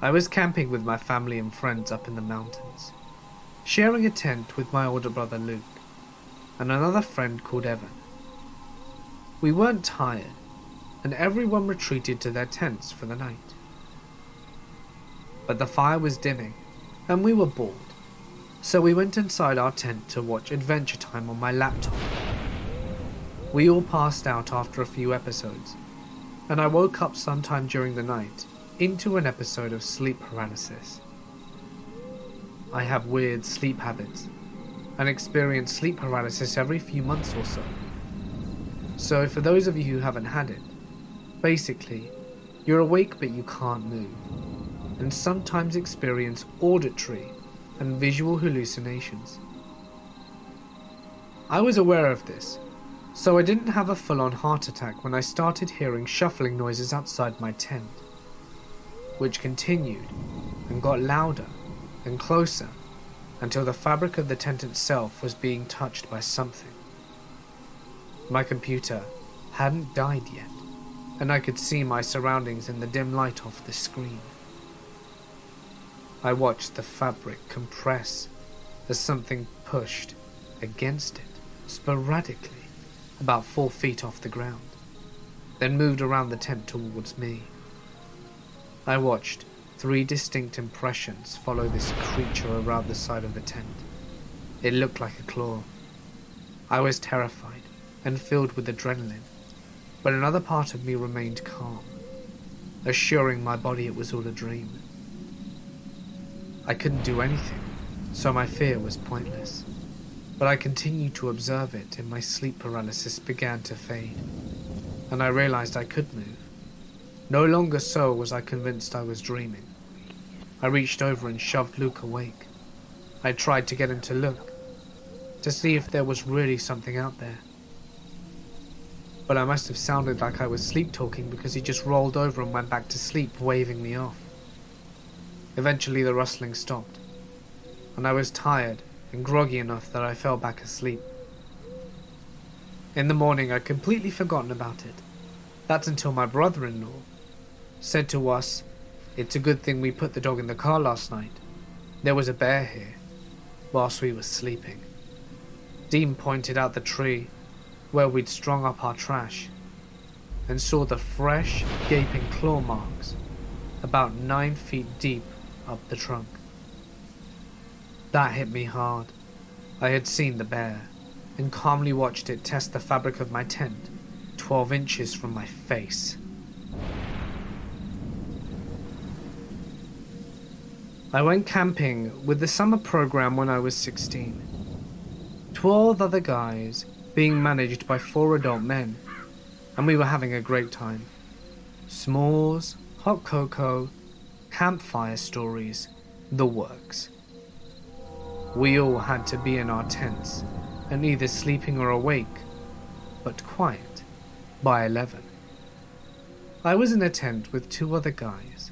I was camping with my family and friends up in the mountains, sharing a tent with my older brother Luke and another friend called Evan. We weren't tired, and everyone retreated to their tents for the night. But the fire was dimming, and we were bored, so we went inside our tent to watch Adventure Time on my laptop. We all passed out after a few episodes, and I woke up sometime during the night into an episode of sleep paralysis. I have weird sleep habits, and experience sleep paralysis every few months or so. So for those of you who haven't had it, basically, you're awake but you can't move, and sometimes experience auditory and visual hallucinations. I was aware of this, so I didn't have a full-on heart attack when I started hearing shuffling noises outside my tent, which continued and got louder and closer until the fabric of the tent itself was being touched by something. My computer hadn't died yet, and I could see my surroundings in the dim light off the screen. I watched the fabric compress as something pushed against it sporadically about 4 feet off the ground, then moved around the tent towards me. I watched 3 distinct impressions follow this creature around the side of the tent. It looked like a claw. I was terrified and filled with adrenaline, but another part of me remained calm, assuring my body it was all a dream. I couldn't do anything, so my fear was pointless, but I continued to observe it and my sleep paralysis began to fade, and I realized I could move. No longer so was I convinced I was dreaming. I reached over and shoved Luke awake. I tried to get him to look, to see if there was really something out there. But I must have sounded like I was sleep-talking because he just rolled over and went back to sleep, waving me off. Eventually the rustling stopped, and I was tired and groggy enough that I fell back asleep. In the morning I'd completely forgotten about it. That's until my brother-in-law said to us, "It's a good thing we put the dog in the car last night. There was a bear here," whilst we were sleeping. Dean pointed out the tree where we'd strung up our trash and saw the fresh, gaping claw marks about 9 feet deep up the trunk. That hit me hard. I had seen the bear and calmly watched it test the fabric of my tent 12 inches from my face. I went camping with the summer program when I was 16. 12 other guys being managed by 4 adult men, and we were having a great time. S'mores, hot cocoa, campfire stories, the works. We all had to be in our tents and either sleeping or awake, but quiet, by 11. I was in a tent with 2 other guys,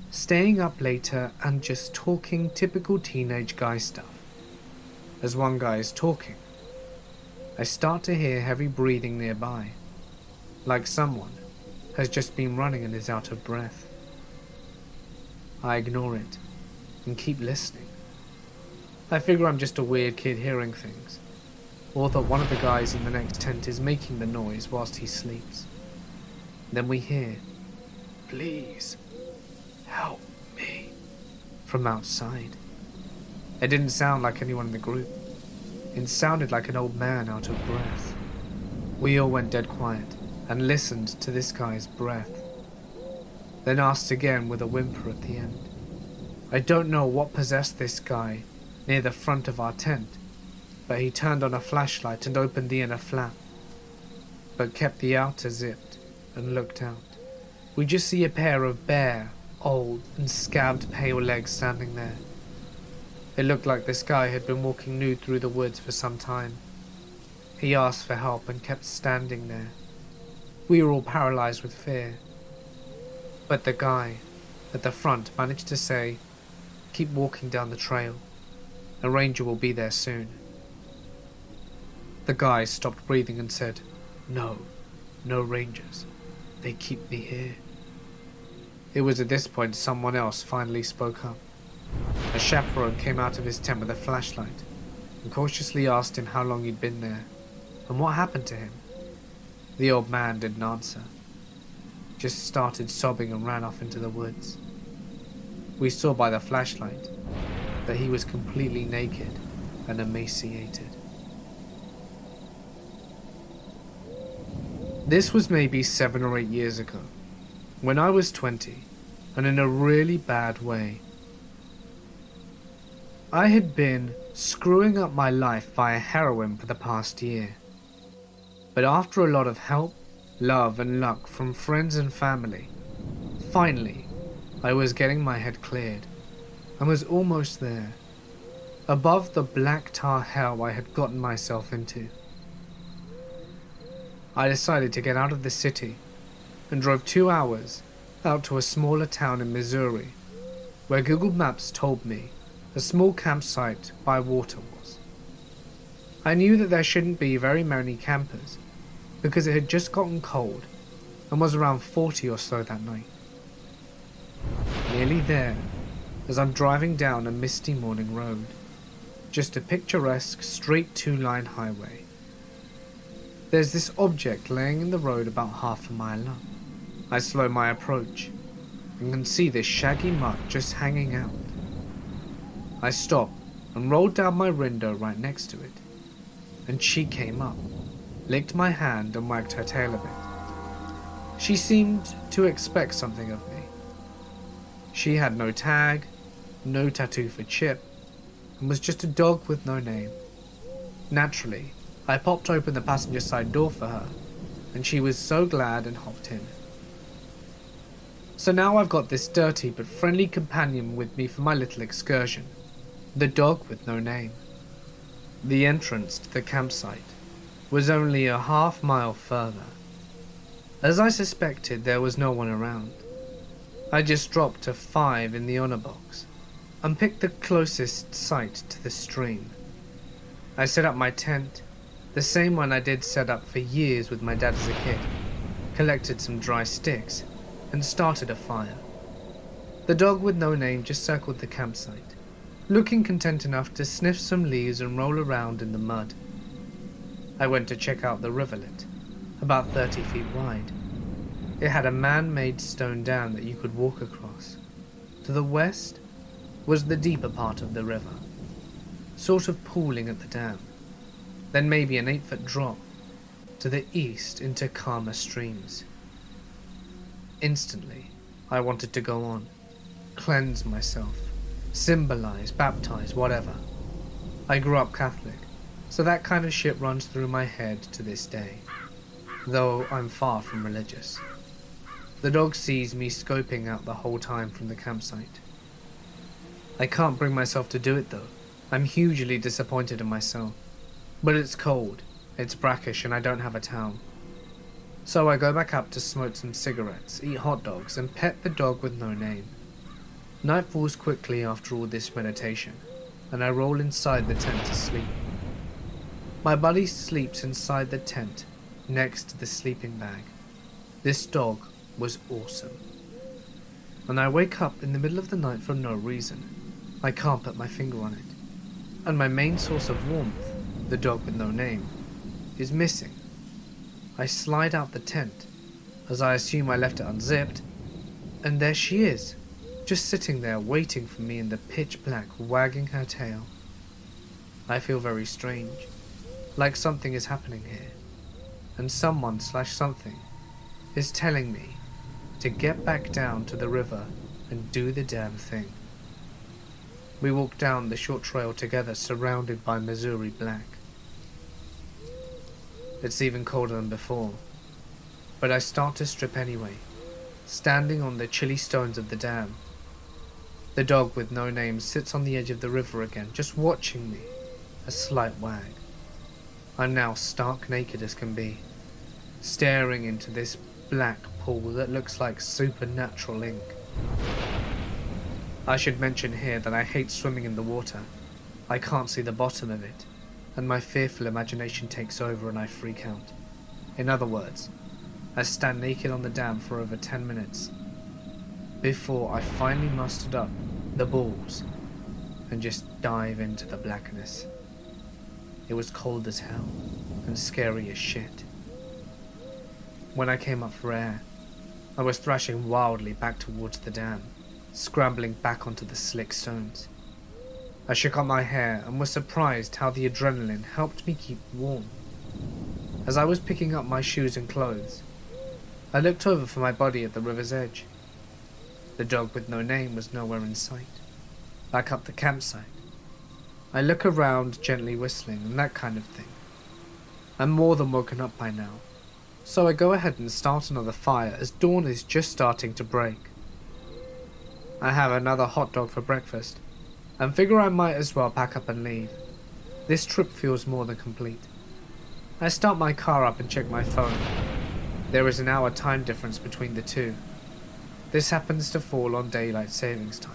staying up later and just talking typical teenage guy stuff. As one guy is talking, I start to hear heavy breathing nearby, like someone has just been running and is out of breath. I ignore it and keep listening. I figure I'm just a weird kid hearing things, or that one of the guys in the next tent is making the noise whilst he sleeps. Then we hear, "Please, help me," from outside. It didn't sound like anyone in the group. It sounded like an old man out of breath. We all went dead quiet and listened to this guy's breath, then asked again with a whimper at the end. I don't know what possessed this guy near the front of our tent, but he turned on a flashlight and opened the inner flap, but kept the outer zipped and looked out. We just see a pair of bare, old and scabbed pale legs standing there. It looked like this guy had been walking nude through the woods for some time. He asked for help and kept standing there. We were all paralyzed with fear. But the guy at the front managed to say, "Keep walking down the trail. A ranger will be there soon." The guy stopped breathing and said, No rangers. They keep me here." It was at this point someone else finally spoke up. A chaperone came out of his tent with a flashlight and cautiously asked him how long he'd been there and what happened to him. The old man didn't answer, just started sobbing and ran off into the woods. We saw by the flashlight that he was completely naked and emaciated. This was maybe 7 or 8 years ago, when I was 20, and in a really bad way. I had been screwing up my life via heroin for the past year. But after a lot of help, love and luck from friends and family, finally, I was getting my head cleared and was almost there, above the black tar hell I had gotten myself into. I decided to get out of the city and drove 2 hours out to a smaller town in Missouri, where Google Maps told me a small campsite by water was. I knew that there shouldn't be very many campers because it had just gotten cold and was around 40 or so that night. Nearly there, as I'm driving down a misty morning road, just a picturesque straight 2-line highway. There's this object laying in the road about half a mile up. I slow my approach and can see this shaggy mutt just hanging out. I stop and rolled down my window right next to it, and she came up, licked my hand and wagged her tail a bit. She seemed to expect something of me. She had no tag, no tattoo for Chip, and was just a dog with no name. Naturally, I popped open the passenger side door for her, and she was so glad and hopped in. So now I've got this dirty but friendly companion with me for my little excursion, the dog with no name. The entrance to the campsite was only a half-mile further. As I suspected, there was no one around. I just dropped a 5 in the honor box and picked the closest site to the stream. I set up my tent, the same one I did set up for years with my dad as a kid, collected some dry sticks, and started a fire. The dog with no name just circled the campsite, looking content enough to sniff some leaves and roll around in the mud. I went to check out the rivulet, about 30 feet wide. It had a man-made stone dam that you could walk across. To the west was the deeper part of the river, sort of pooling at the dam. Then maybe an 8-foot drop to the east into calmer streams. Instantly, I wanted to go on, cleanse myself, symbolize, baptize, whatever. I grew up Catholic, so that kind of shit runs through my head to this day, though I'm far from religious. The dog sees me scoping out the whole time from the campsite. I can't bring myself to do it though. I'm hugely disappointed in myself. But it's cold, it's brackish, and I don't have a towel. So I go back up to smoke some cigarettes, eat hot dogs, and pet the dog with no name. Night falls quickly after all this meditation, and I roll inside the tent to sleep. My buddy sleeps inside the tent, next to the sleeping bag. This dog was awesome. And I wake up in the middle of the night for no reason. I can't put my finger on it. And my main source of warmth, the dog with no name, is missing. I slide out the tent, as I assume I left it unzipped, and there she is, just sitting there waiting for me in the pitch black, wagging her tail. I feel very strange, like something is happening here, and someone/something is telling me to get back down to the river and do the damn thing. We walk down the short trail together, surrounded by Missouri black. It's even colder than before, but I start to strip anyway, standing on the chilly stones of the dam. The dog with no name sits on the edge of the river again, just watching me, a slight wag. I'm now stark naked as can be, staring into this black pool that looks like supernatural ink. I should mention here that I hate swimming in the water. I can't see the bottom of it, and my fearful imagination takes over and I freak out. In other words, I stand naked on the dam for over 10 minutes. before I finally mustered up the balls and just dive into the blackness. It was cold as hell and scary as shit. When I came up for air, I was thrashing wildly back towards the dam, scrambling back onto the slick stones. I shook out my hair and was surprised how the adrenaline helped me keep warm. As I was picking up my shoes and clothes, I looked over for my body at the river's edge. The dog with no name was nowhere in sight. Back up the campsite, I look around, gently whistling and that kind of thing. I'm more than woken up by now, so I go ahead and start another fire as dawn is just starting to break. I have another hot dog for breakfast and figure I might as well pack up and leave. This trip feels more than complete. I start my car up and check my phone. There is an hour time difference between the two. This happens to fall on daylight savings time.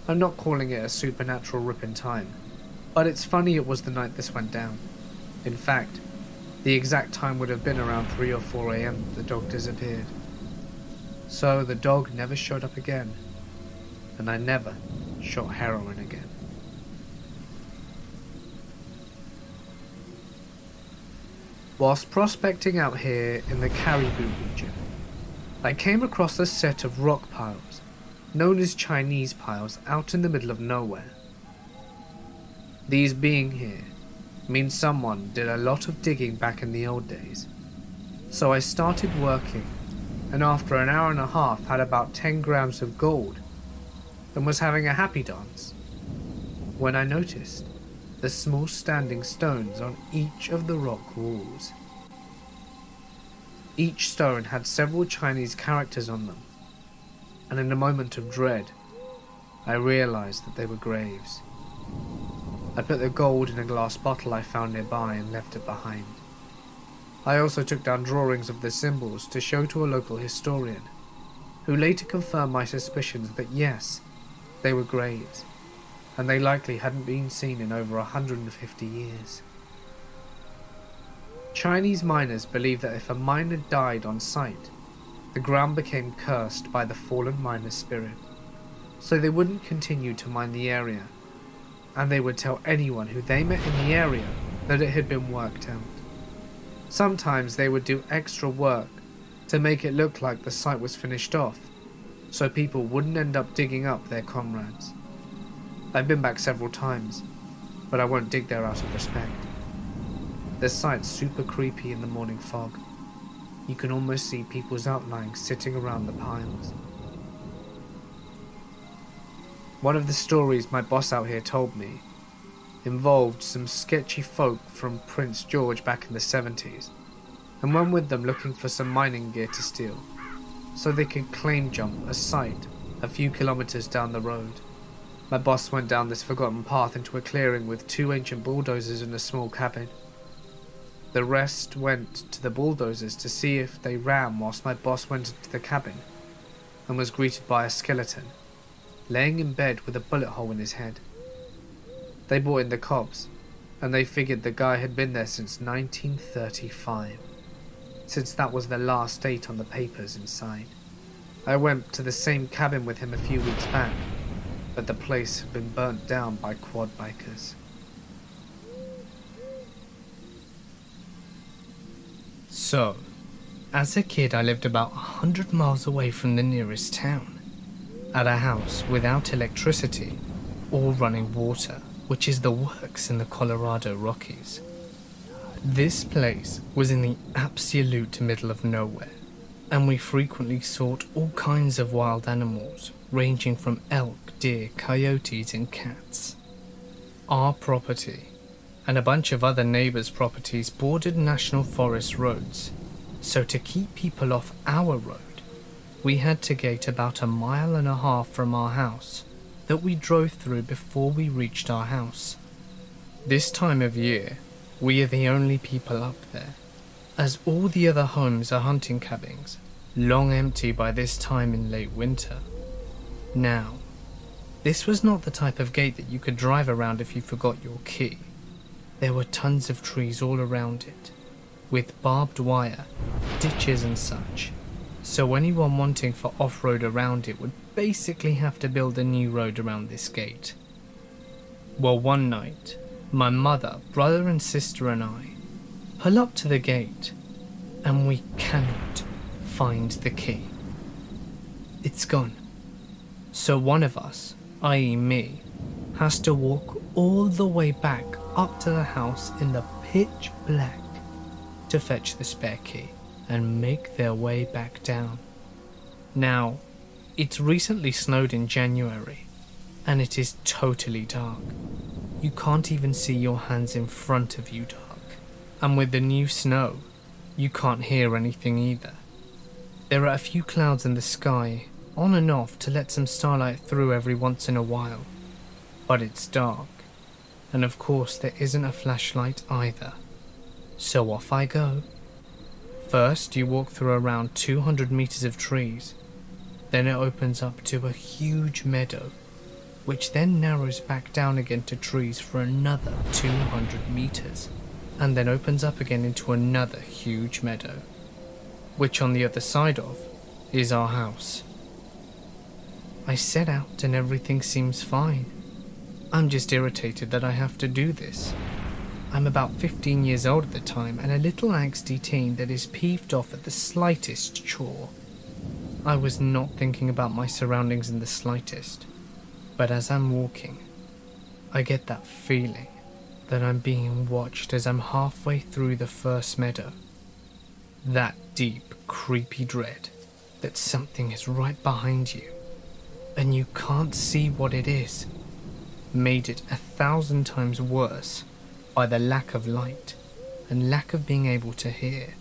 I'm not calling it a supernatural rip in time, but it's funny it was the night this went down. In fact, the exact time would have been around 3 or 4 AM the dog disappeared. So the dog never showed up again, and I never shot heroin again. Whilst prospecting out here in the Caribou region, I came across a set of rock piles, known as Chinese piles, out in the middle of nowhere. These being here means someone did a lot of digging back in the old days. So I started working, and after an hour and a half had about 10 grams of gold and was having a happy dance, when I noticed the small standing stones on each of the rock walls. Each stone had several Chinese characters on them, and in a moment of dread, I realized that they were graves. I put the gold in a glass bottle I found nearby and left it behind. I also took down drawings of the symbols to show to a local historian, who later confirmed my suspicions that yes, they were graves, and they likely hadn't been seen in over 150 years. Chinese miners believe that if a miner died on site, the ground became cursed by the fallen miner's spirit, so they wouldn't continue to mine the area, and they would tell anyone who they met in the area that it had been worked out. Sometimes they would do extra work to make it look like the site was finished off, so people wouldn't end up digging up their comrades. I've been back several times, but I won't dig there out of respect. The site's super creepy in the morning fog. You can almost see people's outlines sitting around the piles. One of the stories my boss out here told me involved some sketchy folk from Prince George back in the 70s, and went with them looking for some mining gear to steal, so they could claim jump a site a few kilometers down the road. My boss went down this forgotten path into a clearing with 2 ancient bulldozers and a small cabin. The rest went to the bulldozers to see if they ran, whilst my boss went into the cabin and was greeted by a skeleton, laying in bed with a bullet hole in his head. They brought in the cops, and they figured the guy had been there since 1935, since that was the last date on the papers inside. I went to the same cabin with him a few weeks back, but the place had been burnt down by quad bikers. So, as a kid I lived about 100 miles away from the nearest town, at a house without electricity or running water, which is the works in the Colorado Rockies. This place was in the absolute middle of nowhere, and we frequently saw all kinds of wild animals, ranging from elk, deer, coyotes and cats. Our property and a bunch of other neighbours' properties bordered national forest roads, so to keep people off our road, we had to gate about 1.5 miles from our house that we drove through before we reached our house. This time of year, we are the only people up there, as all the other homes are hunting cabins, long empty by this time in late winter. Now, this was not the type of gate that you could drive around if you forgot your key. There were tons of trees all around it, with barbed wire, ditches and such, so anyone wanting for off-road around it would basically have to build a new road around this gate. Well, one night, my mother, brother and sister and I pull up to the gate, and we cannot find the key. It's gone. So one of us, i.e. me, has to walk all the way back up to the house in the pitch black to fetch the spare key and make their way back down. Now, it's recently snowed in January, and it is totally dark. You can't even see your hands in front of you dark. And with the new snow, you can't hear anything either. There are a few clouds in the sky, on and off to let some starlight through every once in a while. But it's dark, and of course there isn't a flashlight either. So off I go. First you walk through around 200 meters of trees, then it opens up to a huge meadow, which then narrows back down again to trees for another 200 meters, and then opens up again into another huge meadow, which on the other side of is our house. I set out and everything seems fine. I'm just irritated that I have to do this. I'm about 15 years old at the time and a little angsty teen that is peeved off at the slightest chore. I was not thinking about my surroundings in the slightest, but as I'm walking, I get that feeling that I'm being watched as I'm halfway through the first meadow. That deep, creepy dread that something is right behind you, and you can't see what it is, made it 1,000 times worse by the lack of light and lack of being able to hear.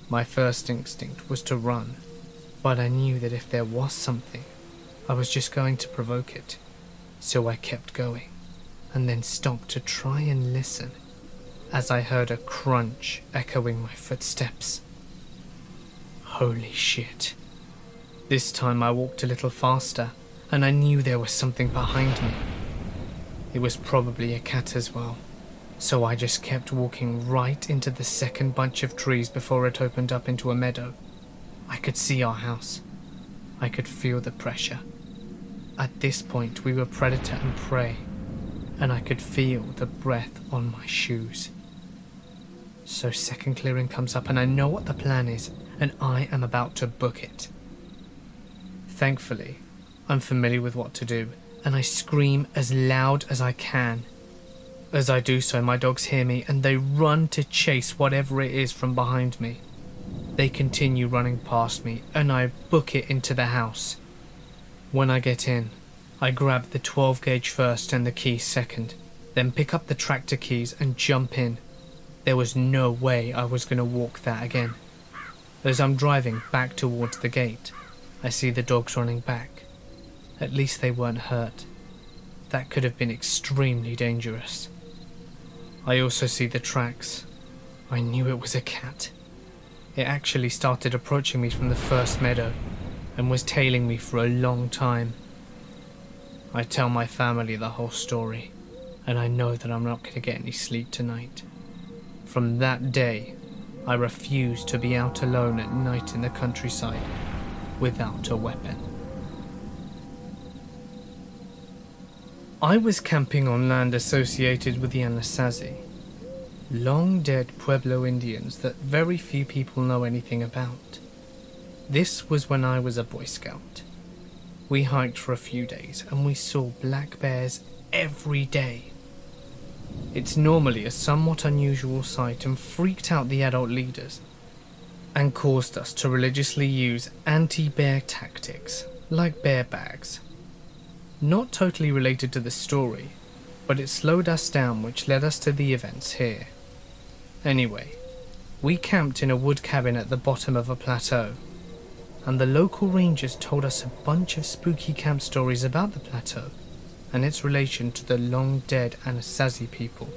My first instinct was to run, but I knew that if there was something, I was just going to provoke it, so I kept going, and then stopped to try and listen, as I heard a crunch echoing my footsteps. Holy shit. This time I walked a little faster, and I knew there was something behind me. It was probably a cat as well, so I just kept walking right into the second bunch of trees before it opened up into a meadow. I could see our house. I could feel the pressure. At this point we were predator and prey, and I could feel the breath on my shoes. So second clearing comes up and I know what the plan is, and I am about to book it. Thankfully, I'm familiar with what to do, and I scream as loud as I can. As I do so, my dogs hear me and they run to chase whatever it is from behind me. They continue running past me and I book it into the house. When I get in, I grab the 12 gauge first and the keys second, then pick up the tractor keys and jump in. There was no way I was going to walk that again. As I'm driving back towards the gate, I see the dogs running back. At least they weren't hurt. That could have been extremely dangerous. I also see the tracks. I knew it was a cat. It actually started approaching me from the first meadow and was tailing me for a long time. I tell my family the whole story, and I know that I'm not going to get any sleep tonight. From that day, I refused to be out alone at night in the countryside without a weapon. I was camping on land associated with the Anasazi, long dead Pueblo Indians that very few people know anything about. This was when I was a Boy Scout. We hiked for a few days and we saw black bears every day. It's normally a somewhat unusual sight and freaked out the adult leaders and caused us to religiously use anti-bear tactics like bear bags. Not totally related to the story, but it slowed us down, which led us to the events here. Anyway, we camped in a wood cabin at the bottom of a plateau, and the local rangers told us a bunch of spooky camp stories about the plateau and its relation to the long-dead Anasazi people.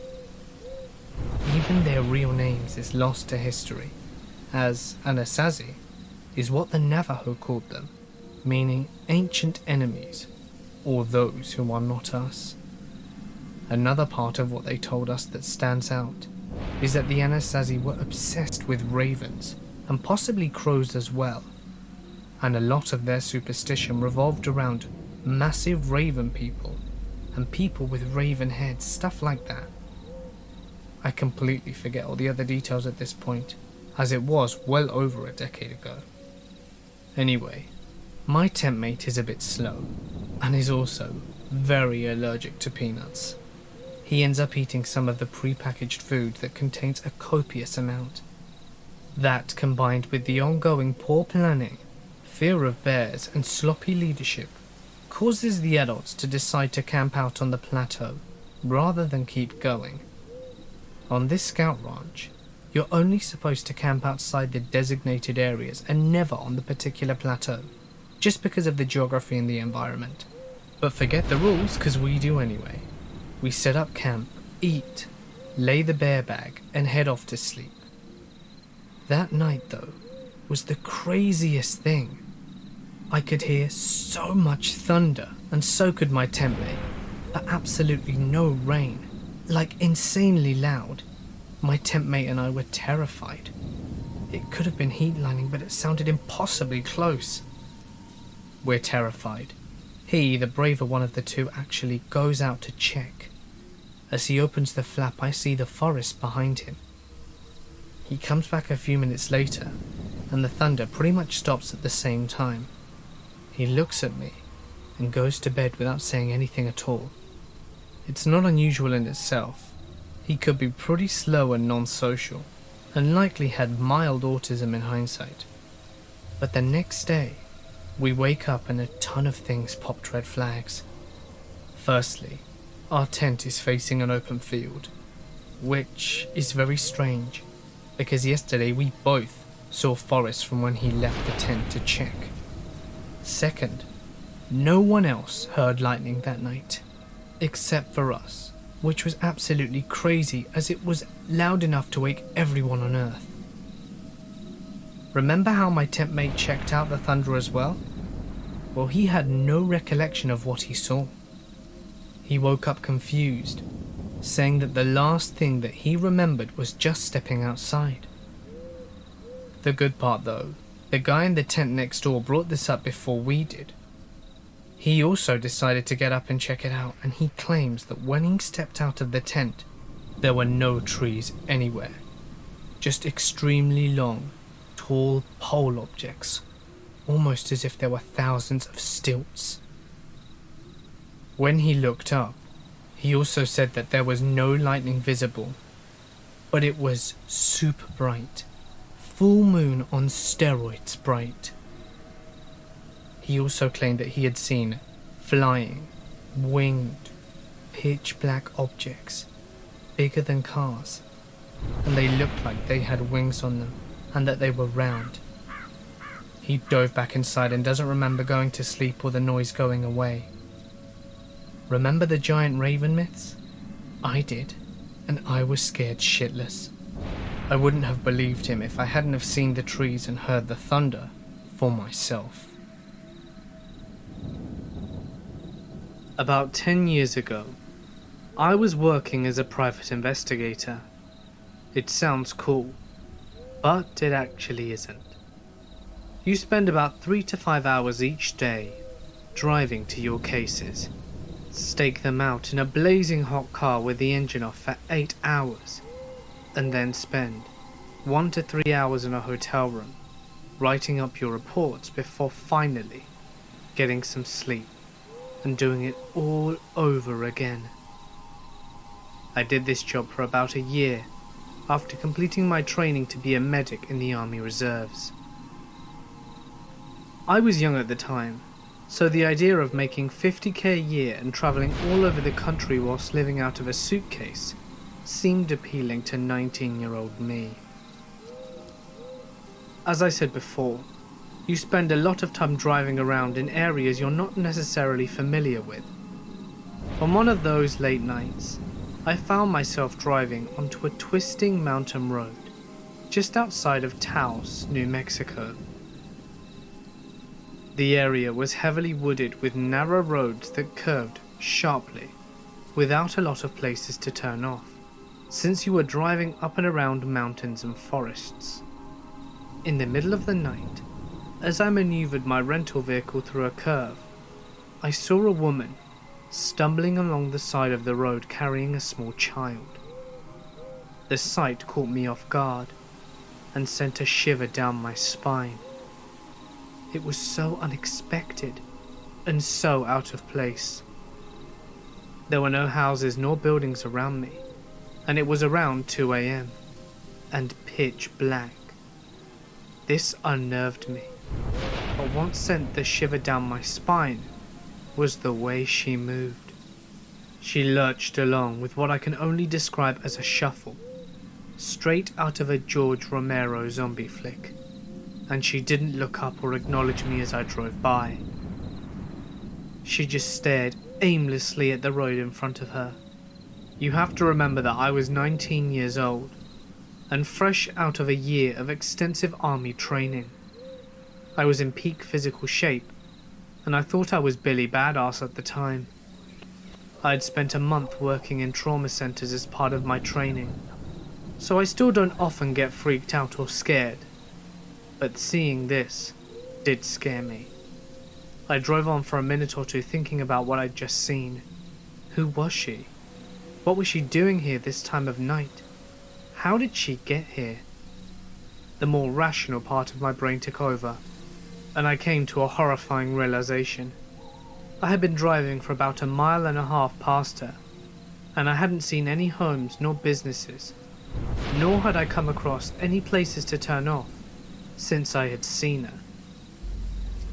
Even their real names is lost to history, as Anasazi is what the Navajo called them, meaning ancient enemies, or those who are not us. Another part of what they told us that stands out is that the Anasazi were obsessed with ravens and possibly crows as well, and a lot of their superstition revolved around massive raven people and people with raven heads, stuff like that. I completely forget all the other details at this point, as it was well over a decade ago. Anyway, my tent mate is a bit slow, and is also very allergic to peanuts. He ends up eating some of the pre-packaged food that contains a copious amount. That, combined with the ongoing poor planning, fear of bears, and sloppy leadership, causes the adults to decide to camp out on the plateau rather than keep going. On this scout ranch, you're only supposed to camp outside the designated areas and never on the particular plateau, just because of the geography and the environment. But forget the rules, because we do anyway. We set up camp, eat, lay the bear bag, and head off to sleep. That night, though, was the craziest thing. I could hear so much thunder, and so could my tent mate, but absolutely no rain, like insanely loud. My tent mate and I were terrified. It could have been heat lining, but it sounded impossibly close. We're terrified. He, the braver one of the two, actually goes out to check. As he opens the flap, I see the forest behind him. He comes back a few minutes later, and the thunder pretty much stops at the same time. He looks at me and goes to bed without saying anything at all. It's not unusual in itself. He could be pretty slow and non-social, and likely had mild autism in hindsight. But the next day, we wake up and a ton of things popped red flags. Firstly, our tent is facing an open field, which is very strange, because yesterday we both saw Forrest from when he left the tent to check. Second, no one else heard lightning that night, except for us, which was absolutely crazy as it was loud enough to wake everyone on Earth. Remember how my tent mate checked out the thunder as well? Well, he had no recollection of what he saw. He woke up confused, saying that the last thing that he remembered was just stepping outside. The good part though, the guy in the tent next door brought this up before we did. He also decided to get up and check it out, and he claims that when he stepped out of the tent, there were no trees anywhere, just extremely long, tall pole objects, almost as if there were thousands of stilts. When he looked up, he also said that there was no lightning visible, but it was super bright, full moon on steroids bright. He also claimed that he had seen flying, winged, pitch black objects, bigger than cars, and they looked like they had wings on them, and that they were round. He dove back inside and doesn't remember going to sleep or the noise going away. Remember the giant raven myths? I did, and I was scared shitless. I wouldn't have believed him if I hadn't have seen the trees and heard the thunder for myself. About 10 years ago, I was working as a private investigator. It sounds cool, but it actually isn't. You spend about 3 to 5 hours each day driving to your cases, stake them out in a blazing hot car with the engine off for 8 hours, and then spend 1 to 3 hours in a hotel room writing up your reports before finally getting some sleep and doing it all over again. I did this job for about a year after completing my training to be a medic in the Army Reserves. I was young at the time, so the idea of making $50,000 a year and travelling all over the country whilst living out of a suitcase seemed appealing to 19-year-old me. As I said before, you spend a lot of time driving around in areas you're not necessarily familiar with. On one of those late nights, I found myself driving onto a twisting mountain road just outside of Taos, New Mexico. The area was heavily wooded with narrow roads that curved sharply, without a lot of places to turn off, since you were driving up and around mountains and forests. In the middle of the night, as I maneuvered my rental vehicle through a curve, I saw a woman stumbling along the side of the road carrying a small child. The sight caught me off guard and sent a shiver down my spine. It was so unexpected and so out of place. There were no houses nor buildings around me, and it was around 2 a.m. and pitch black. This unnerved me, but what sent the shiver down my spine was the way she moved. She lurched along with what I can only describe as a shuffle, straight out of a George Romero zombie flick, and she didn't look up or acknowledge me as I drove by. She just stared aimlessly at the road in front of her. You have to remember that I was 19 years old, and fresh out of a year of extensive army training. I was in peak physical shape, and I thought I was Billy Badass at the time. I had spent a month working in trauma centers as part of my training, so I still don't often get freaked out or scared, but seeing this did scare me. I drove on for a minute or two thinking about what I'd just seen. Who was she? What was she doing here this time of night? How did she get here? The more rational part of my brain took over, and I came to a horrifying realization. I had been driving for about 1.5 miles past her, and I hadn't seen any homes nor businesses, nor had I come across any places to turn off since I had seen her.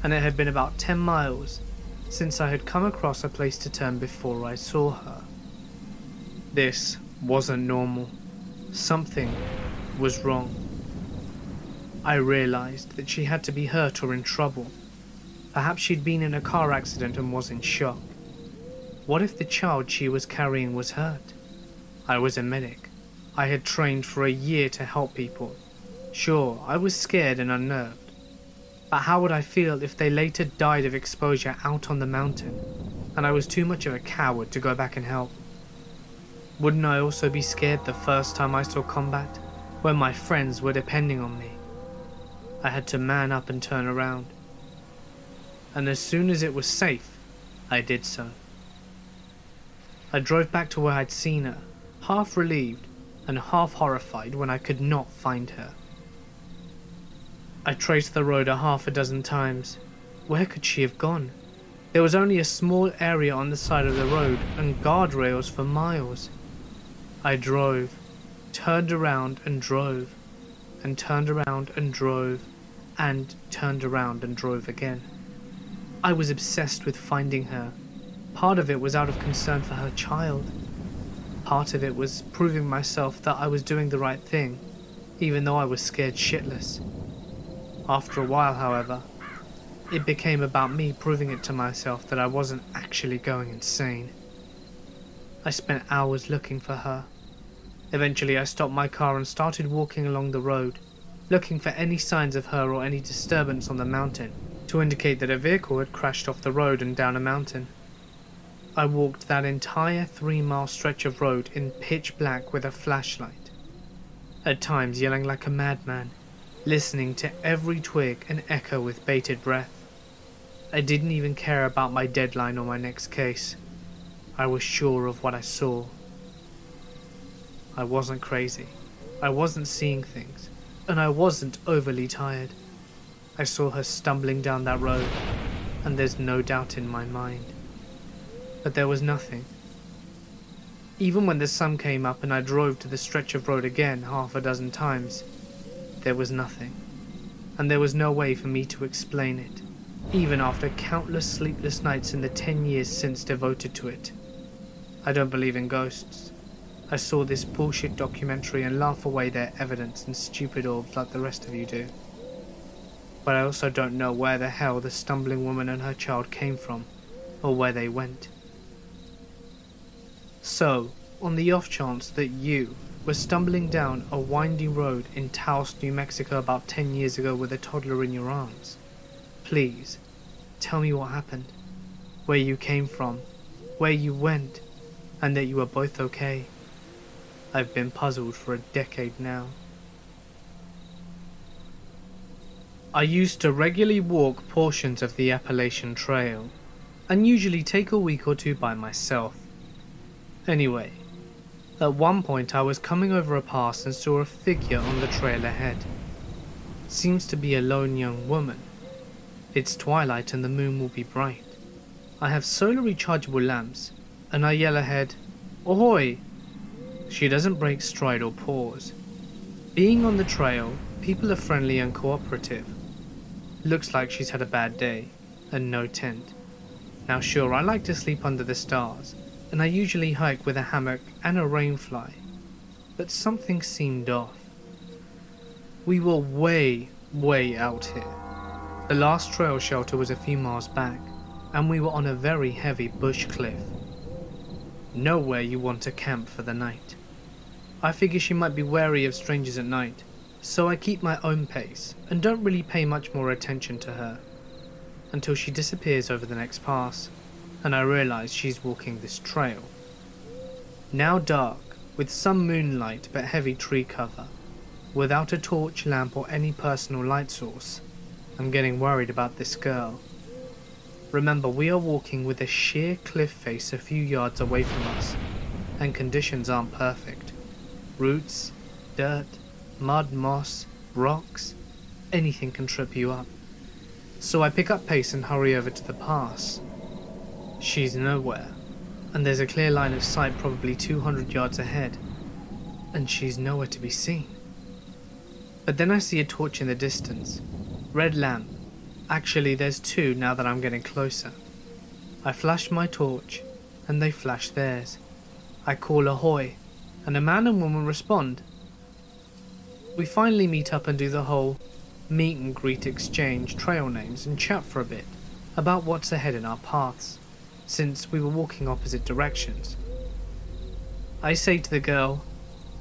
And it had been about 10 miles since I had come across a place to turn before I saw her. This wasn't normal. Something was wrong. I realized that she had to be hurt or in trouble. Perhaps she'd been in a car accident and was in shock. What if the child she was carrying was hurt? I was a medic. I had trained for a year to help people. Sure, I was scared and unnerved. But how would I feel if they later died of exposure out on the mountain, and I was too much of a coward to go back and help? Wouldn't I also be scared the first time I saw combat, when my friends were depending on me? I had to man up and turn around. And as soon as it was safe, I did so. I drove back to where I'd seen her, half relieved and half horrified when I could not find her. I traced the road 6 times. Where could she have gone? There was only a small area on the side of the road and guardrails for miles. I drove, turned around and drove, and turned around and drove, and turned around and drove again. I was obsessed with finding her. Part of it was out of concern for her child. Part of it was proving myself that I was doing the right thing, even though I was scared shitless. After a while, however, it became about me proving it to myself that I wasn't actually going insane. I spent hours looking for her. Eventually I stopped my car and started walking along the road, looking for any signs of her or any disturbance on the mountain to indicate that a vehicle had crashed off the road and down a mountain. I walked that entire 3-mile stretch of road in pitch black with a flashlight, at times yelling like a madman, listening to every twig and echo with bated breath. I didn't even care about my deadline or my next case. I was sure of what I saw. I wasn't crazy. I wasn't seeing things. And I wasn't overly tired. I saw her stumbling down that road, and there's no doubt in my mind. But there was nothing. Even when the sun came up and I drove to the stretch of road again 6 times, there was nothing. And there was no way for me to explain it, even after countless sleepless nights in the 10 years since devoted to it. I don't believe in ghosts. I saw this bullshit documentary and laugh away their evidence in stupid orbs like the rest of you do. But I also don't know where the hell the stumbling woman and her child came from, or where they went. So, on the off chance that you were stumbling down a winding road in Taos, New Mexico about 10 years ago with a toddler in your arms, please, tell me what happened, where you came from, where you went, and that you were both okay. I've been puzzled for a decade now. I used to regularly walk portions of the Appalachian Trail, and usually take a week or two by myself. Anyway, at one point I was coming over a pass and saw a figure on the trail ahead. Seems to be a lone young woman. It's twilight and the moon will be bright. I have solar rechargeable lamps, and I yell ahead, "Ahoy!" She doesn't break stride or pause. Being on the trail, people are friendly and cooperative. Looks like she's had a bad day, and no tent. Now sure, I like to sleep under the stars, and I usually hike with a hammock and a rainfly, but something seemed off. We were way out here. The last trail shelter was a few miles back, and we were on a very heavy bush cliff. Nowhere you want to camp for the night. I figure she might be wary of strangers at night, so I keep my own pace and don't really pay much more attention to her, until she disappears over the next pass, and I realize she's walking this trail. Now dark, with some moonlight but heavy tree cover, without a torch, lamp or any personal light source. I'm getting worried about this girl. Remember, we are walking with a sheer cliff face a few yards away from us, and conditions aren't perfect. Roots, dirt, mud, moss, rocks, anything can trip you up. So I pick up pace and hurry over to the pass. She's nowhere, and there's a clear line of sight probably 200 yards ahead, and she's nowhere to be seen. But then I see a torch in the distance. Red lamp. Actually, there's two now that I'm getting closer. I flash my torch, and they flash theirs. I call ahoy, and a man and woman respond. We finally meet up and do the whole meet and greet, exchange trail names and chat for a bit about what's ahead in our paths, since we were walking opposite directions. I say to the girl,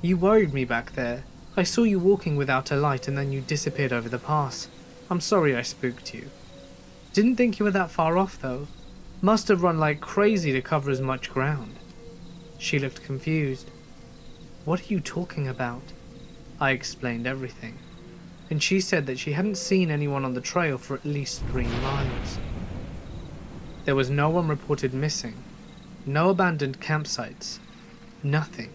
"You worried me back there. I saw you walking without a light and then you disappeared over the pass. I'm sorry I spooked you. Didn't think you were that far off though. Must have run like crazy to cover as much ground." She looked confused. "What are you talking about?" I explained everything, and she said that she hadn't seen anyone on the trail for at least 3 miles. There was no one reported missing, no abandoned campsites, nothing.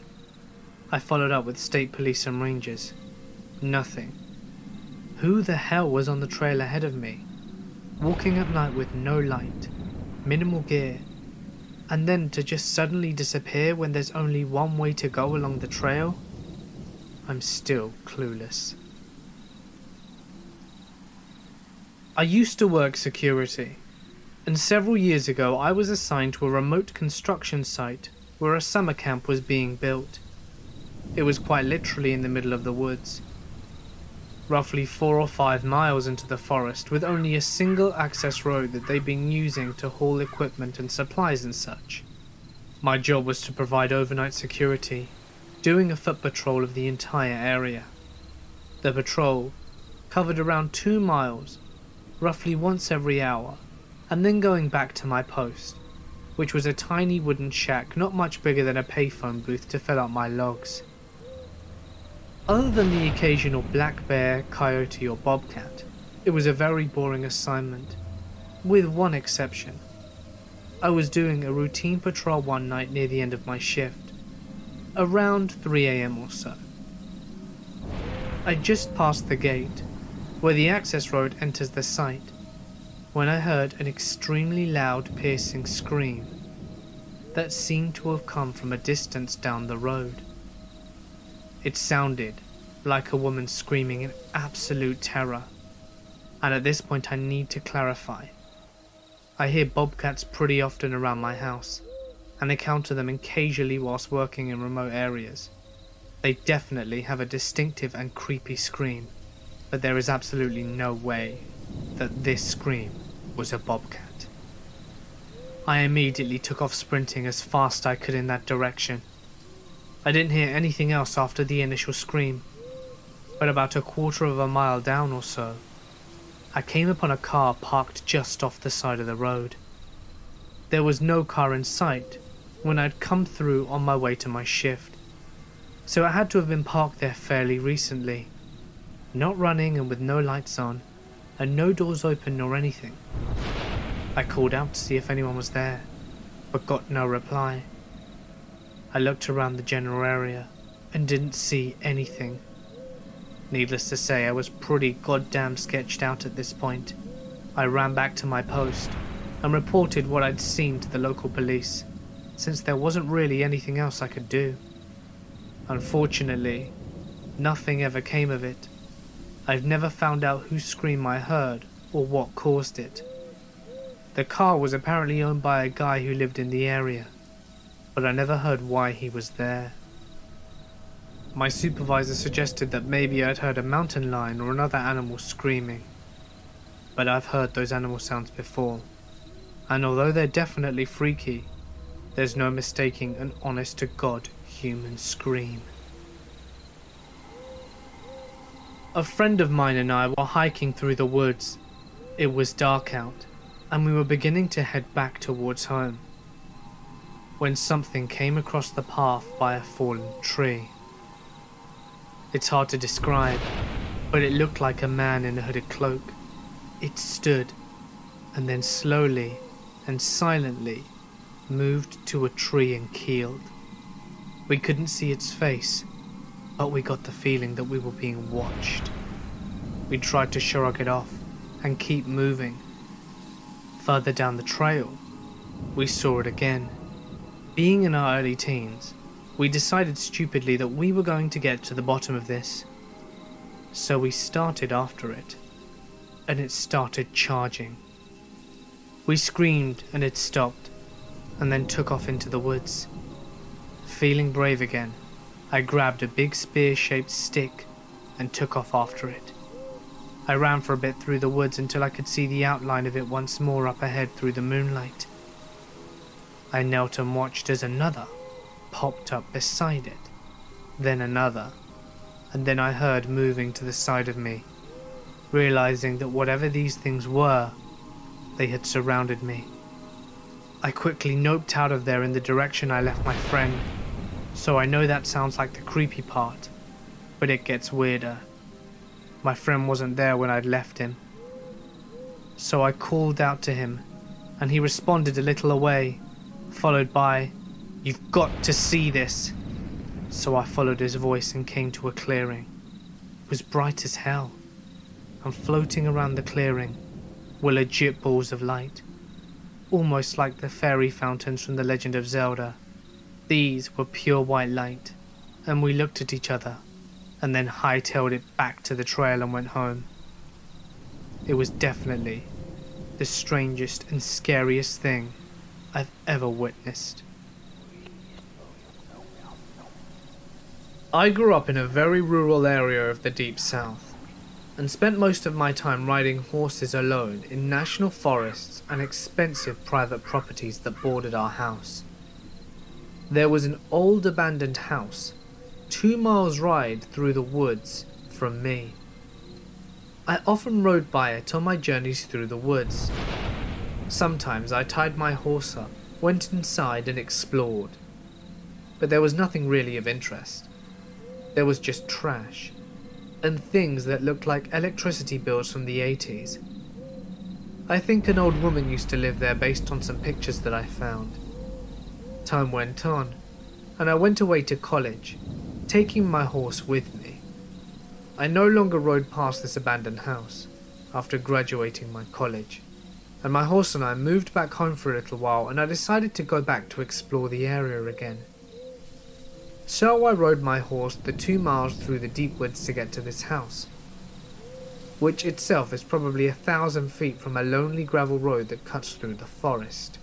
I followed up with state police and rangers. Nothing. Who the hell was on the trail ahead of me? Walking at night with no light, minimal gear, and then to just suddenly disappear when there's only one way to go along the trail? I'm still clueless. I used to work security, and several years ago I was assigned to a remote construction site where a summer camp was being built. It was quite literally in the middle of the woods, roughly 4 or 5 miles into the forest, with only a single access road that they'd been using to haul equipment and supplies and such. My job was to provide overnight security, doing a foot patrol of the entire area. The patrol covered around 2 miles, roughly once every hour, and then going back to my post, which was a tiny wooden shack not much bigger than a payphone booth to fill up my logs. Other than the occasional black bear, coyote or bobcat, it was a very boring assignment, with one exception. I was doing a routine patrol one night near the end of my shift, around 3 AM or so. I just passed the gate, where the access road enters the site, when I heard an extremely loud, piercing scream that seemed to have come from a distance down the road. It sounded like a woman screaming in absolute terror, and at this point I need to clarify. I hear bobcats pretty often around my house, and encounter them occasionally whilst working in remote areas. They definitely have a distinctive and creepy scream, but there is absolutely no way that this scream was a bobcat. I immediately took off sprinting as fast as I could in that direction. I didn't hear anything else after the initial scream, but about a quarter of a mile down or so, I came upon a car parked just off the side of the road. There was no car in sight when I'd come through on my way to my shift, so it had to have been parked there fairly recently. Not running and with no lights on, and no doors open nor anything. I called out to see if anyone was there, but got no reply. I looked around the general area and didn't see anything. Needless to say, I was pretty goddamn sketched out at this point. I ran back to my post and reported what I'd seen to the local police, since there wasn't really anything else I could do. Unfortunately, nothing ever came of it. I've never found out whose scream I heard or what caused it. The car was apparently owned by a guy who lived in the area, but I never heard why he was there. My supervisor suggested that maybe I'd heard a mountain lion or another animal screaming, but I've heard those animal sounds before, and although they're definitely freaky, there's no mistaking an honest-to-God human scream. A friend of mine and I were hiking through the woods. It was dark out, and we were beginning to head back towards home, when something came across the path by a fallen tree. It's hard to describe, but it looked like a man in a hooded cloak. It stood, and then slowly and silently moved to a tree and keeled. We couldn't see its face, but we got the feeling that we were being watched. We tried to shrug it off and keep moving. Further down the trail, we saw it again. Being in our early teens, we decided stupidly that we were going to get to the bottom of this. So we started after it, and it started charging. We screamed and it stopped, and then took off into the woods. Feeling brave again, I grabbed a big spear-shaped stick and took off after it. I ran for a bit through the woods until I could see the outline of it once more up ahead through the moonlight. I knelt and watched as another popped up beside it, then another, and then I heard moving to the side of me, realizing that whatever these things were, they had surrounded me. I quickly noped out of there in the direction I left my friend, so I know that sounds like the creepy part, but it gets weirder. My friend wasn't there when I'd left him, so I called out to him, and he responded a little away, followed by, "You've got to see this." So I followed his voice and came to a clearing. It was bright as hell, and floating around the clearing were legit balls of light, almost like the fairy fountains from The Legend of Zelda. These were pure white light, and we looked at each other, and then hightailed it back to the trail and went home. It was definitely the strangest and scariest thing I've ever witnessed. I grew up in a very rural area of the Deep South, and spent most of my time riding horses alone in national forests and expensive private properties that bordered our house. There was an old abandoned house 2 miles ride through the woods from me. I often rode by it on my journeys through the woods. Sometimes I tied my horse up, went inside and explored, but there was nothing really of interest. There was just trash, and things that looked like electricity bills from the 80s. I think an old woman used to live there based on some pictures that I found. Time went on, and I went away to college, taking my horse with me. I no longer rode past this abandoned house after graduating my college, and my horse and I moved back home for a little while, and I decided to go back to explore the area again. So I rode my horse the 2 miles through the deep woods to get to this house, which itself is probably 1,000 feet from a lonely gravel road that cuts through the forest.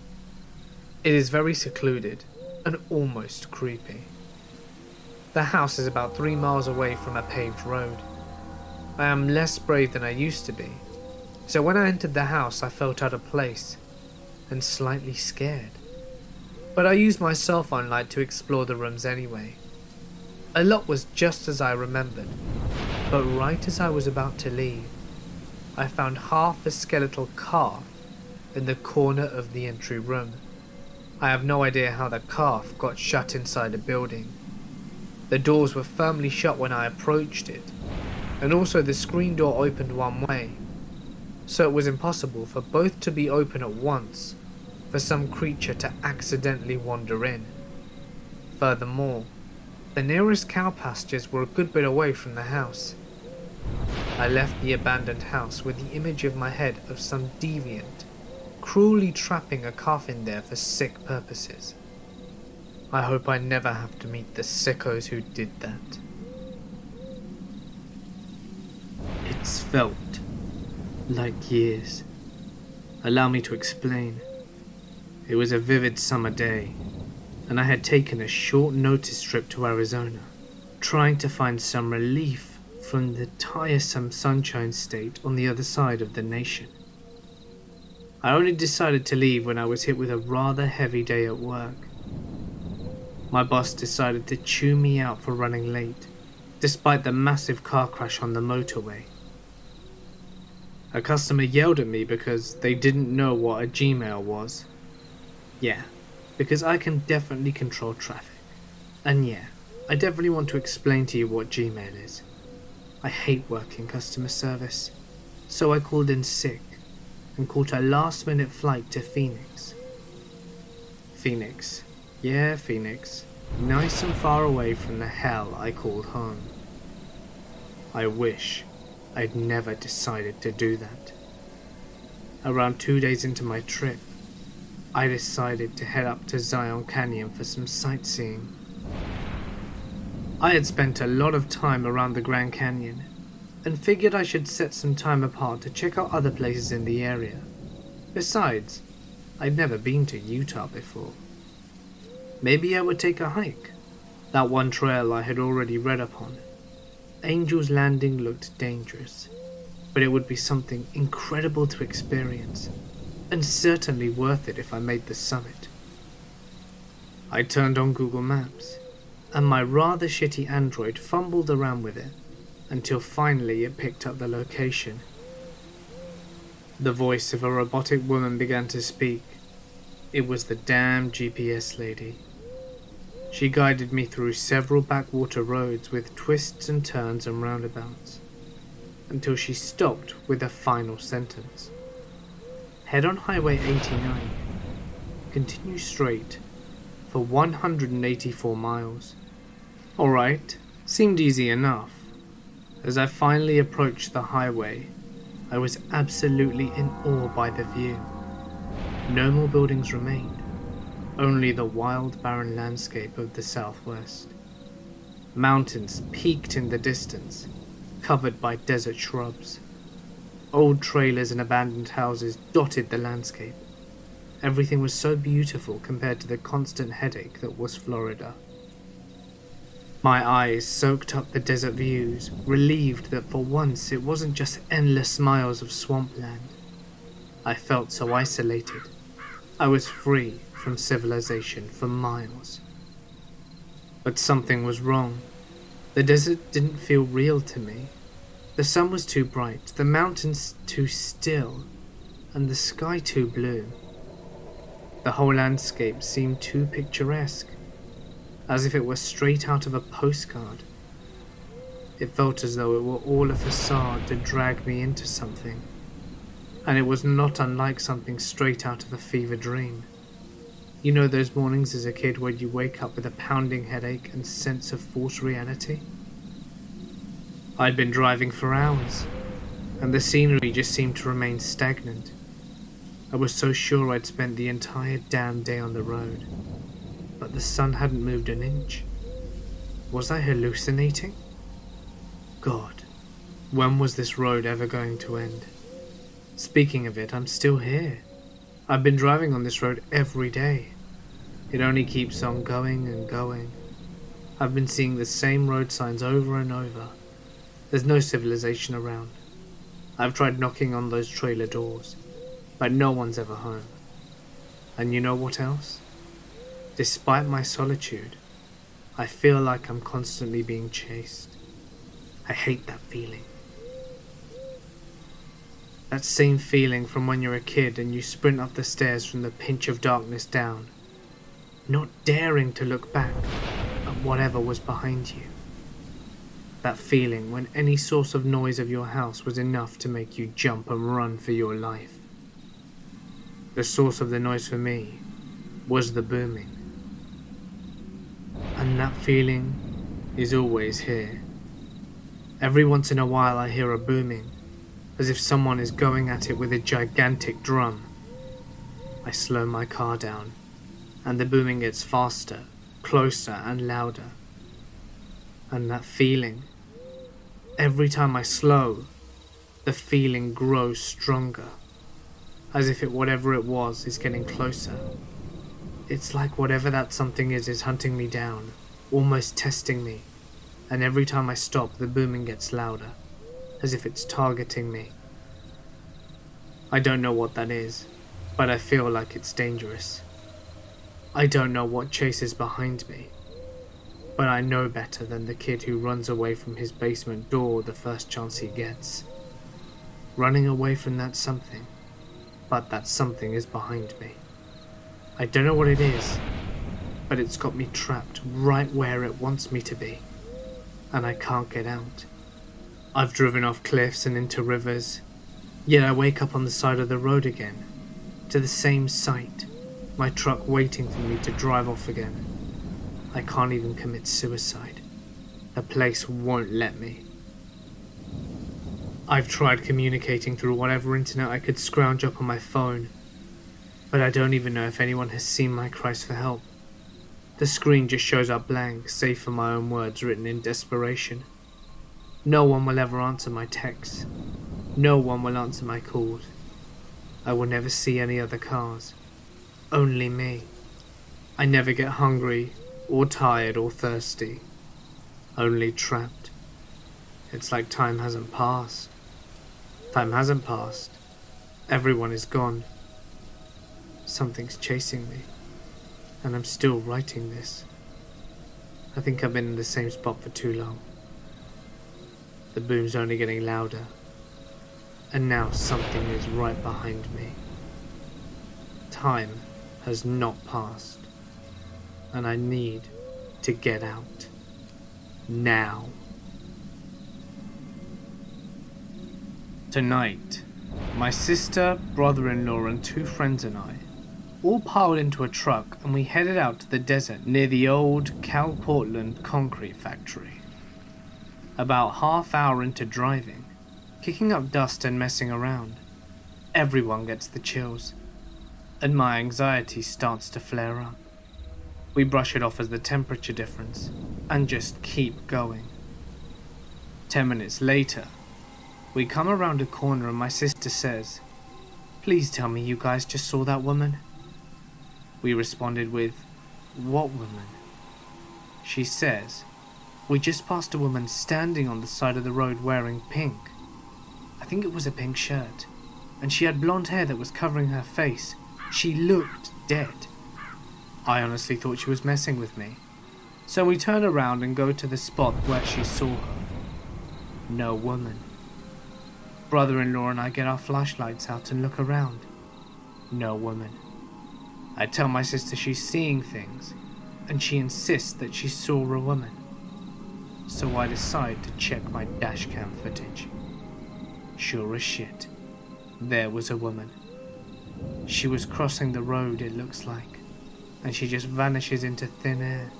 It is very secluded and almost creepy. The house is about 3 miles away from a paved road. I am less brave than I used to be, so when I entered the house I felt out of place and slightly scared. But I used my cell phone light to explore the rooms anyway. A lot was just as I remembered, but right as I was about to leave, I found half a skeletal calf in the corner of the entry room. I have no idea how the calf got shut inside a building. The doors were firmly shut when I approached it, and also the screen door opened one way, so it was impossible for both to be open at once for some creature to accidentally wander in. Furthermore, the nearest cow pastures were a good bit away from the house. I left the abandoned house with the image in my head of some deviant, cruelly trapping a calf in there for sick purposes. I hope I never have to meet the sickos who did that. It's felt like years. Allow me to explain. It was a vivid summer day, and I had taken a short notice trip to Arizona, trying to find some relief from the tiresome sunshine state on the other side of the nation. I only decided to leave when I was hit with a rather heavy day at work. My boss decided to chew me out for running late, despite the massive car crash on the motorway. A customer yelled at me because they didn't know what a Gmail was. Yeah, because I can definitely control traffic. And yeah, I definitely want to explain to you what Gmail is. I hate working customer service, so I called in sick and caught a last-minute flight to Phoenix. Phoenix. Yeah, Phoenix. Nice and far away from the hell I called home. I wish I'd never decided to do that. Around 2 days into my trip, I decided to head up to Zion Canyon for some sightseeing. I had spent a lot of time around the Grand Canyon and figured I should set some time apart to check out other places in the area. Besides, I'd never been to Utah before. Maybe I would take a hike. That one trail I had already read upon. Angel's Landing looked dangerous, but it would be something incredible to experience, and certainly worth it if I made the summit. I turned on Google Maps, and my rather shitty Android fumbled around with it, until finally it picked up the location. The voice of a robotic woman began to speak. It was the damn GPS lady. She guided me through several backwater roads with twists and turns and roundabouts, until she stopped with a final sentence. Head on Highway 89. Continue straight for 184 miles. Alright, seemed easy enough. As I finally approached the highway, I was absolutely in awe by the view. No more buildings remained, only the wild, barren landscape of the southwest. Mountains peaked in the distance, covered by desert shrubs. Old trailers and abandoned houses dotted the landscape. Everything was so beautiful compared to the constant headache that was Florida. My eyes soaked up the desert views, relieved that for once it wasn't just endless miles of swampland. I felt so isolated. I was free from civilization for miles. But something was wrong. The desert didn't feel real to me. The sun was too bright, the mountains too still, and the sky too blue. The whole landscape seemed too picturesque, as if it were straight out of a postcard. It felt as though it were all a facade to drag me into something, and it was not unlike something straight out of a fever dream. You know those mornings as a kid when you wake up with a pounding headache and sense of false reality? I'd been driving for hours, and the scenery just seemed to remain stagnant. I was so sure I'd spent the entire damn day on the road, but the sun hadn't moved an inch. Was I hallucinating? God, when was this road ever going to end? Speaking of it, I'm still here. I've been driving on this road every day. It only keeps on going and going. I've been seeing the same road signs over and over. There's no civilization around. I've tried knocking on those trailer doors, but no one's ever home. And you know what else? Despite my solitude, I feel like I'm constantly being chased. I hate that feeling. That same feeling from when you're a kid and you sprint up the stairs from the pinch of darkness down, not daring to look back at whatever was behind you. That feeling when any source of noise of your house was enough to make you jump and run for your life. The source of the noise for me was the booming. And that feeling is always here. Every once in a while I hear a booming, as if someone is going at it with a gigantic drum. I slow my car down, and the booming gets faster, closer and louder. And that feeling, every time I slow, the feeling grows stronger, as if whatever it was is getting closer. It's like whatever that something is hunting me down, almost testing me, and every time I stop the booming gets louder, as if it's targeting me. I don't know what that is, but I feel like it's dangerous. I don't know what chases behind me, but I know better than the kid who runs away from his basement door the first chance he gets. Running away from that something, but that something is behind me. I don't know what it is, but it's got me trapped right where it wants me to be, and I can't get out. I've driven off cliffs and into rivers, yet I wake up on the side of the road again, to the same sight, my truck waiting for me to drive off again. I can't even commit suicide. The place won't let me. I've tried communicating through whatever internet I could scrounge up on my phone, but I don't even know if anyone has seen my cries for help. The screen just shows up blank, save for my own words written in desperation. No one will ever answer my texts. No one will answer my calls. I will never see any other cars. Only me. I never get hungry, or tired, or thirsty. Only trapped. It's like time hasn't passed. Time hasn't passed. Everyone is gone. Something's chasing me, and I'm still writing this. I think I've been in the same spot for too long. The boom's only getting louder, and now something is right behind me. Time has not passed, and I need to get out. Now. Tonight, my sister, brother-in-law and 2 friends and I all piled into a truck and we headed out to the desert near the old Cal Portland concrete factory. About half hour into driving, kicking up dust and messing around, everyone gets the chills, and my anxiety starts to flare up. We brush it off as the temperature difference and just keep going. 10 minutes later, we come around a corner and my sister says, "Please tell me you guys just saw that woman." We responded with, "What woman?" She says, "We just passed a woman standing on the side of the road wearing pink. I think it was a pink shirt, and she had blonde hair that was covering her face. She looked dead." I honestly thought she was messing with me, so we turn around and go to the spot where she saw her. No woman. Brother-in-law and I get our flashlights out and look around. No woman. I tell my sister she's seeing things, and she insists that she saw a woman. So I decide to check my dashcam footage. Sure as shit, there was a woman. She was crossing the road, it looks like, and she just vanishes into thin air.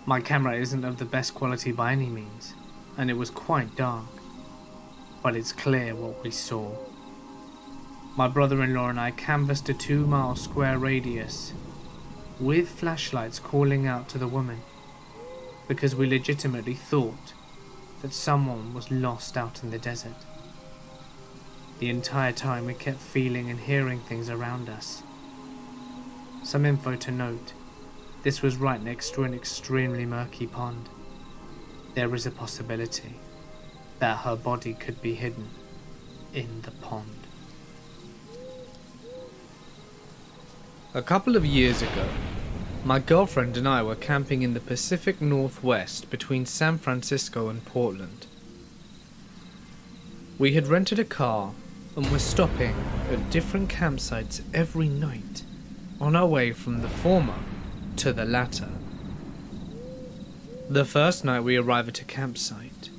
My camera isn't of the best quality by any means, and it was quite dark, but it's clear what we saw. My brother-in-law and I canvassed a 2-mile square radius with flashlights calling out to the woman, because we legitimately thought that someone was lost out in the desert. The entire time we kept feeling and hearing things around us. Some info to note, this was right next to an extremely murky pond. There is a possibility that her body could be hidden in the pond. A couple of years ago, my girlfriend and I were camping in the Pacific Northwest between San Francisco and Portland. We had rented a car and were stopping at different campsites every night on our way from the former to the latter. The first night we arrive at a campsite,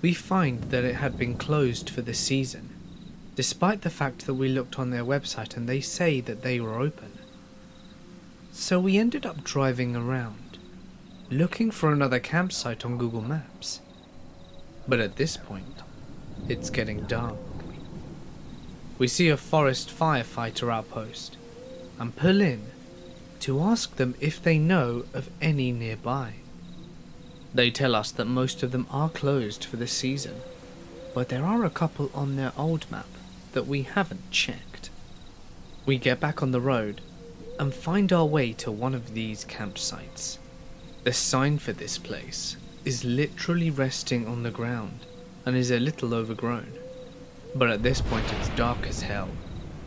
we find that it had been closed for the season, despite the fact that we looked on their website and they say that they were open. So we ended up driving around, looking for another campsite on Google Maps. But at this point, it's getting dark. We see a forest firefighter outpost and pull in to ask them if they know of any nearby. They tell us that most of them are closed for the season, but there are a couple on their old map that we haven't checked. We get back on the road and find our way to one of these campsites. The sign for this place is literally resting on the ground and is a little overgrown. But at this point it's dark as hell,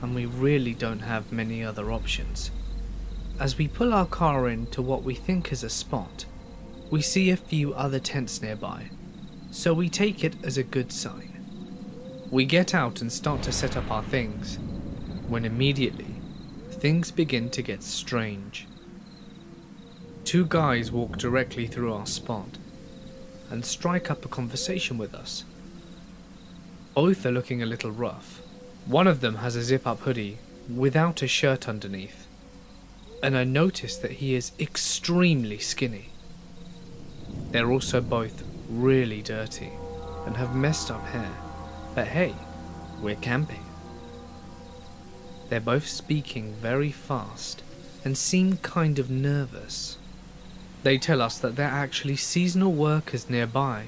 and we really don't have many other options. As we pull our car into what we think is a spot, we see a few other tents nearby, so we take it as a good sign. We get out and start to set up our things, when immediately, things begin to get strange. Two guys walk directly through our spot, and strike up a conversation with us. Both are looking a little rough. One of them has a zip-up hoodie without a shirt underneath, and I notice that he is extremely skinny. They're also both really dirty and have messed up hair, but hey, we're camping. They're both speaking very fast and seem kind of nervous. They tell us that they're actually seasonal workers nearby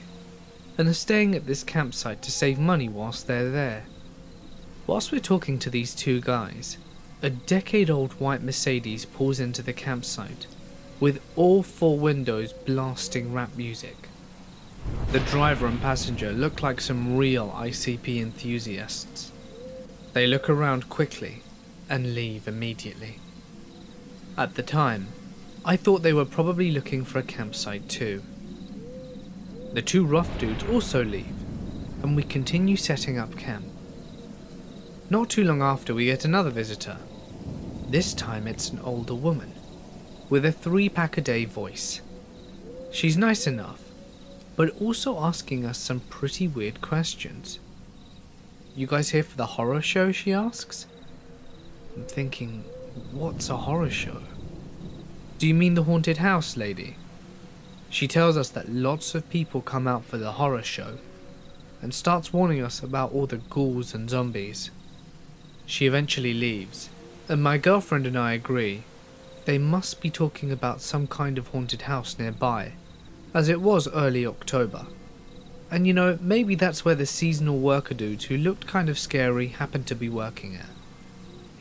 and are staying at this campsite to save money whilst they're there. Whilst we're talking to these two guys, a decade-old white Mercedes pulls into the campsite with all four windows blasting rap music. The driver and passenger look like some real ICP enthusiasts. They look around quickly and leave immediately. At the time, I thought they were probably looking for a campsite too. The two rough dudes also leave, and we continue setting up camp. Not too long after, we get another visitor. This time it's an older woman, with a 3-pack-a-day voice. She's nice enough, but also asking us some pretty weird questions. "You guys here for the horror show?" she asks. I'm thinking, what's a horror show? "Do you mean the haunted house, lady?" She tells us that lots of people come out for the horror show, and starts warning us about all the ghouls and zombies. She eventually leaves, and my girlfriend and I agree they must be talking about some kind of haunted house nearby, as it was early October. And you know, maybe that's where the seasonal worker dudes who looked kind of scary happened to be working at.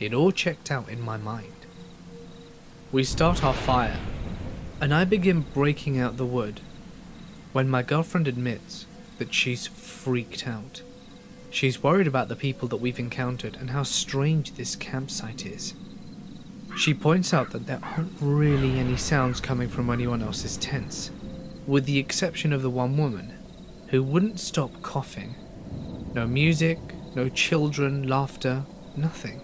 It all checked out in my mind. We start our fire, and I begin breaking out the wood, when my girlfriend admits that she's freaked out. She's worried about the people that we've encountered and how strange this campsite is. She points out that there aren't really any sounds coming from anyone else's tents, with the exception of the one woman, who wouldn't stop coughing. No music, no children, laughter, nothing.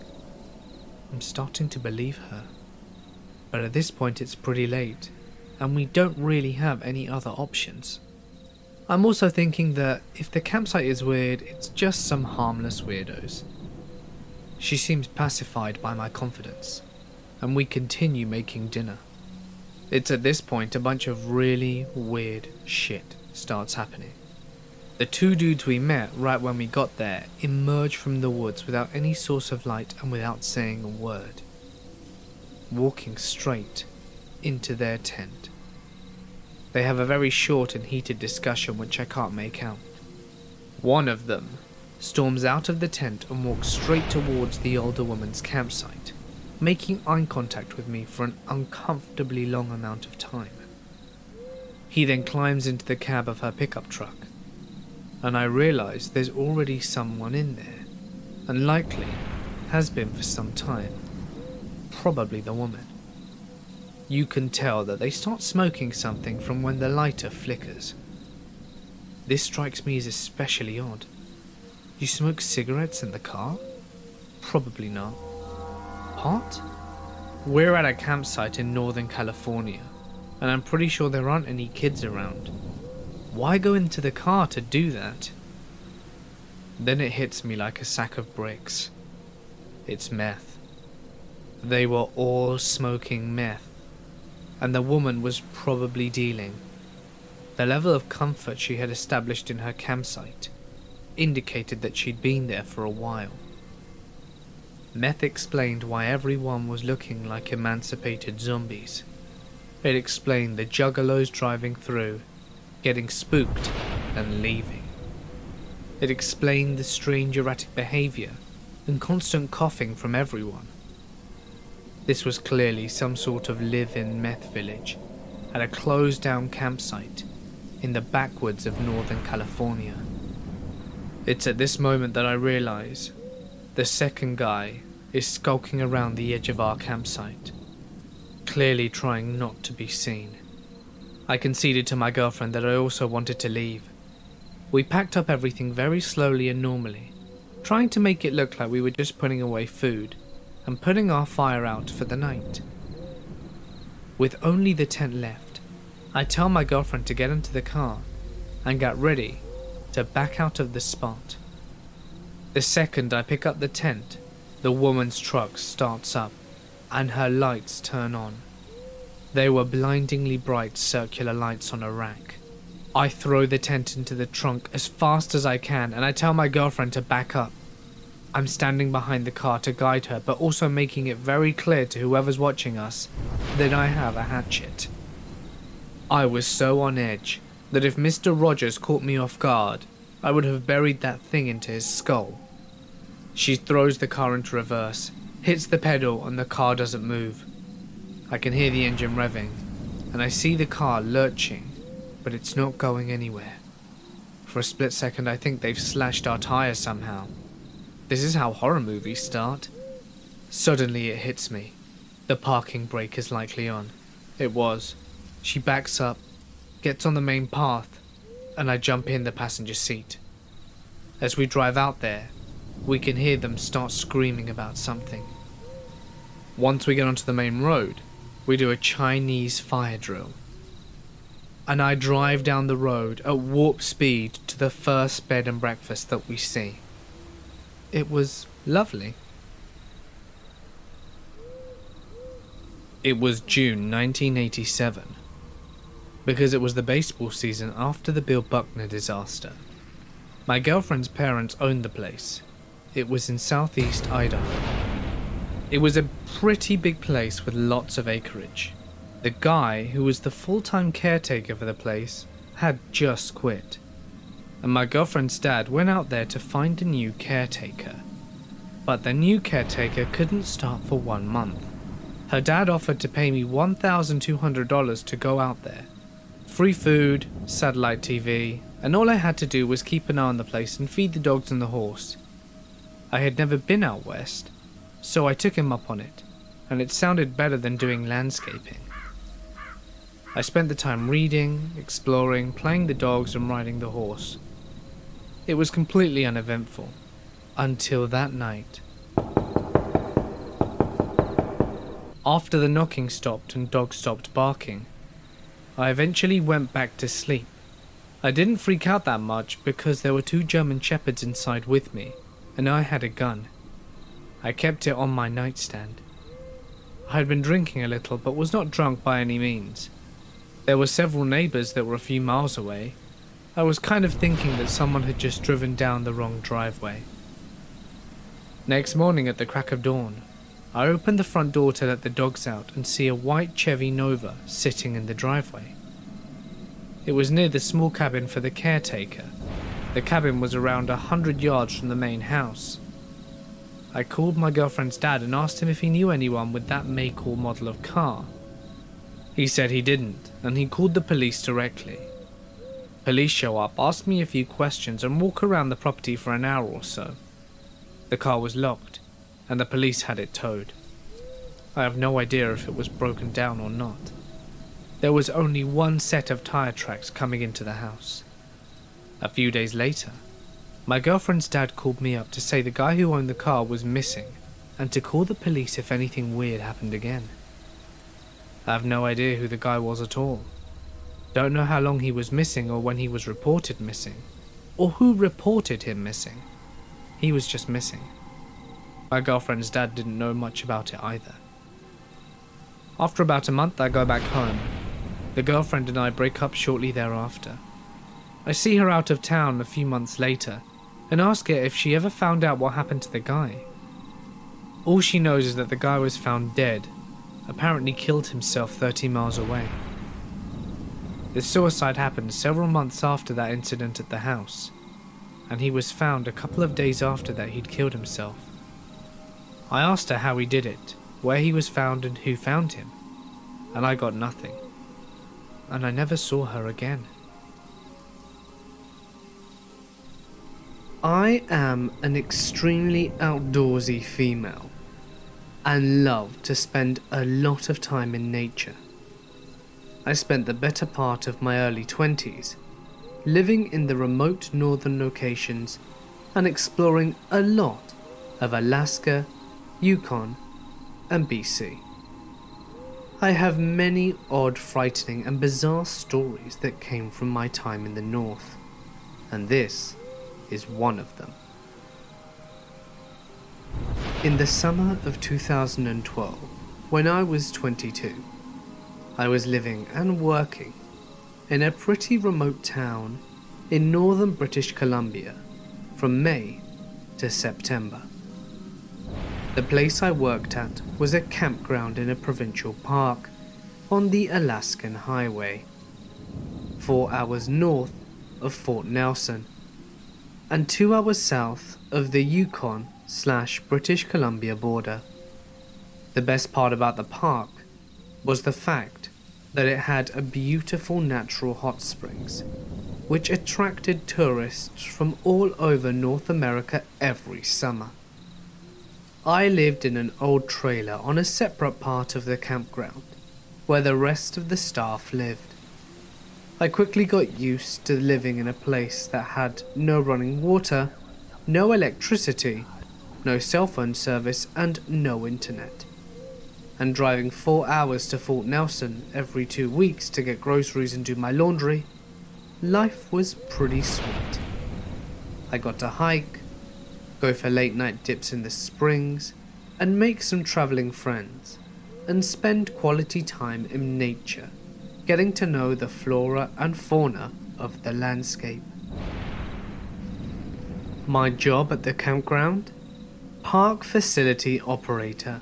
I'm starting to believe her. But at this point it's pretty late, and we don't really have any other options. I'm also thinking that if the campsite is weird, it's just some harmless weirdos. She seems pacified by my confidence, and we continue making dinner. It's at this point a bunch of really weird shit starts happening. The two dudes we met right when we got there emerge from the woods without any source of light and without saying a word, walking straight into their tent. They have a very short and heated discussion which I can't make out. One of them storms out of the tent and walks straight towards the older woman's campsite, making eye contact with me for an uncomfortably long amount of time. He then climbs into the cab of her pickup truck, and I realise there's already someone in there, and likely has been for some time. Probably the woman. You can tell that they start smoking something from when the lighter flickers. This strikes me as especially odd. You smoke cigarettes in the car? Probably not. Pot? We're at a campsite in Northern California, and I'm pretty sure there aren't any kids around. Why go into the car to do that? Then it hits me like a sack of bricks. It's meth. They were all smoking meth, and the woman was probably dealing. The level of comfort she had established in her campsite indicated that she'd been there for a while. Meth explained why everyone was looking like emancipated zombies. It explained the juggalos driving through, getting spooked and leaving. It explained the strange erratic behavior and constant coughing from everyone. This was clearly some sort of live-in meth village at a closed-down campsite in the backwoods of Northern California. It's at this moment that I realize the second guy is skulking around the edge of our campsite, clearly trying not to be seen. I conceded to my girlfriend that I also wanted to leave. We packed up everything very slowly and normally, trying to make it look like we were just putting away food and putting our fire out for the night. With only the tent left, I tell my girlfriend to get into the car and get ready to back out of the spot. The second I pick up the tent, the woman's truck starts up and her lights turn on. They were blindingly bright circular lights on a rack. I throw the tent into the trunk as fast as I can and I tell my girlfriend to back up. I'm standing behind the car to guide her, but also making it very clear to whoever's watching us that I have a hatchet. I was so on edge that if Mr. Rogers caught me off guard, I would have buried that thing into his skull. She throws the car into reverse, hits the pedal, and the car doesn't move. I can hear the engine revving, and I see the car lurching, but it's not going anywhere. For a split second I think they've slashed our tires somehow. This is how horror movies start. Suddenly it hits me. The parking brake is likely on. It was. She backs up, gets on the main path, and I jump in the passenger seat. As we drive out there, we can hear them start screaming about something. Once we get onto the main road, we do a Chinese fire drill. And I drive down the road at warp speed to the first bed and breakfast that we see. It was lovely. It was June 1987, because it was the baseball season after the Bill Buckner disaster. My girlfriend's parents owned the place. It was in southeast Idaho. It was a pretty big place with lots of acreage. The guy who was the full-time caretaker for the place had just quit, and my girlfriend's dad went out there to find a new caretaker. But the new caretaker couldn't start for 1 month. Her dad offered to pay me $1,200 to go out there. Free food, satellite TV, and all I had to do was keep an eye on the place and feed the dogs and the horse. I had never been out west, so I took him up on it, and it sounded better than doing landscaping. I spent the time reading, exploring, playing the dogs and riding the horse. It was completely uneventful, until that night. After the knocking stopped and dogs stopped barking, I eventually went back to sleep. I didn't freak out that much because there were 2 German shepherds inside with me, and I had a gun. I kept it on my nightstand. I had been drinking a little but was not drunk by any means. There were several neighbours that were a few miles away. I was kind of thinking that someone had just driven down the wrong driveway. Next morning at the crack of dawn, I opened the front door to let the dogs out and see a white Chevy Nova sitting in the driveway. It was near the small cabin for the caretaker. The cabin was around 100 yards from the main house. I called my girlfriend's dad and asked him if he knew anyone with that make or model of car. He said he didn't, and he called the police directly. Police show up, ask me a few questions, and walk around the property for an hour or so. The car was locked, and the police had it towed. I have no idea if it was broken down or not. There was only 1 set of tire tracks coming into the house. A few days later, my girlfriend's dad called me up to say the guy who owned the car was missing, and to call the police if anything weird happened again. I have no idea who the guy was at all. Don't know how long he was missing or when he was reported missing, or who reported him missing. He was just missing. My girlfriend's dad didn't know much about it either. After about a month, I go back home. The girlfriend and I break up shortly thereafter. I see her out of town a few months later and ask her if she ever found out what happened to the guy. All she knows is that the guy was found dead, apparently killed himself 30 miles away. The suicide happened several months after that incident at the house, and he was found a couple of days after that he'd killed himself. I asked her how he did it, where he was found and who found him, and I got nothing. And I never saw her again. I am an extremely outdoorsy female and love to spend a lot of time in nature. I spent the better part of my early 20s living in the remote northern locations and exploring a lot of Alaska, Yukon, and BC. I have many odd, frightening, and bizarre stories that came from my time in the north, and this is one of them. In the summer of 2012, when I was 22, I was living and working in a pretty remote town in northern British Columbia from May to September. The place I worked at was a campground in a provincial park on the Alaskan Highway, 4 hours north of Fort Nelson and 2 hours south of the Yukon/British Columbia border. The best part about the park was the fact that it had a beautiful natural hot springs, which attracted tourists from all over North America every summer. I lived in an old trailer on a separate part of the campground, where the rest of the staff lived. I quickly got used to living in a place that had no running water, no electricity, no cell phone service, and no internet. And driving 4 hours to Fort Nelson every 2 weeks to get groceries and do my laundry, life was pretty sweet. I got to hike, go for late night dips in the springs, and make some travelling friends, and spend quality time in nature, getting to know the flora and fauna of the landscape. My job at the campground? Park facility operator,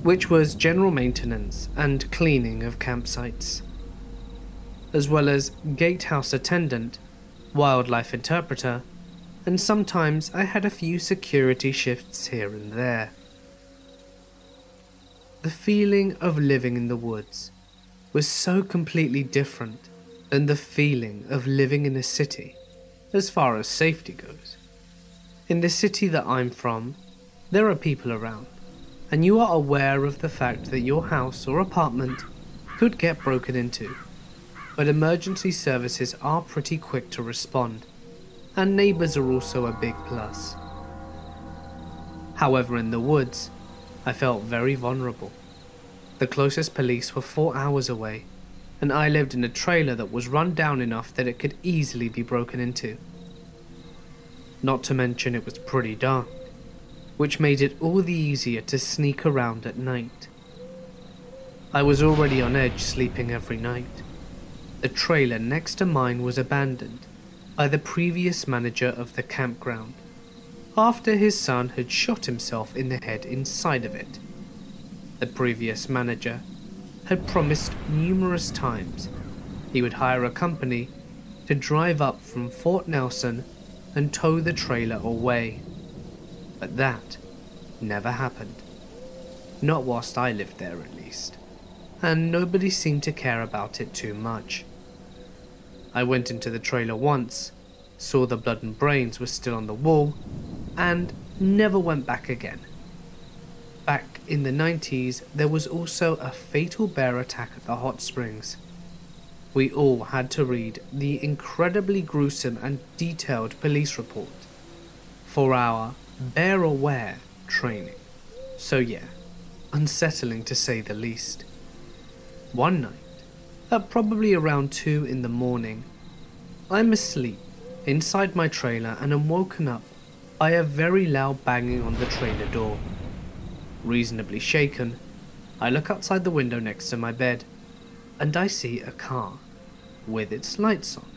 which was general maintenance and cleaning of campsites, as well as gatehouse attendant, wildlife interpreter, and sometimes I had a few security shifts here and there. The feeling of living in the woods was so completely different than the feeling of living in a city, as far as safety goes. In the city that I'm from, there are people around, and you are aware of the fact that your house or apartment could get broken into, but emergency services are pretty quick to respond, and neighbours are also a big plus. However, in the woods, I felt very vulnerable. The closest police were 4 hours away, and I lived in a trailer that was run down enough that it could easily be broken into. Not to mention it was pretty dark, which made it all the easier to sneak around at night. I was already on edge sleeping every night. The trailer next to mine was abandoned by the previous manager of the campground, after his son had shot himself in the head inside of it. The previous manager had promised numerous times he would hire a company to drive up from Fort Nelson and tow the trailer away, but that never happened. Not whilst I lived there, at least, and nobody seemed to care about it too much. I went into the trailer once, saw the blood and brains were still on the wall, and never went back again. Back in the 90s, there was also a fatal bear attack at the hot springs. We all had to read the incredibly gruesome and detailed police report for our bear aware training. So yeah, unsettling to say the least. One night, at probably around 2 in the morning, I'm asleep inside my trailer and am woken up by a very loud banging on the trailer door. Reasonably shaken, I look outside the window next to my bed, and I see a car with its lights on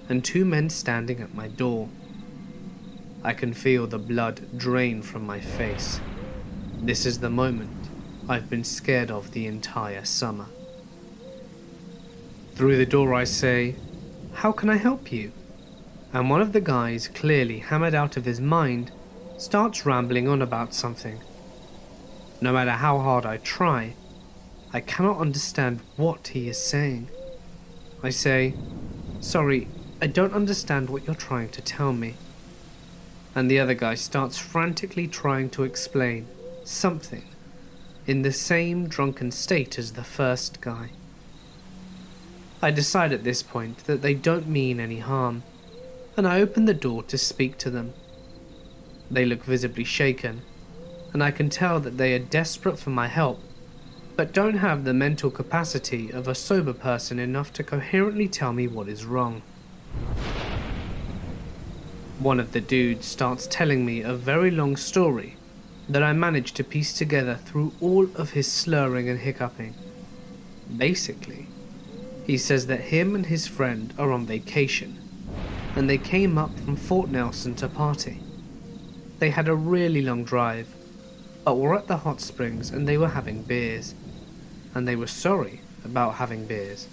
and 2 men standing at my door. I can feel the blood drain from my face. This is the moment I've been scared of the entire summer. Through the door I say, "How can I help you?" And one of the guys, clearly hammered out of his mind, starts rambling on about something. No matter how hard I try, I cannot understand what he is saying. I say, "Sorry, I don't understand what you're trying to tell me." And the other guy starts frantically trying to explain something in the same drunken state as the first guy. I decide at this point that they don't mean any harm, and I open the door to speak to them. They look visibly shaken, and I can tell that they are desperate for my help, but don't have the mental capacity of a sober person enough to coherently tell me what is wrong. One of the dudes starts telling me a very long story that I managed to piece together through all of his slurring and hiccuping. Basically, he says that him and his friend are on vacation, and they came up from Fort Nelson to party. They had a really long drive, but were at the hot springs and they were having beers, and they were sorry about having beers.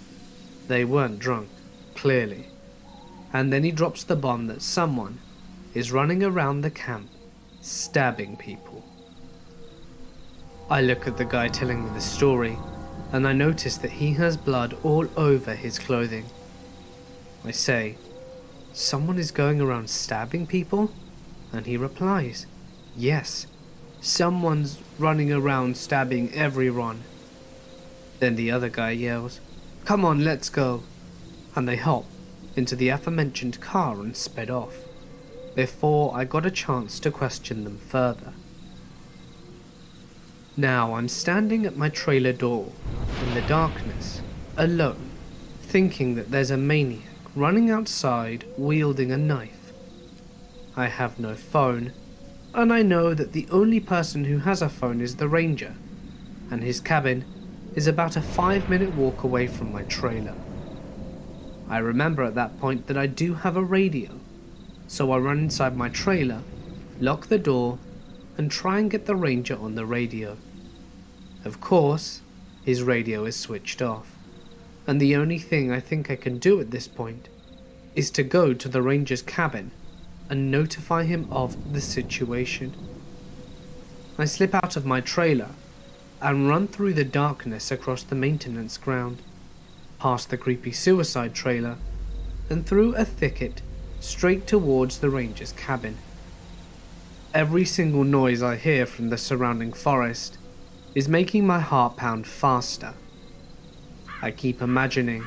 They weren't drunk, clearly. And then he drops the bomb that someone is running around the camp stabbing people. I look at the guy telling me the story, and I notice that he has blood all over his clothing. I say, "Someone is going around stabbing people?" And he replies, "Yes, someone's running around stabbing everyone." Then the other guy yells, "Come on, let's go." And they hop into the aforementioned car and sped off, before I got a chance to question them further. Now I'm standing at my trailer door, in the darkness, alone, thinking that there's a maniac running outside wielding a knife. I have no phone, and I know that the only person who has a phone is the ranger, and his cabin is about a 5-minute walk away from my trailer. I remember at that point that I do have a radio, so I run inside my trailer, lock the door, and try and get the ranger on the radio. Of course, his radio is switched off, and the only thing I think I can do at this point is to go to the ranger's cabin and notify him of the situation. I slip out of my trailer and run through the darkness across the maintenance ground, past the creepy suicide trailer, and through a thicket straight towards the ranger's cabin. Every single noise I hear from the surrounding forest is making my heart pound faster. I keep imagining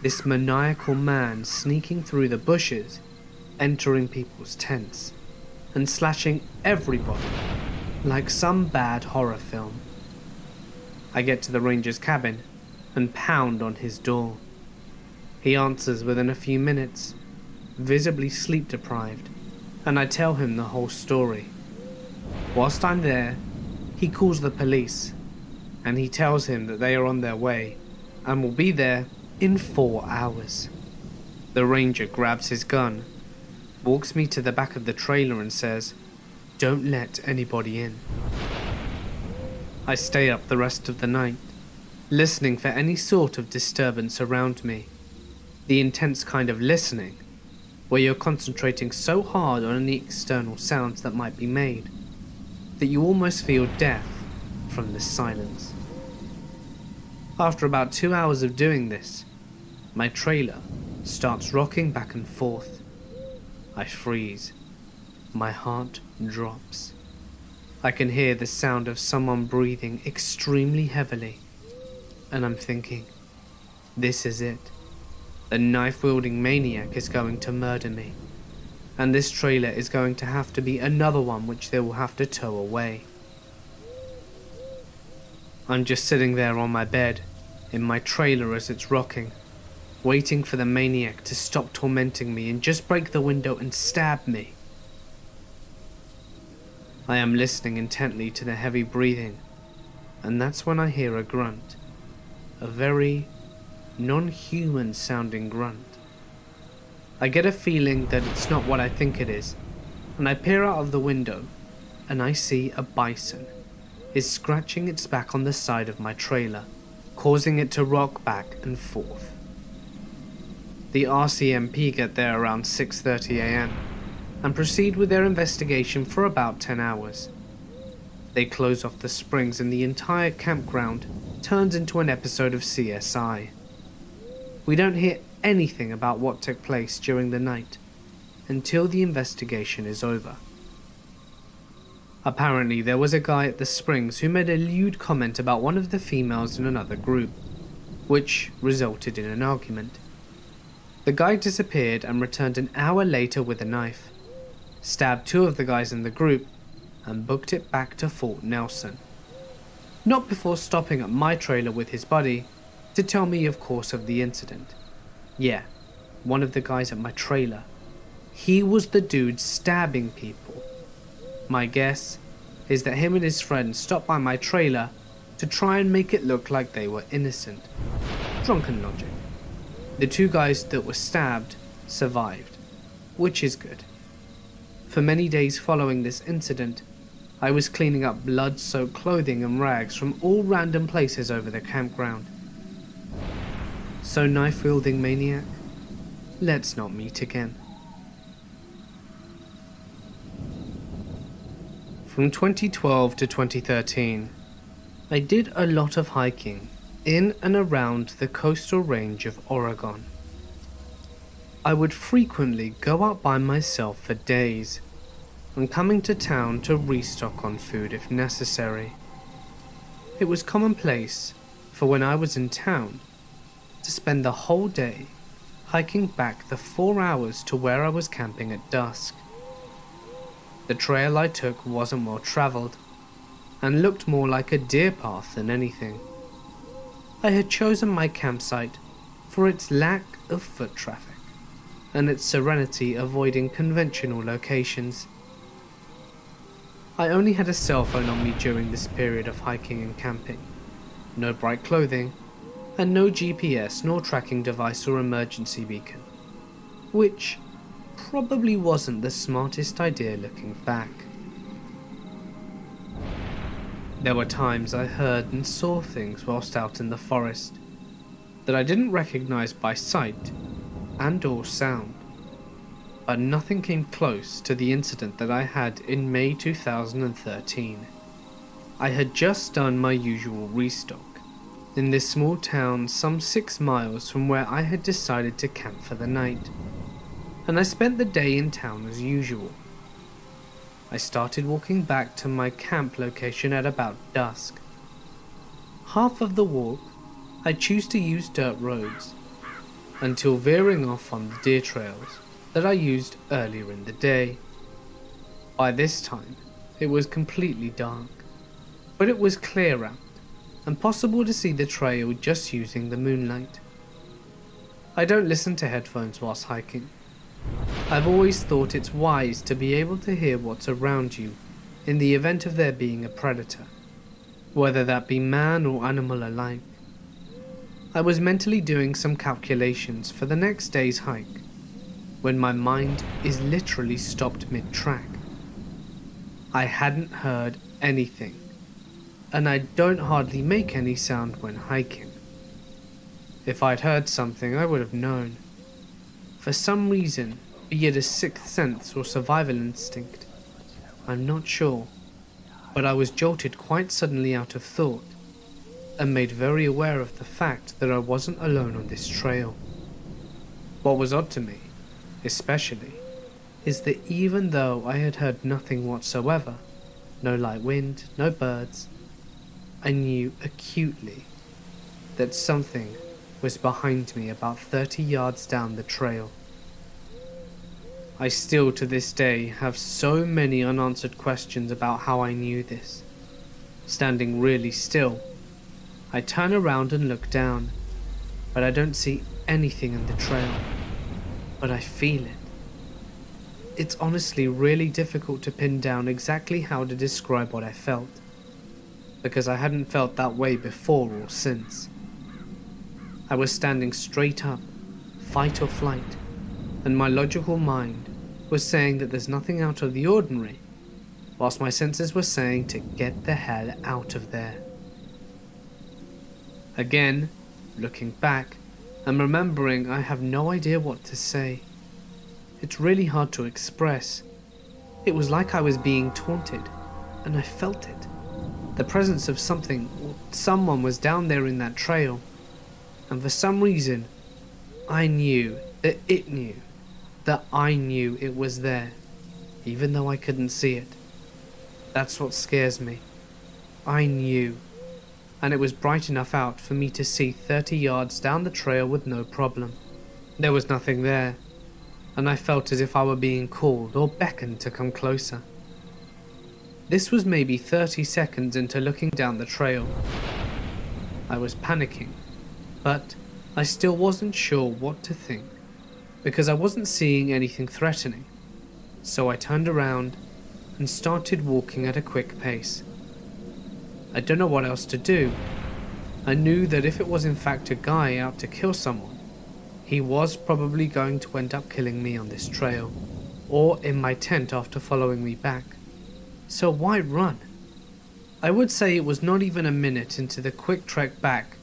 this maniacal man sneaking through the bushes, entering people's tents, and slashing everybody like some bad horror film. I get to the ranger's cabin and pound on his door. He answers within a few minutes, visibly sleep deprived, and I tell him the whole story. Whilst I'm there, he calls the police, and he tells him that they are on their way and will be there in 4 hours. The ranger grabs his gun, walks me to the back of the trailer and says, "Don't let anybody in." I stay up the rest of the night, listening for any sort of disturbance around me. The intense kind of listening, where you're concentrating so hard on any external sounds that might be made, that you almost feel death from the silence. After about 2 hours of doing this, my trailer starts rocking back and forth. I freeze. My heart drops. I can hear the sound of someone breathing extremely heavily, and I'm thinking, this is it. The knife-wielding maniac is going to murder me, and this trailer is going to have to be another one which they will have to tow away. I'm just sitting there on my bed, in my trailer as it's rocking, waiting for the maniac to stop tormenting me and just break the window and stab me. I am listening intently to the heavy breathing, and that's when I hear a grunt, a very non-human sounding grunt. I get a feeling that it's not what I think it is, and I peer out of the window, and I see a bison is scratching its back on the side of my trailer, causing it to rock back and forth. The RCMP get there around 6:30 AM and proceed with their investigation for about 10 hours. They close off the springs and the entire campground turns into an episode of CSI. We don't hear anything about what took place during the night until the investigation is over. Apparently there was a guy at the springs who made a lewd comment about one of the females in another group, which resulted in an argument. The guy disappeared and returned an hour later with a knife, stabbed 2 of the guys in the group, and booked it back to Fort Nelson. Not before stopping at my trailer with his buddy to tell me, of course, of the incident. Yeah, one of the guys at my trailer. He was the dude stabbing people. My guess is that him and his friend stopped by my trailer to try and make it look like they were innocent. Drunken logic. The 2 guys that were stabbed survived, which is good. For many days following this incident, I was cleaning up blood-soaked clothing and rags from all random places over the campground. So knife-wielding maniac, let's not meet again. From 2012 to 2013, I did a lot of hiking in and around the coastal range of Oregon. I would frequently go out by myself for days, and coming to town to restock on food if necessary. It was commonplace for when I was in town to spend the whole day hiking back the 4 hours to where I was camping at dusk. The trail I took wasn't well travelled and looked more like a deer path than anything. I had chosen my campsite for its lack of foot traffic and its serenity avoiding conventional locations. I only had a cell phone on me during this period of hiking and camping, no bright clothing, and no GPS nor tracking device or emergency beacon, which probably wasn't the smartest idea looking back. There were times I heard and saw things whilst out in the forest that I didn't recognize by sight and or sound, but nothing came close to the incident that I had in May 2013. I had just done my usual restock in this small town some 6 miles from where I had decided to camp for the night, and I spent the day in town as usual. I started walking back to my camp location at about dusk. Half of the walk I choose to use dirt roads, until veering off on the deer trails that I used earlier in the day. By this time, it was completely dark, but it was clear out and possible to see the trail just using the moonlight. I don't listen to headphones whilst hiking. I've always thought it's wise to be able to hear what's around you in the event of there being a predator, whether that be man or animal alike. I was mentally doing some calculations for the next day's hike when my mind is literally stopped mid-track. I hadn't heard anything, and I don't hardly make any sound when hiking. If I'd heard something, I would have known. For some reason, be it a sixth sense or survival instinct, I'm not sure, but I was jolted quite suddenly out of thought, and made very aware of the fact that I wasn't alone on this trail. What was odd to me, especially, is that even though I had heard nothing whatsoever, no light wind, no birds, I knew acutely that something was behind me about 30 yards down the trail. I still to this day have so many unanswered questions about how I knew this. Standing really still, I turn around and look down, but I don't see anything in the trail, but I feel it. It's honestly really difficult to pin down exactly how to describe what I felt, because I hadn't felt that way before or since. I was standing straight up, fight or flight, and my logical mind was saying that there's nothing out of the ordinary, whilst my senses were saying to get the hell out of there. Again, looking back, and remembering I have no idea what to say. It's really hard to express. It was like I was being taunted, and I felt it. The presence of something or someone was down there in that trail, and for some reason, I knew that it knew that I knew it was there, even though I couldn't see it. That's what scares me. I knew, and it was bright enough out for me to see 30 yards down the trail with no problem. There was nothing there, and I felt as if I were being called or beckoned to come closer. This was maybe 30 seconds into looking down the trail. I was panicking, but I still wasn't sure what to think, because I wasn't seeing anything threatening. So I turned around and started walking at a quick pace. I don't know what else to do. I knew that if it was in fact a guy out to kill someone, he was probably going to end up killing me on this trail, or in my tent after following me back. So why run? I would say it was not even a minute into the quick trek back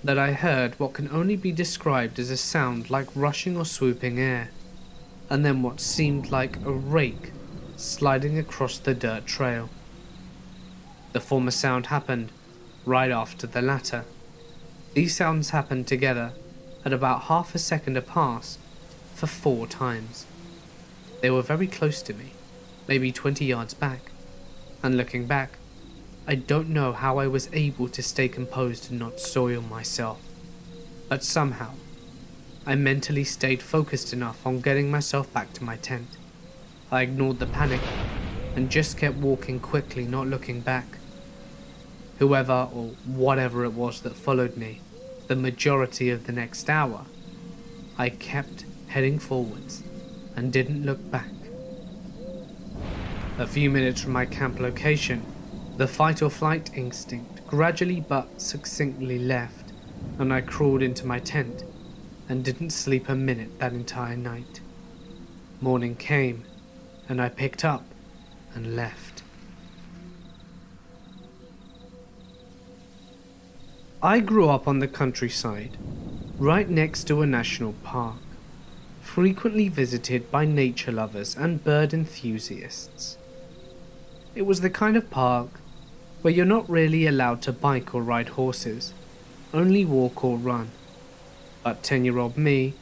that I heard what can only be described as a sound like rushing or swooping air, and then what seemed like a rake sliding across the dirt trail. The former sound happened right after the latter. These sounds happened together at about half a second apart for 4 times. They were very close to me, maybe 20 yards back, and looking back, I don't know how I was able to stay composed and not soil myself, but somehow I mentally stayed focused enough on getting myself back to my tent. I ignored the panic and just kept walking quickly, not looking back. Whoever or whatever it was that followed me, the majority of the next hour, I kept heading forwards and didn't look back. A few minutes from my camp location, the fight or flight instinct gradually but succinctly left, and I crawled into my tent and didn't sleep a minute that entire night. Morning came, and I picked up and left. I grew up on the countryside, right next to a national park, frequently visited by nature lovers and bird enthusiasts. It was the kind of park where you're not really allowed to bike or ride horses, only walk or run. But 10-year-old me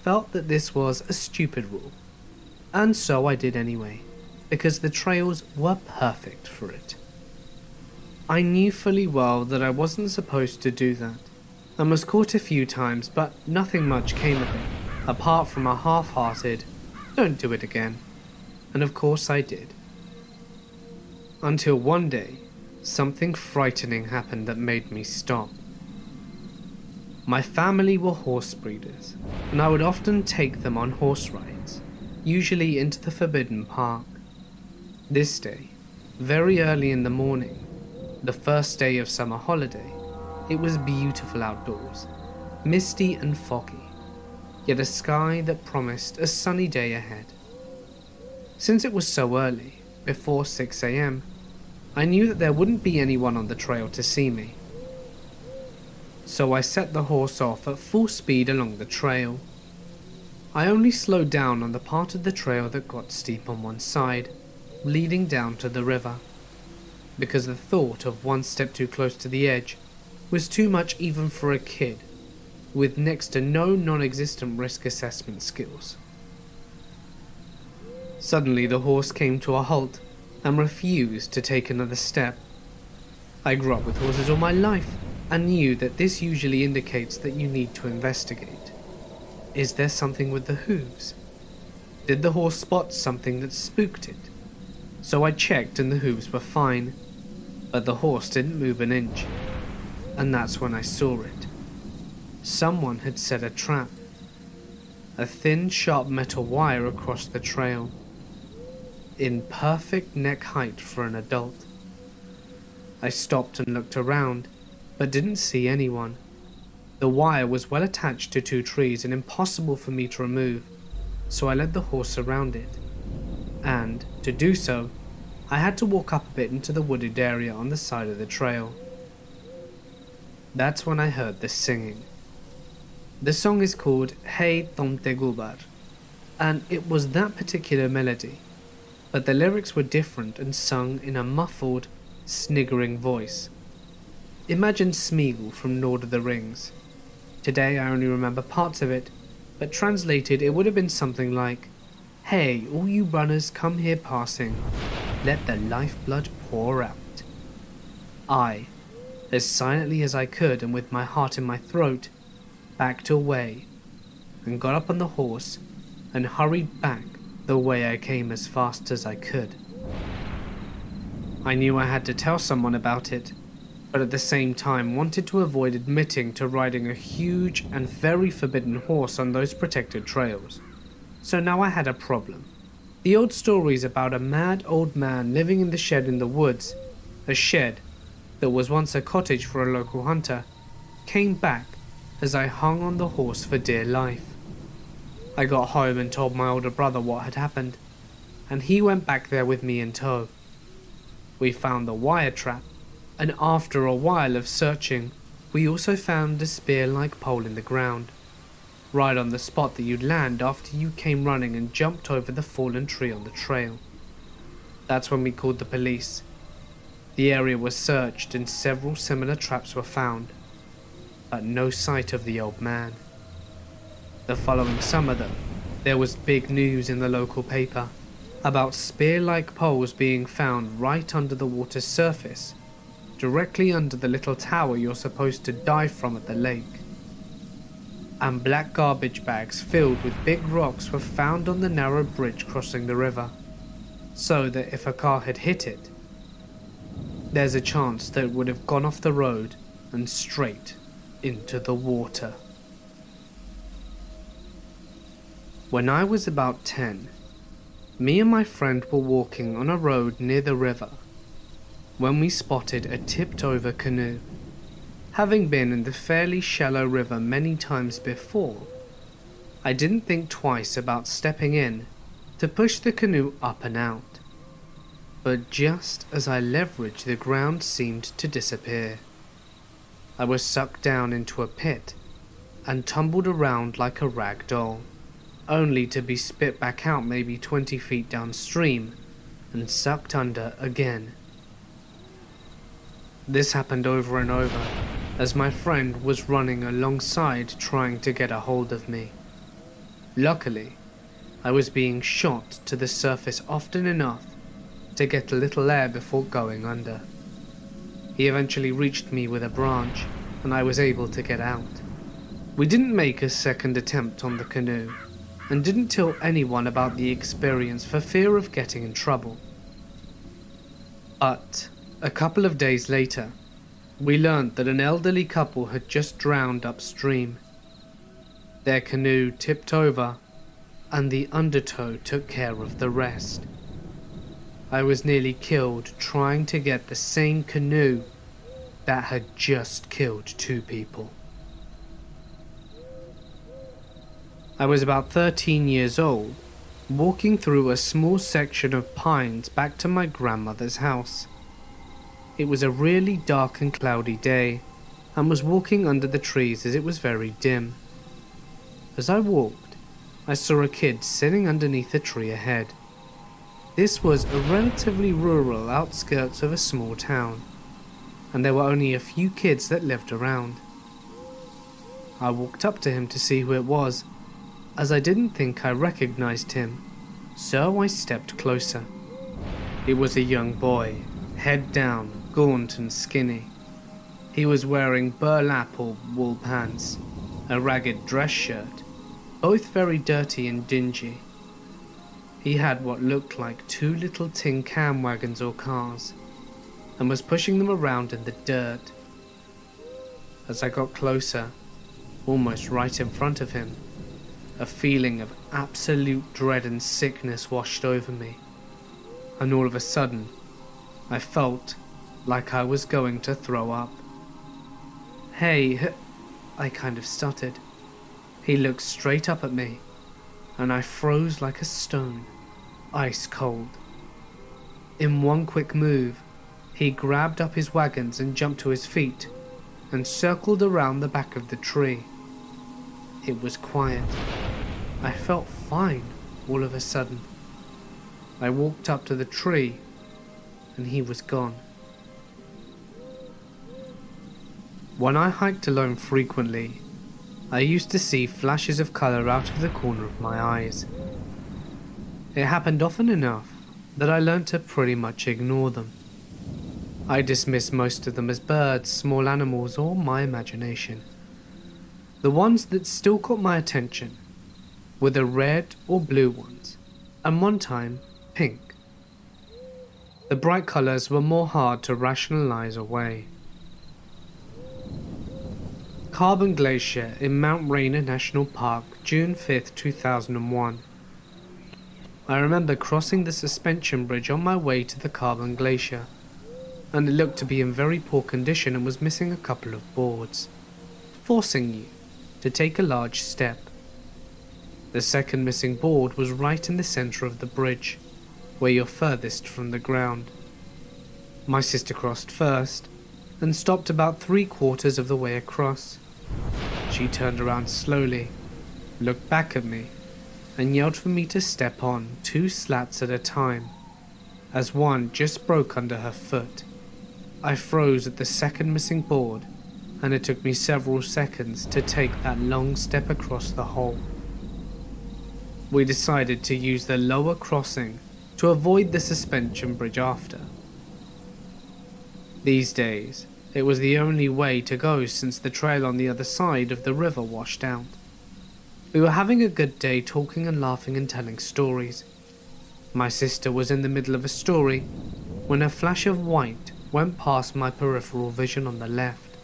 felt that this was a stupid rule, and so I did anyway, because the trails were perfect for it. I knew fully well that I wasn't supposed to do that, and was caught a few times, but nothing much came of it, apart from a half-hearted, "Don't do it again," and of course I did. Until one day, something frightening happened that made me stop. My family were horse breeders, and I would often take them on horse rides, usually into the Forbidden Park. This day, very early in the morning, the first day of summer holiday, it was beautiful outdoors, misty and foggy, yet a sky that promised a sunny day ahead. Since it was so early, before 6 a.m, I knew that there wouldn't be anyone on the trail to see me. So I set the horse off at full speed along the trail. I only slowed down on the part of the trail that got steep on one side, leading down to the river, because the thought of one step too close to the edge was too much even for a kid with next to no non-existent risk assessment skills. Suddenly the horse came to a halt and refused to take another step. I grew up with horses all my life and knew that this usually indicates that you need to investigate. Is there something with the hooves? Did the horse spot something that spooked it? So I checked and the hooves were fine, but the horse didn't move an inch. and that's when I saw it. Someone had set a trap. A thin, sharp metal wire across the trail, in perfect neck height for an adult. I stopped and looked around, but didn't see anyone. The wire was well attached to 2 trees and impossible for me to remove, so I led the horse around it. And, to do so, I had to walk up a bit into the wooded area on the side of the trail. That's when I heard the singing. The song is called Hey Tom Te Gubar, and it was that particular melody, but the lyrics were different and sung in a muffled, sniggering voice. Imagine Smeagol from Lord of the Rings. Today I only remember parts of it, but translated it would have been something like, "Hey, all you runners come here passing, let the lifeblood pour out." I, as silently as I could and with my heart in my throat, backed away and got up on the horse and hurried back the way I came as fast as I could. I knew I had to tell someone about it, but at the same time wanted to avoid admitting to riding a huge and very forbidden horse on those protected trails. So now I had a problem. The old stories about a mad old man living in the shed in the woods, a shed that was once a cottage for a local hunter, came back as I hung on the horse for dear life. I got home and told my older brother what had happened, and he went back there with me in tow. We found the wire trap, and after a while of searching, we also found a spear-like pole in the ground, right on the spot that you'd land after you came running and jumped over the fallen tree on the trail. That's when we called the police. The area was searched and several similar traps were found, but no sight of the old man. The following summer though, there was big news in the local paper about spear-like poles being found right under the water's surface, directly under the little tower you're supposed to dive from at the lake. And black garbage bags filled with big rocks were found on the narrow bridge crossing the river, so that if a car had hit it, there's a chance that it would have gone off the road and straight into the water. When I was about 10, me and my friend were walking on a road near the river when we spotted a tipped-over canoe. Having been in the fairly shallow river many times before, I didn't think twice about stepping in to push the canoe up and out. But just as I leveraged, the ground seemed to disappear. I was sucked down into a pit and tumbled around like a rag doll, only to be spit back out maybe 20 feet downstream and sucked under again. This happened over and over as my friend was running alongside trying to get a hold of me. Luckily, I was being shot to the surface often enough to get a little air before going under. He eventually reached me with a branch, and I was able to get out. We didn't make a second attempt on the canoe, and didn't tell anyone about the experience for fear of getting in trouble. But a couple of days later, we learned that an elderly couple had just drowned upstream. Their canoe tipped over, and the undertow took care of the rest. I was nearly killed trying to get the same canoe that had just killed 2 people. I was about 13 years old, walking through a small section of pines back to my grandmother's house. It was a really dark and cloudy day, and was walking under the trees as it was very dim. As I walked, I saw a kid sitting underneath a tree ahead. This was a relatively rural outskirts of a small town, and there were only a few kids that lived around. I walked up to him to see who it was, as I didn't think I recognized him, so I stepped closer. It was a young boy, head down, gaunt and skinny. He was wearing burlap or wool pants, a ragged dress shirt, both very dirty and dingy. He had what looked like 2 little tin can wagons or cars, and was pushing them around in the dirt. As I got closer, almost right in front of him, a feeling of absolute dread and sickness washed over me, and all of a sudden, I felt like I was going to throw up. "Hey," I kind of stuttered. He looked straight up at me, and I froze like a stone, ice cold. In one quick move, he grabbed up his wagons and jumped to his feet, and circled around the back of the tree. It was quiet. I felt fine all of a sudden. I walked up to the tree, and he was gone. When I hiked alone frequently, I used to see flashes of colour out of the corner of my eyes. It happened often enough that I learned to pretty much ignore them. I dismissed most of them as birds, small animals, or my imagination. The ones that still caught my attention were the red or blue ones, and one time, pink. The bright colours were more hard to rationalise away. Carbon Glacier in Mount Rainier National Park, June 5th, 2001. I remember crossing the suspension bridge on my way to the Carbon Glacier, and it looked to be in very poor condition and was missing a couple of boards, forcing you to take a large step. The second missing board was right in the centre of the bridge, where you're furthest from the ground. My sister crossed first, and stopped about 3/4 of the way across. She turned around slowly, looked back at me, and yelled for me to step on 2 slats at a time, as one just broke under her foot. I froze at the second missing board, and it took me several seconds to take that long step across the hole. We decided to use the lower crossing to avoid the suspension bridge after. These days, it was the only way to go since the trail on the other side of the river washed out. We were having a good day talking and laughing and telling stories. My sister was in the middle of a story when a flash of white went past my peripheral vision on the left.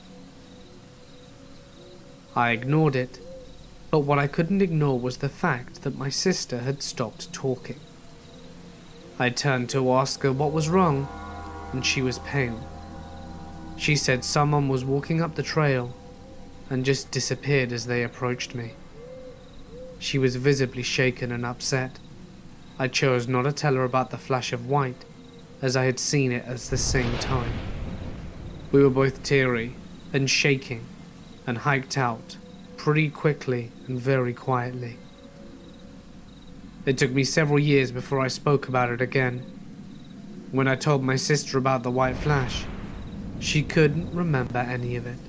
I ignored it, but what I couldn't ignore was the fact that my sister had stopped talking. I turned to ask her what was wrong, and she was pale. She said someone was walking up the trail and just disappeared as they approached me. She was visibly shaken and upset. I chose not to tell her about the flash of white, as I had seen it at the same time. We were both teary and shaking and hiked out pretty quickly and very quietly. It took me several years before I spoke about it again. When I told my sister about the white flash, she couldn't remember any of it,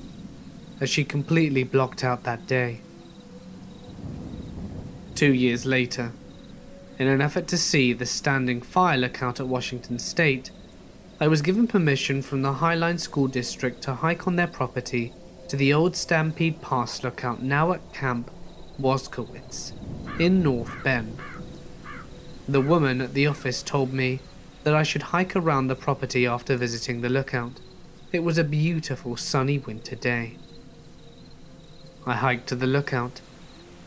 as she completely blocked out that day. 2 years later, in an effort to see the standing file account at Washington State, I was given permission from the Highline School District to hike on their property to the old Stampede Pass lookout, now at Camp Woskowitz in North Bend. The woman at the office told me that I should hike around the property after visiting the lookout. It was a beautiful sunny winter day. I hiked to the lookout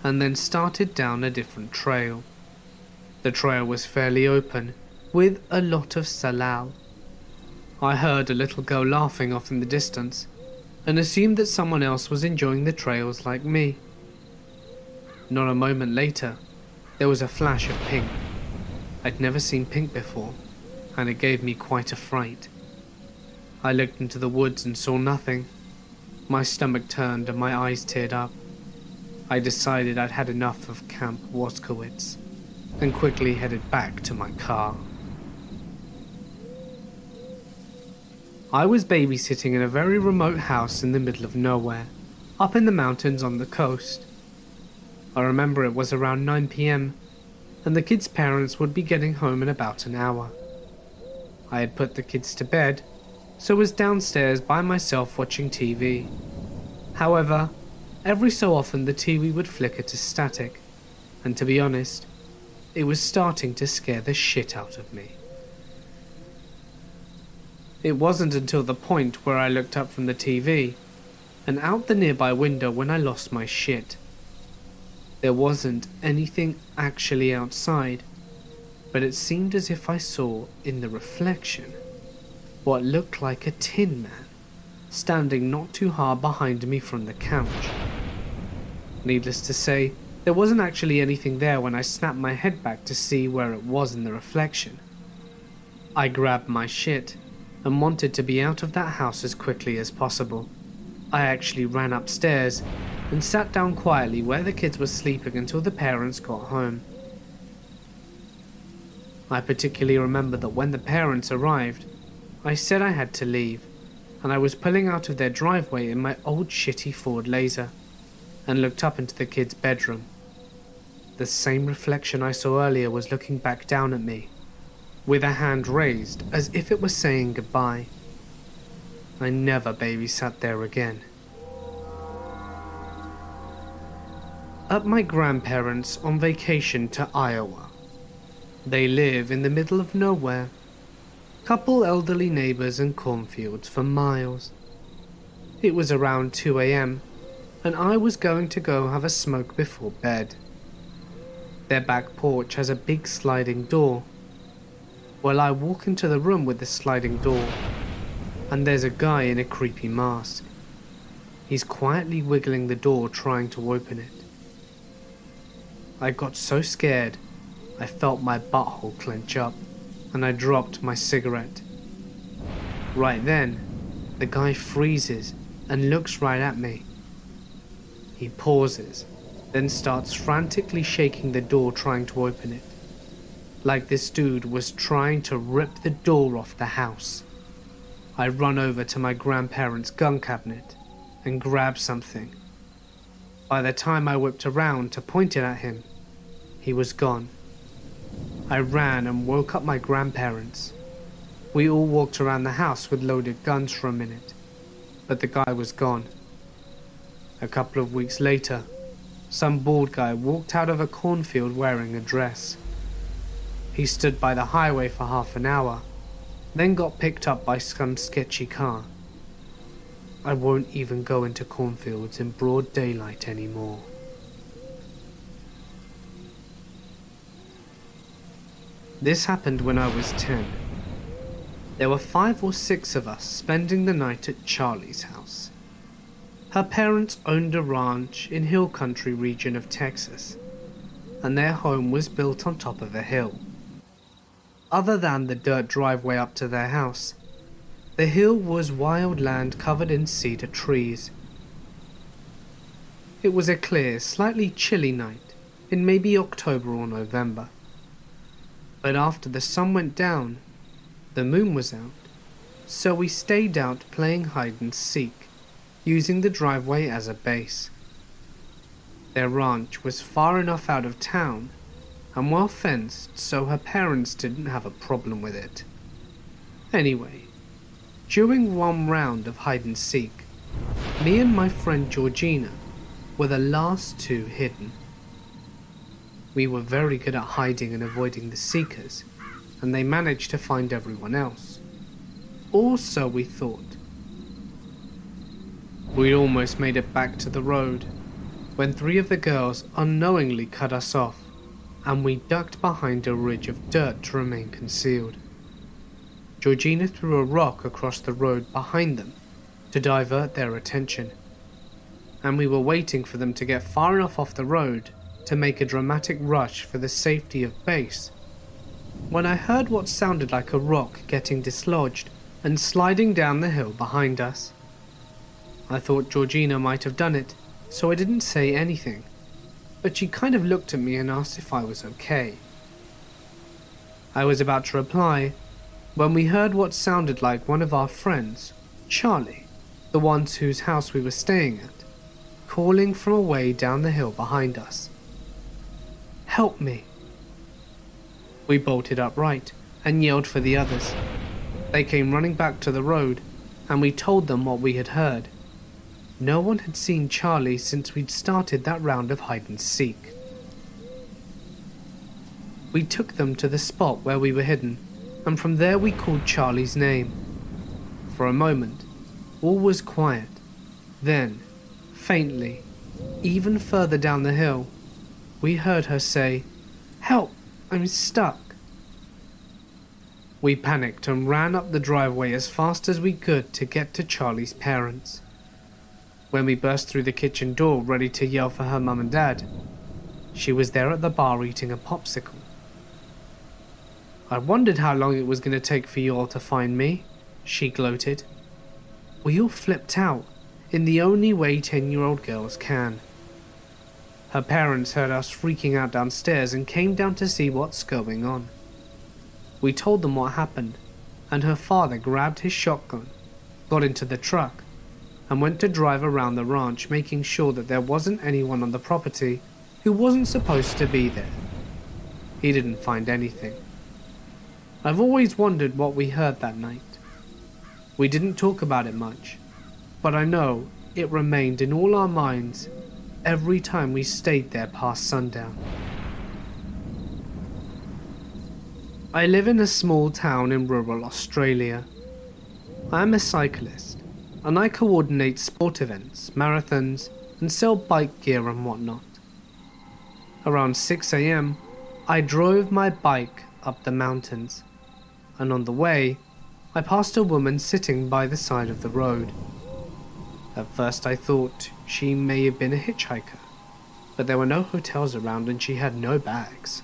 and then started down a different trail. The trail was fairly open, with a lot of salal. I heard a little girl laughing off in the distance, and assumed that someone else was enjoying the trails like me. Not a moment later, there was a flash of pink. I'd never seen pink before, and it gave me quite a fright. I looked into the woods and saw nothing. My stomach turned and my eyes teared up. I decided I'd had enough of Camp Woskowitz, and quickly headed back to my car. I was babysitting in a very remote house in the middle of nowhere, up in the mountains on the coast. I remember it was around 9 p.m, and the kids' parents would be getting home in about an hour. I had put the kids to bed, so was downstairs by myself watching TV. However, every so often the TV would flicker to static, and to be honest, it was starting to scare the shit out of me. It wasn't until the point where I looked up from the TV and out the nearby window when I lost my shit. There wasn't anything actually outside, but it seemed as if I saw in the reflection what looked like a tin man standing not too far behind me from the couch. Needless to say, there wasn't actually anything there when I snapped my head back to see where it was in the reflection. I grabbed my shit and wanted to be out of that house as quickly as possible. I actually ran upstairs and sat down quietly where the kids were sleeping until the parents got home. I particularly remember that when the parents arrived, I said I had to leave, and I was pulling out of their driveway in my old shitty Ford Laser, and looked up into the kids' bedroom. The same reflection I saw earlier was looking back down at me, with a hand raised as if it was saying goodbye. I never babysat there again. At my grandparents' on vacation to Iowa. They live in the middle of nowhere. Couple elderly neighbors and cornfields for miles. It was around 2 a.m. and I was going to go have a smoke before bed. Their back porch has a big sliding door. Well, I walk into the room with the sliding door, and there's a guy in a creepy mask. He's quietly wiggling the door trying to open it. I got so scared, I felt my butthole clench up, and I dropped my cigarette. Right then, the guy freezes and looks right at me. He pauses, then starts frantically shaking the door trying to open it, like this dude was trying to rip the door off the house. I run over to my grandparents' gun cabinet and grab something. By the time I whipped around to point it at him, he was gone. I ran and woke up my grandparents. We all walked around the house with loaded guns for a minute, but the guy was gone. A couple of weeks later, some bald guy walked out of a cornfield wearing a dress. He stood by the highway for half an hour, then got picked up by some sketchy car. I won't even go into cornfields in broad daylight anymore. This happened when I was 10. There were 5 or 6 of us spending the night at Charlie's house. Her parents owned a ranch in hill country region of Texas, and their home was built on top of a hill. Other than the dirt driveway up to their house, the hill was wild land covered in cedar trees. It was a clear, slightly chilly night in maybe October or November. But after the sun went down, the moon was out, so we stayed out playing hide and seek, using the driveway as a base. Their ranch was far enough out of town and well fenced, so her parents didn't have a problem with it. Anyway, during one round of hide and seek, me and my friend Georgina were the last 2 hidden. We were very good at hiding and avoiding the seekers, and they managed to find everyone else. Or so we thought. We almost made it back to the road, when 3 of the girls unknowingly cut us off, and we ducked behind a ridge of dirt to remain concealed. Georgina threw a rock across the road behind them to divert their attention, and we were waiting for them to get far enough off the road to make a dramatic rush for the safety of base, when I heard what sounded like a rock getting dislodged and sliding down the hill behind us. I thought Georgina might have done it, so I didn't say anything, but she kind of looked at me and asked if I was okay. I was about to reply when we heard what sounded like one of our friends, Charlie, the ones whose house we were staying at, calling from away down the hill behind us. "Help me." We bolted upright and yelled for the others. They came running back to the road, and we told them what we had heard. No one had seen Charlie since we'd started that round of hide and seek. We took them to the spot where we were hidden, and from there we called Charlie's name. For a moment, all was quiet, Then, faintly, even further down the hill, we heard her say, "Help! I'm stuck!" We panicked and ran up the driveway as fast as we could to get to Charlie's parents. When we burst through the kitchen door ready to yell for her mum and dad, she was there at the bar eating a popsicle. "I wondered how long it was going to take for you all to find me," she gloated. We all flipped out, in the only way 10-year-old girls can. Her parents heard us freaking out downstairs and came down to see what's going on. We told them what happened, and her father grabbed his shotgun, got into the truck, and went to drive around the ranch, making sure that there wasn't anyone on the property who wasn't supposed to be there. He didn't find anything. I've always wondered what we heard that night. We didn't talk about it much, but I know it remained in all our minds every time we stayed there past sundown. I live in a small town in rural Australia. I am a cyclist, and I coordinate sport events, marathons, and sell bike gear and whatnot. Around 6 AM, I drove my bike up the mountains, and on the way, I passed a woman sitting by the side of the road. At first I thought she may have been a hitchhiker, but there were no hotels around and she had no bags.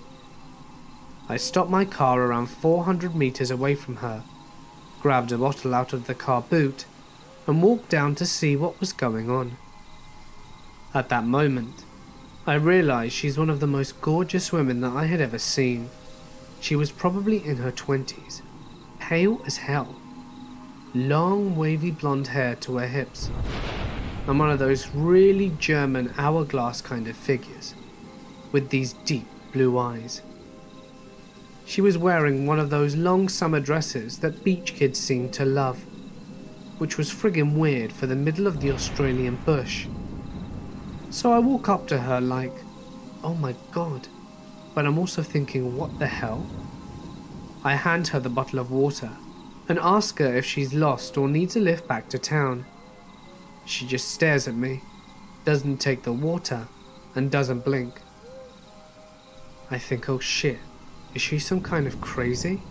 I stopped my car around 400 meters away from her, grabbed a bottle out of the car boot, and walked down to see what was going on. At that moment, I realized she's one of the most gorgeous women that I had ever seen. She was probably in her 20s, pale as hell, long wavy blonde hair to her hips, and one of those really German hourglass kind of figures, with these deep blue eyes. She was wearing one of those long summer dresses that beach kids seem to love, which was friggin' weird for the middle of the Australian bush. So I walk up to her like, oh my god, but I'm also thinking, what the hell? I hand her the bottle of water and ask her if she's lost or needs a lift back to town. She just stares at me, doesn't take the water, and doesn't blink. I think, oh shit, is she some kind of crazy?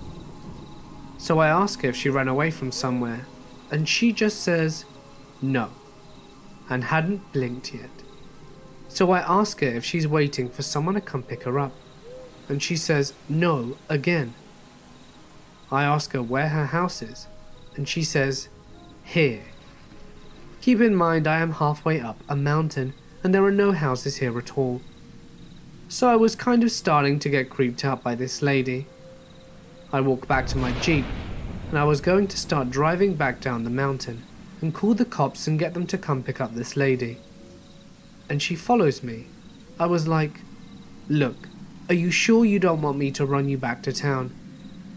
So I ask her if she ran away from somewhere, and she just says, no, and hadn't blinked yet. So I ask her if she's waiting for someone to come pick her up, and she says, no, again. I ask her where her house is, and she says, here. Keep in mind I am halfway up a mountain, and there are no houses here at all. So I was kind of starting to get creeped out by this lady. I walked back to my Jeep, and I was going to start driving back down the mountain and call the cops and get them to come pick up this lady. And she follows me. I was like, look, are you sure you don't want me to run you back to town?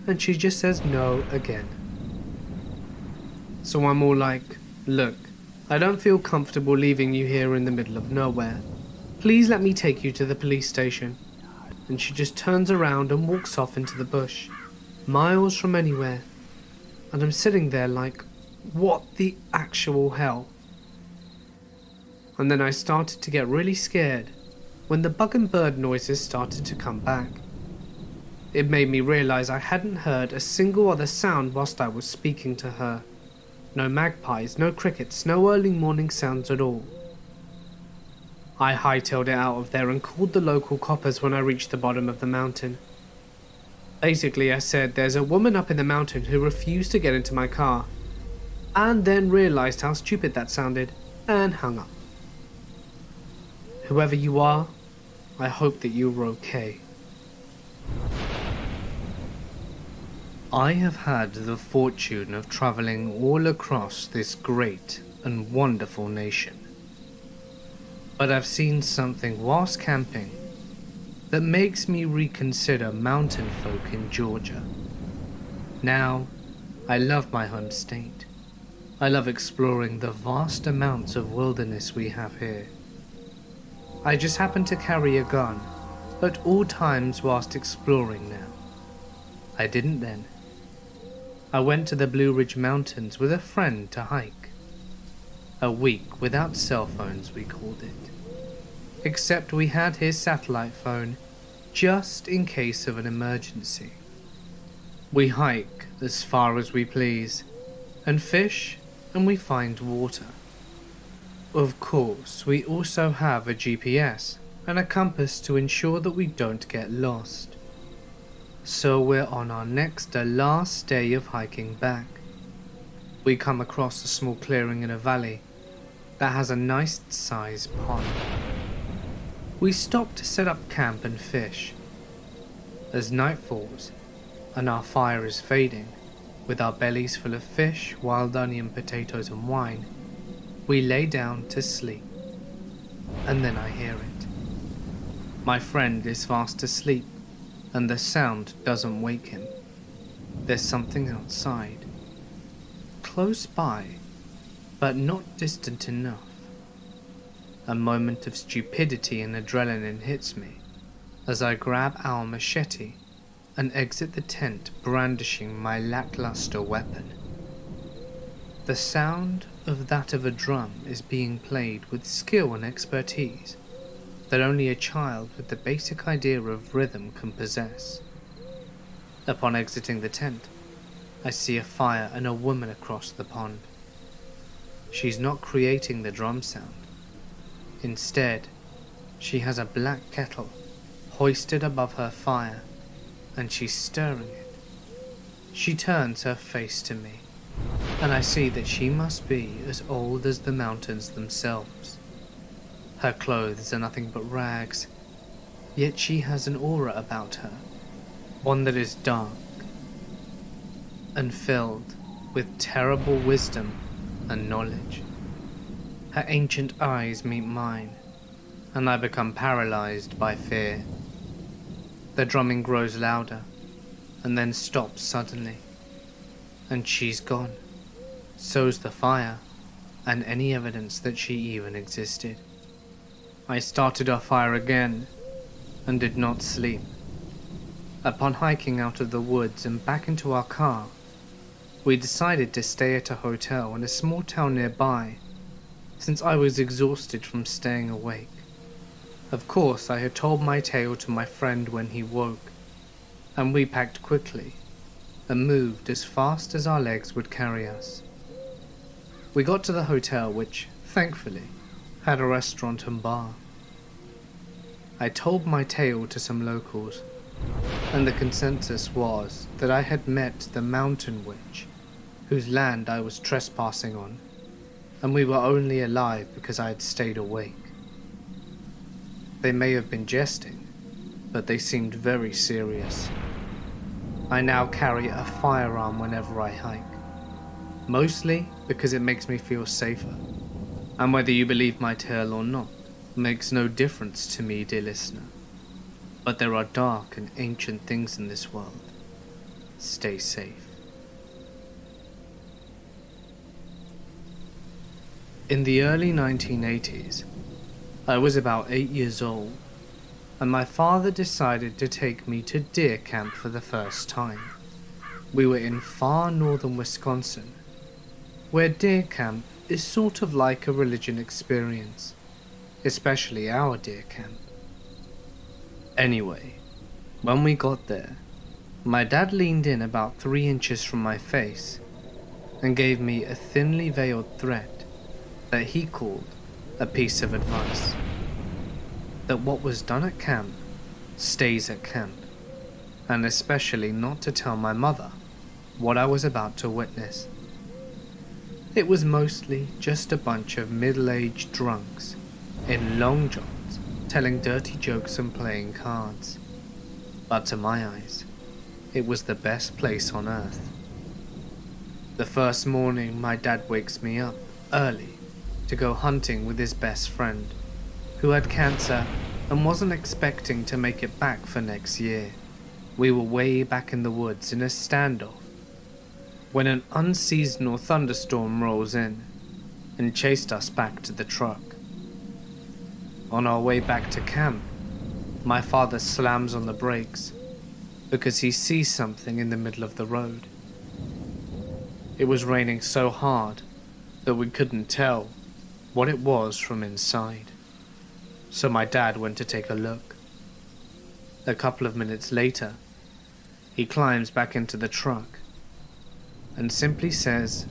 And she just says no again. So I'm all like, look, I don't feel comfortable leaving you here in the middle of nowhere. Please let me take you to the police station. And she just turns around and walks off into the bush, miles from anywhere. And I'm sitting there like, what the actual hell? And then I started to get really scared when the bug and bird noises started to come back. It made me realize I hadn't heard a single other sound whilst I was speaking to her. No magpies, no crickets, no early morning sounds at all. I hightailed it out of there and called the local coppers when I reached the bottom of the mountain. Basically, I said there's a woman up in the mountain who refused to get into my car, and then realized how stupid that sounded and hung up. Whoever you are, I hope that you're okay. I have had the fortune of traveling all across this great and wonderful nation. But I've seen something whilst camping that makes me reconsider mountain folk in Georgia. Now, I love my home state. I love exploring the vast amounts of wilderness we have here. I just happen to carry a gun at all times whilst exploring now. I didn't then. I went to the Blue Ridge Mountains with a friend to hike. A week without cell phones, we called it. Except we had his satellite phone, just in case of an emergency. We hike as far as we please, and fish, and we find water. Of course, we also have a GPS and a compass to ensure that we don't get lost. So we're on our next to last day of hiking back. We come across a small clearing in a valley that has a nice sized pond. We stop to set up camp and fish. As night falls and our fire is fading, with our bellies full of fish, wild onion, potatoes and wine, we lay down to sleep. And then I hear it. My friend is fast asleep, and the sound doesn't wake him. There's something outside, close by, but not distant enough. A moment of stupidity and adrenaline hits me as I grab our machete and exit the tent brandishing my lackluster weapon. The sound of that of a drum is being played with skill and expertise that only a child with the basic idea of rhythm can possess. Upon exiting the tent, I see a fire and a woman across the pond. She's not creating the drum sound. Instead, she has a black kettle hoisted above her fire, and she's stirring it. She turns her face to me, and I see that she must be as old as the mountains themselves. Her clothes are nothing but rags, yet she has an aura about her, one that is dark and filled with terrible wisdom and knowledge. Her ancient eyes meet mine, and I become paralyzed by fear. The drumming grows louder, and then stops suddenly, and she's gone. So's the fire, and any evidence that she even existed. I started our fire again, and did not sleep. Upon hiking out of the woods and back into our car, we decided to stay at a hotel in a small town nearby, since I was exhausted from staying awake. Of course, I had told my tale to my friend when he woke, and we packed quickly and moved as fast as our legs would carry us. We got to the hotel, which, thankfully, had a restaurant and bar. I told my tale to some locals, and the consensus was that I had met the mountain witch, whose land I was trespassing on, and we were only alive because I had stayed awake. They may have been jesting, but they seemed very serious. I now carry a firearm whenever I hike, mostly because it makes me feel safer, and whether you believe my tale or not makes no difference to me, dear listener. But there are dark and ancient things in this world. Stay safe. In the early 1980s, I was about 8 years old, and my father decided to take me to deer camp for the first time. We were in far northern Wisconsin, where deer camp is sort of like a religion experience, especially our deer camp. Anyway, when we got there, my dad leaned in about 3 inches from my face and gave me a thinly veiled threat that he called a piece of advice. That what was done at camp stays at camp, and especially not to tell my mother what I was about to witness. It was mostly just a bunch of middle-aged drunks in long johns telling dirty jokes and playing cards. But to my eyes, it was the best place on earth. The first morning, my dad wakes me up early to go hunting with his best friend, who had cancer and wasn't expecting to make it back for next year. We were way back in the woods in a standoff when an unseasonal thunderstorm rolls in and chased us back to the truck. On our way back to camp, my father slams on the brakes because he sees something in the middle of the road. It was raining so hard that we couldn't tell what it was from inside. So my dad went to take a look. A couple of minutes later, he climbs back into the truck and simply says,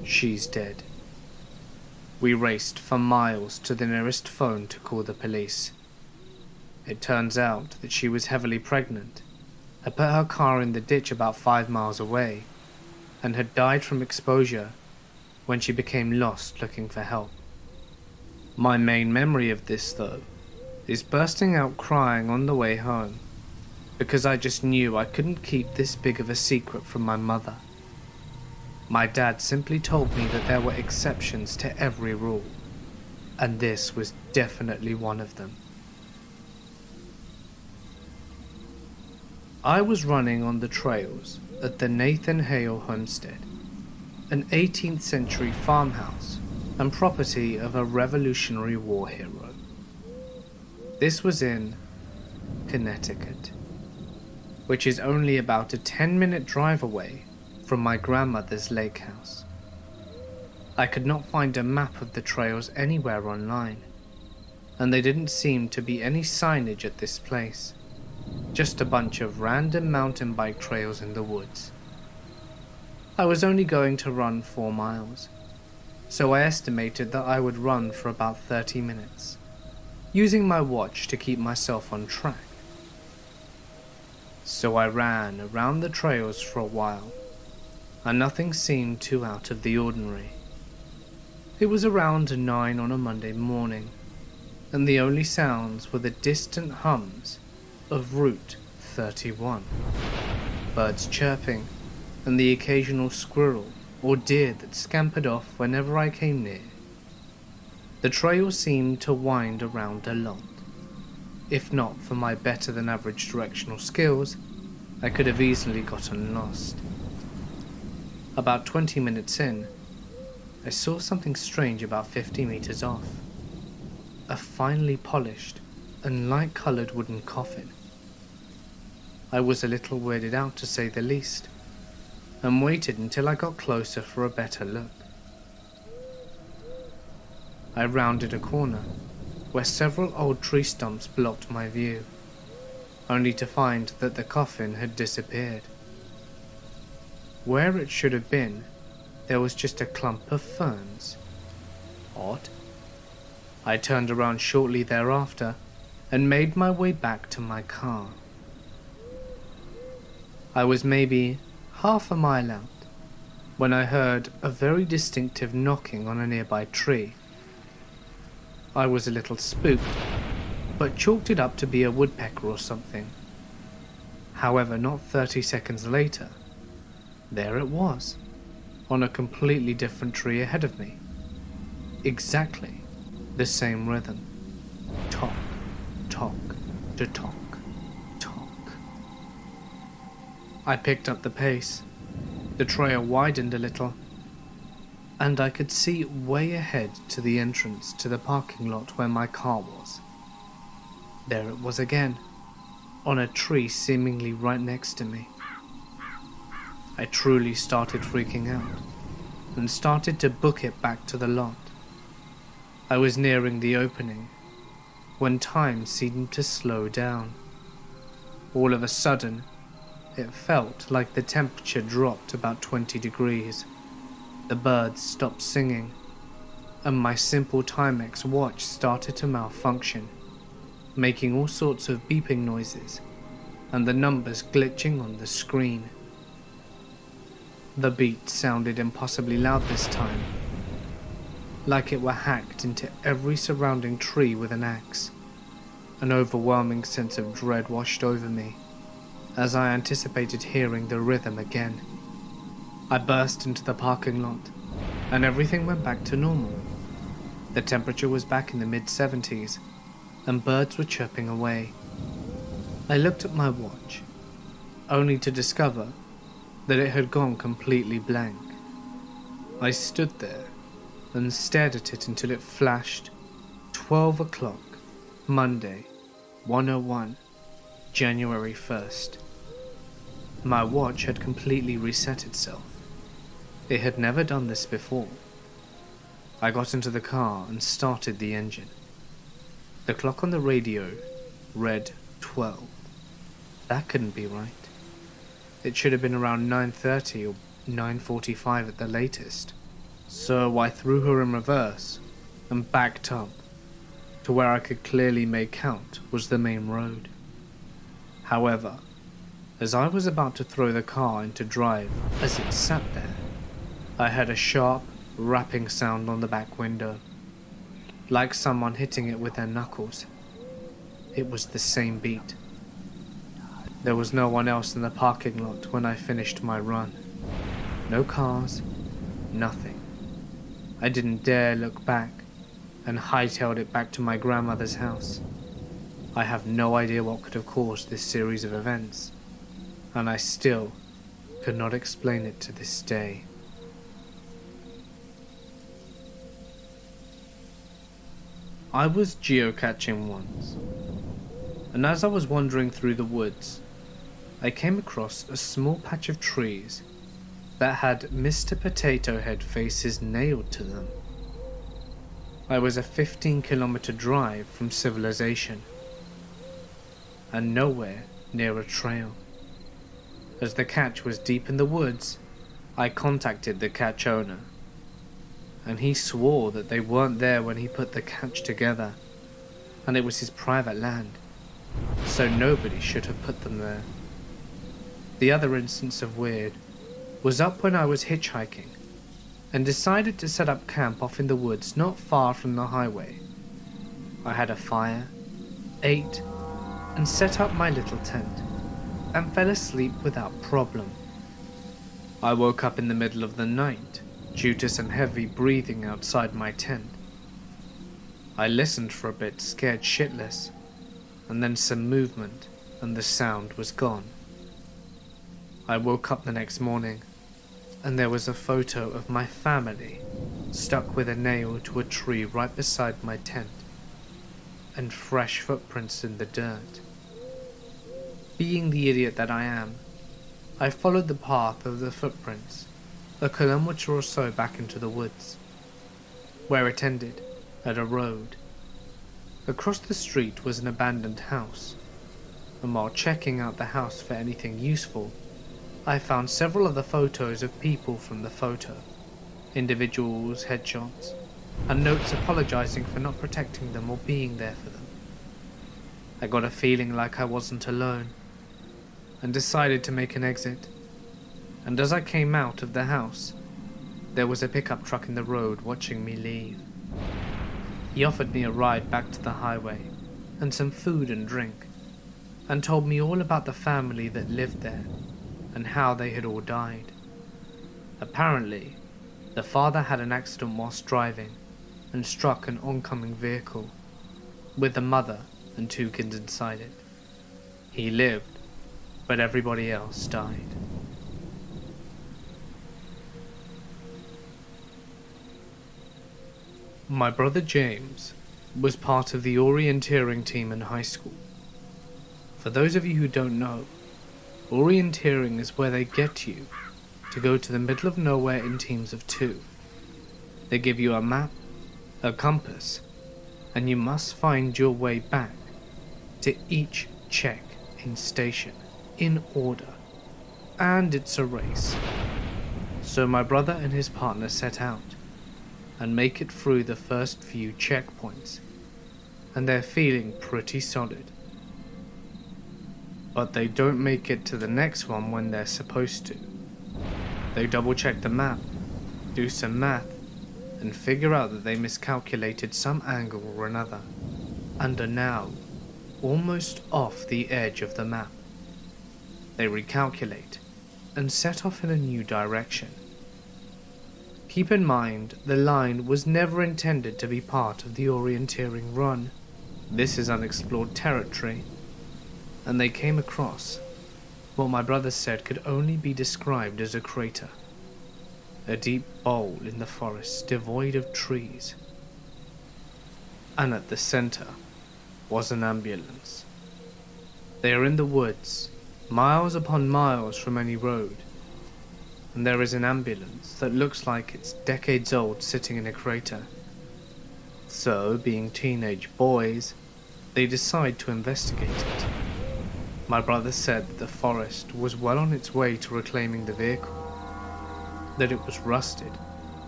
"She's dead." We raced for miles to the nearest phone to call the police. It turns out that she was heavily pregnant, had put her car in the ditch about 5 miles away, and had died from exposure when she became lost looking for help. My main memory of this, though, is bursting out crying on the way home, because I just knew I couldn't keep this big of a secret from my mother. My dad simply told me that there were exceptions to every rule, and this was definitely one of them. I was running on the trails at the Nathan Hale homestead, an 18th century farmhouse and property of a Revolutionary War hero. This was in Connecticut, which is only about a 10-minute drive away from my grandmother's lake house. I could not find a map of the trails anywhere online, and there didn't seem to be any signage at this place, just a bunch of random mountain bike trails in the woods. I was only going to run 4 miles, so I estimated that I would run for about 30 minutes, using my watch to keep myself on track. So I ran around the trails for a while, and nothing seemed too out of the ordinary. It was around 9 on a Monday morning, and the only sounds were the distant hums of Route 31, birds chirping, and the occasional squirrel or deer that scampered off whenever I came near. The trail seemed to wind around a lot. If not for my better than average directional skills, I could have easily gotten lost. About 20 minutes in, I saw something strange about 50 meters off. A finely polished and light-colored wooden coffin. I was a little weirded out, to say the least, and waited until I got closer for a better look. I rounded a corner where several old tree stumps blocked my view, only to find that the coffin had disappeared. Where it should have been, there was just a clump of ferns. Odd. I turned around shortly thereafter and made my way back to my car. I was maybe half a mile out when I heard a very distinctive knocking on a nearby tree. I was a little spooked, but chalked it up to be a woodpecker or something. However, not 30 seconds later, there it was, on a completely different tree ahead of me. Exactly the same rhythm. Tock, tock, to tock, tock. I picked up the pace. The trail widened a little, and I could see way ahead to the entrance to the parking lot where my car was. There it was again, on a tree seemingly right next to me. I truly started freaking out, and started to book it back to the lot. I was nearing the opening, when time seemed to slow down. All of a sudden, it felt like the temperature dropped about 20 degrees. The birds stopped singing, and my simple Timex watch started to malfunction, making all sorts of beeping noises, and the numbers glitching on the screen. The beat sounded impossibly loud this time, like it were hacked into every surrounding tree with an axe. An overwhelming sense of dread washed over me, as I anticipated hearing the rhythm again. I burst into the parking lot, and everything went back to normal. The temperature was back in the mid-70s, and birds were chirping away. I looked at my watch, only to discover that it had gone completely blank. I stood there and stared at it until it flashed 12 o'clock, Monday, 1:01, January 1st. My watch had completely reset itself. It had never done this before. I got into the car and started the engine. The clock on the radio read 12. That couldn't be right. It should have been around 9:30 or 9:45 at the latest. So I threw her in reverse and backed up to where I could clearly make out was the main road. However, as I was about to throw the car into drive as it sat there, I heard a sharp, rapping sound on the back window, like someone hitting it with their knuckles. It was the same beat. There was no one else in the parking lot when I finished my run. No cars, nothing. I didn't dare look back and hightailed it back to my grandmother's house. I have no idea what could have caused this series of events, and I still could not explain it to this day. I was geocaching once, and as I was wandering through the woods, I came across a small patch of trees that had Mr. Potato Head faces nailed to them. I was a 15-kilometer drive from civilization, and nowhere near a trail. As the cache was deep in the woods, I contacted the cache owner, and he swore that they weren't there when he put the cache together, and it was his private land, so nobody should have put them there. The other instance of weird was up when I was hitchhiking and decided to set up camp off in the woods not far from the highway. I had a fire, ate, and set up my little tent, and fell asleep without problem. I woke up in the middle of the night due to some heavy breathing outside my tent. I listened for a bit, scared shitless, and then some movement and the sound was gone. I woke up the next morning and there was a photo of my family stuck with a nail to a tree right beside my tent, and fresh footprints in the dirt. Being the idiot that I am, I followed the path of the footprints, a kilometer or so back into the woods, where it ended at a road. Across the street was an abandoned house, and while checking out the house for anything useful, I found several other photos of people from the photo, individuals, headshots, and notes apologizing for not protecting them or being there for them. I got a feeling like I wasn't alone, and decided to make an exit, and as I came out of the house, there was a pickup truck in the road watching me leave. He offered me a ride back to the highway, and some food and drink, and told me all about the family that lived there, and how they had all died. Apparently, the father had an accident whilst driving, and struck an oncoming vehicle, with the mother and 2 kids inside it. He lived, but everybody else died. My brother James was part of the orienteering team in high school. For those of you who don't know, orienteering is where they get you to go to the middle of nowhere in teams of 2. They give you a map, a compass, and you must find your way back to each check-in station in order, and it's a race. So my brother and his partner set out and make it through the first few checkpoints, and they're feeling pretty solid. But they don't make it to the next one when they're supposed to. They double check the map, do some math, and figure out that they miscalculated some angle or another, and are now almost off the edge of the map. They recalculate and set off in a new direction. Keep in mind, the line was never intended to be part of the orienteering run. This is unexplored territory, and they came across what my brother said could only be described as a crater. A deep bowl in the forest devoid of trees. And at the center was an ambulance. They are in the woods, miles upon miles from any road. and there is an ambulance that looks like it's decades old sitting in a crater. So, being teenage boys, they decide to investigate it. My brother said that the forest was well on its way to reclaiming the vehicle, that it was rusted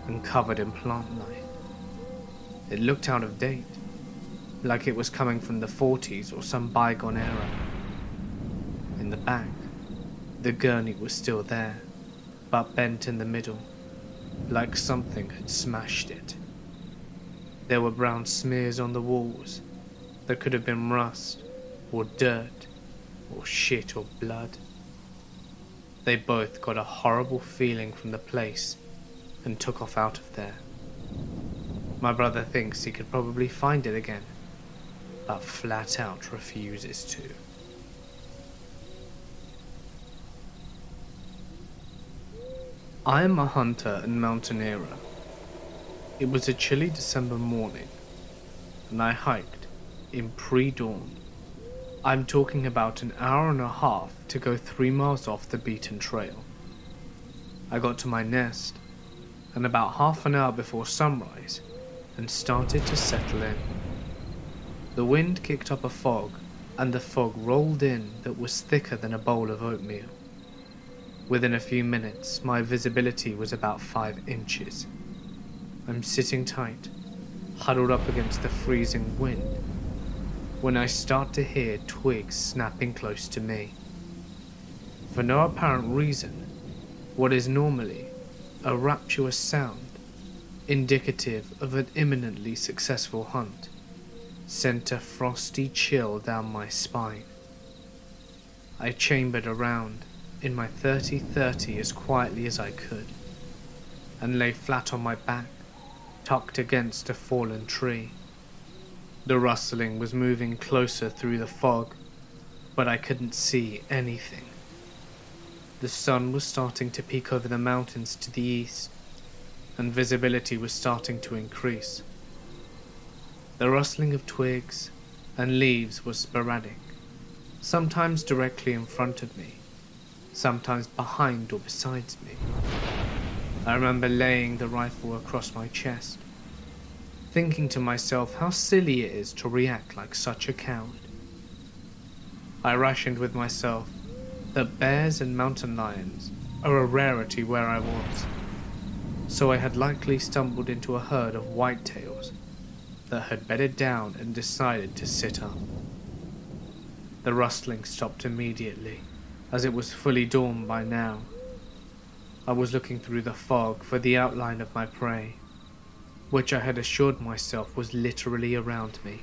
and covered in plant life. It looked out of date, like it was coming from the 40s or some bygone era. In the back, the gurney was still there, but bent in the middle, like something had smashed it. There were brown smears on the walls that could have been rust, or dirt, or shit or blood. They both got a horrible feeling from the place and took off out of there. My brother thinks he could probably find it again, but flat out refuses to. I am a hunter and mountaineer. It was a chilly December morning, and I hiked in pre-dawn. I'm talking about an hour and a half to go 3 miles off the beaten trail. I got to my nest, and about half an hour before sunrise, and started to settle in. The wind kicked up a fog, and the fog rolled in that was thicker than a bowl of oatmeal. Within a few minutes, my visibility was about 5 inches. I'm sitting tight, huddled up against the freezing wind, when I start to hear twigs snapping close to me. For no apparent reason, what is normally a rapturous sound, indicative of an imminently successful hunt, sent a frosty chill down my spine. I chambered around in my 30-30 as quietly as I could, and lay flat on my back, tucked against a fallen tree. The rustling was moving closer through the fog, but I couldn't see anything. The sun was starting to peek over the mountains to the east, and visibility was starting to increase. The rustling of twigs and leaves was sporadic, sometimes directly in front of me, sometimes behind or beside me. I remember laying the rifle across my chest, thinking to myself how silly it is to react like such a coward. I rationed with myself that bears and mountain lions are a rarity where I was, so I had likely stumbled into a herd of whitetails that had bedded down and decided to sit up. The rustling stopped immediately, as it was fully dawn by now. I was looking through the fog for the outline of my prey, which I had assured myself was literally around me.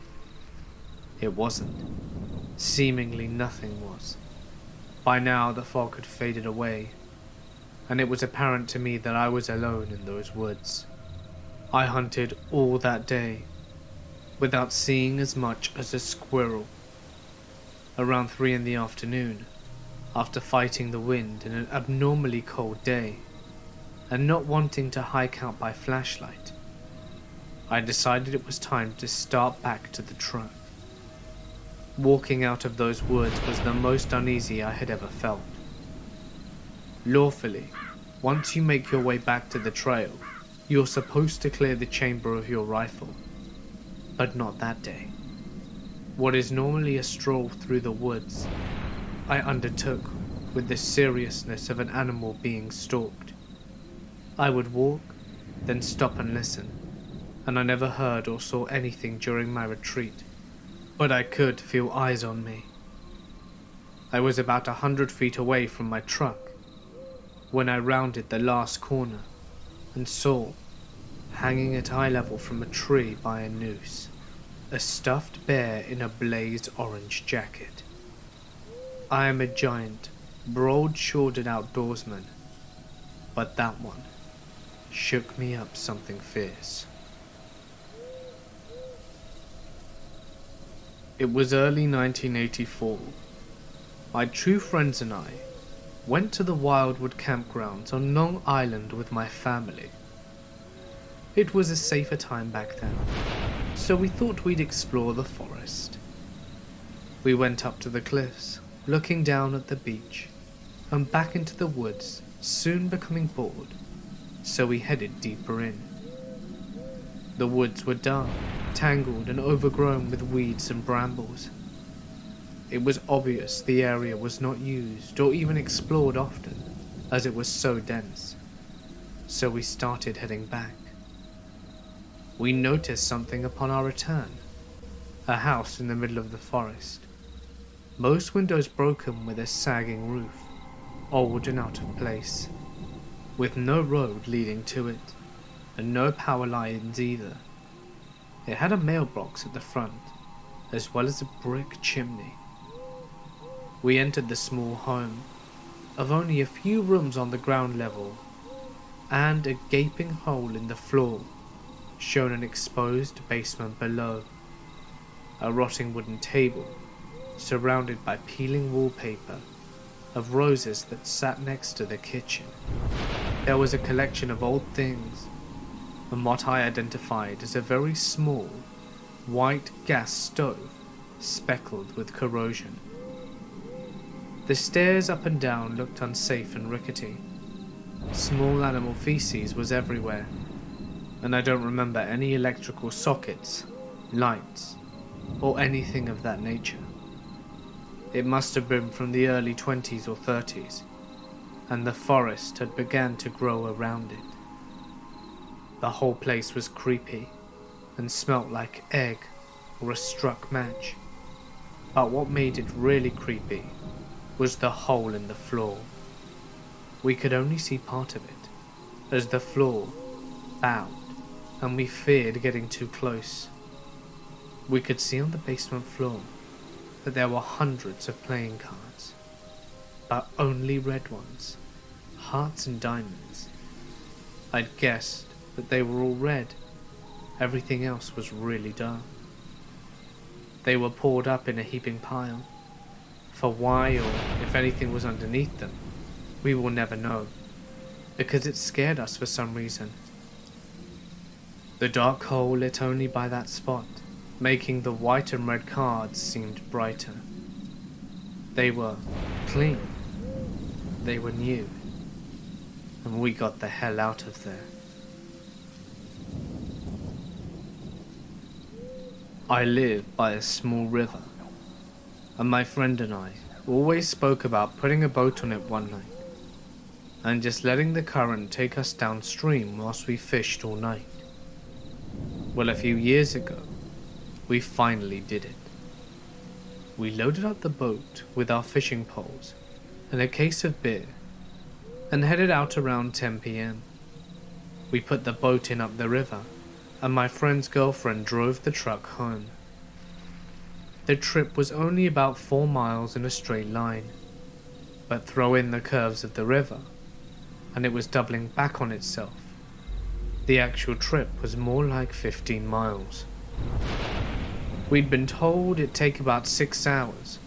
It wasn't. Seemingly nothing was. By now the fog had faded away, and it was apparent to me that I was alone in those woods. I hunted all that day, without seeing as much as a squirrel. Around 3 in the afternoon, after fighting the wind in an abnormally cold day, and not wanting to hike out by flashlight, I decided it was time to start back to the truck. Walking out of those woods was the most uneasy I had ever felt. Lawfully, once you make your way back to the trail, you're supposed to clear the chamber of your rifle, but not that day. What is normally a stroll through the woods, I undertook with the seriousness of an animal being stalked. I would walk, then stop and listen, and I never heard or saw anything during my retreat, but I could feel eyes on me. I was about 100 feet away from my truck when I rounded the last corner and saw, hanging at eye level from a tree by a noose, a stuffed bear in a blazed orange jacket. I am a giant, broad-shouldered outdoorsman, but that one shook me up something fierce. It was early 1984. My true friends and I went to the Wildwood campgrounds on Long Island with my family. It was a safer time back then, so we thought we'd explore the forest. We went up to the cliffs, looking down at the beach, and back into the woods soon becoming bored, so we headed deeper in. The woods were dark, tangled and overgrown with weeds and brambles. It was obvious the area was not used or even explored often, as it was so dense, so we started heading back. We noticed something upon our return, a house in the middle of the forest, most windows broken with a sagging roof, old and out of place, with no road leading to it, and no power lines either. It had a mailbox at the front, as well as a brick chimney. We entered the small home, of only a few rooms on the ground level, and a gaping hole in the floor showed an exposed basement below. A rotting wooden table, surrounded by peeling wallpaper, of roses that sat next to the kitchen. There was a collection of old things, and what I identified as a very small, white gas stove speckled with corrosion. The stairs up and down looked unsafe and rickety. Small animal feces was everywhere, and I don't remember any electrical sockets, lights, or anything of that nature. It must have been from the early 20s or 30s, and the forest had begun to grow around it. The whole place was creepy, and smelt like egg or a struck match. But what made it really creepy was the hole in the floor. We could only see part of it, as the floor bowed, and we feared getting too close. We could see on the basement floor that there were hundreds of playing cards, but only red ones, hearts and diamonds. I'd guessed that they were all red, everything else was really dark. They were poured up in a heaping pile. For why, or if anything was underneath them, we will never know, because it scared us for some reason. The dark hole lit only by that spot, making the white and red cards seemed brighter. They were clean, they were new, and we got the hell out of there. I live by a small river, and my friend and I always spoke about putting a boat on it one night, and just letting the current take us downstream whilst we fished all night. Well, a few years ago, we finally did it. We loaded up the boat with our fishing poles and a case of beer, and headed out around 10 p.m. We put the boat in up the river, and my friend's girlfriend drove the truck home. The trip was only about 4 miles in a straight line, but throw in the curves of the river, and it was doubling back on itself. The actual trip was more like 15 miles. We'd been told it'd take about 6 hours,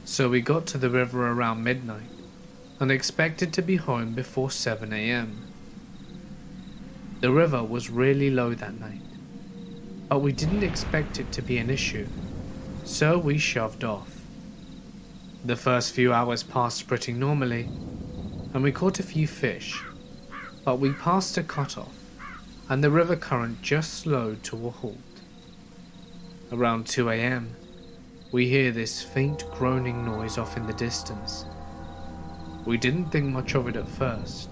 so we got to the river around midnight, and expected to be home before 7 a.m. The river was really low that night, but we didn't expect it to be an issue, so we shoved off. The first few hours passed pretty normally, and we caught a few fish, but we passed a cutoff, and the river current just slowed to a halt. Around 2 a.m, we hear this faint groaning noise off in the distance. We didn't think much of it at first,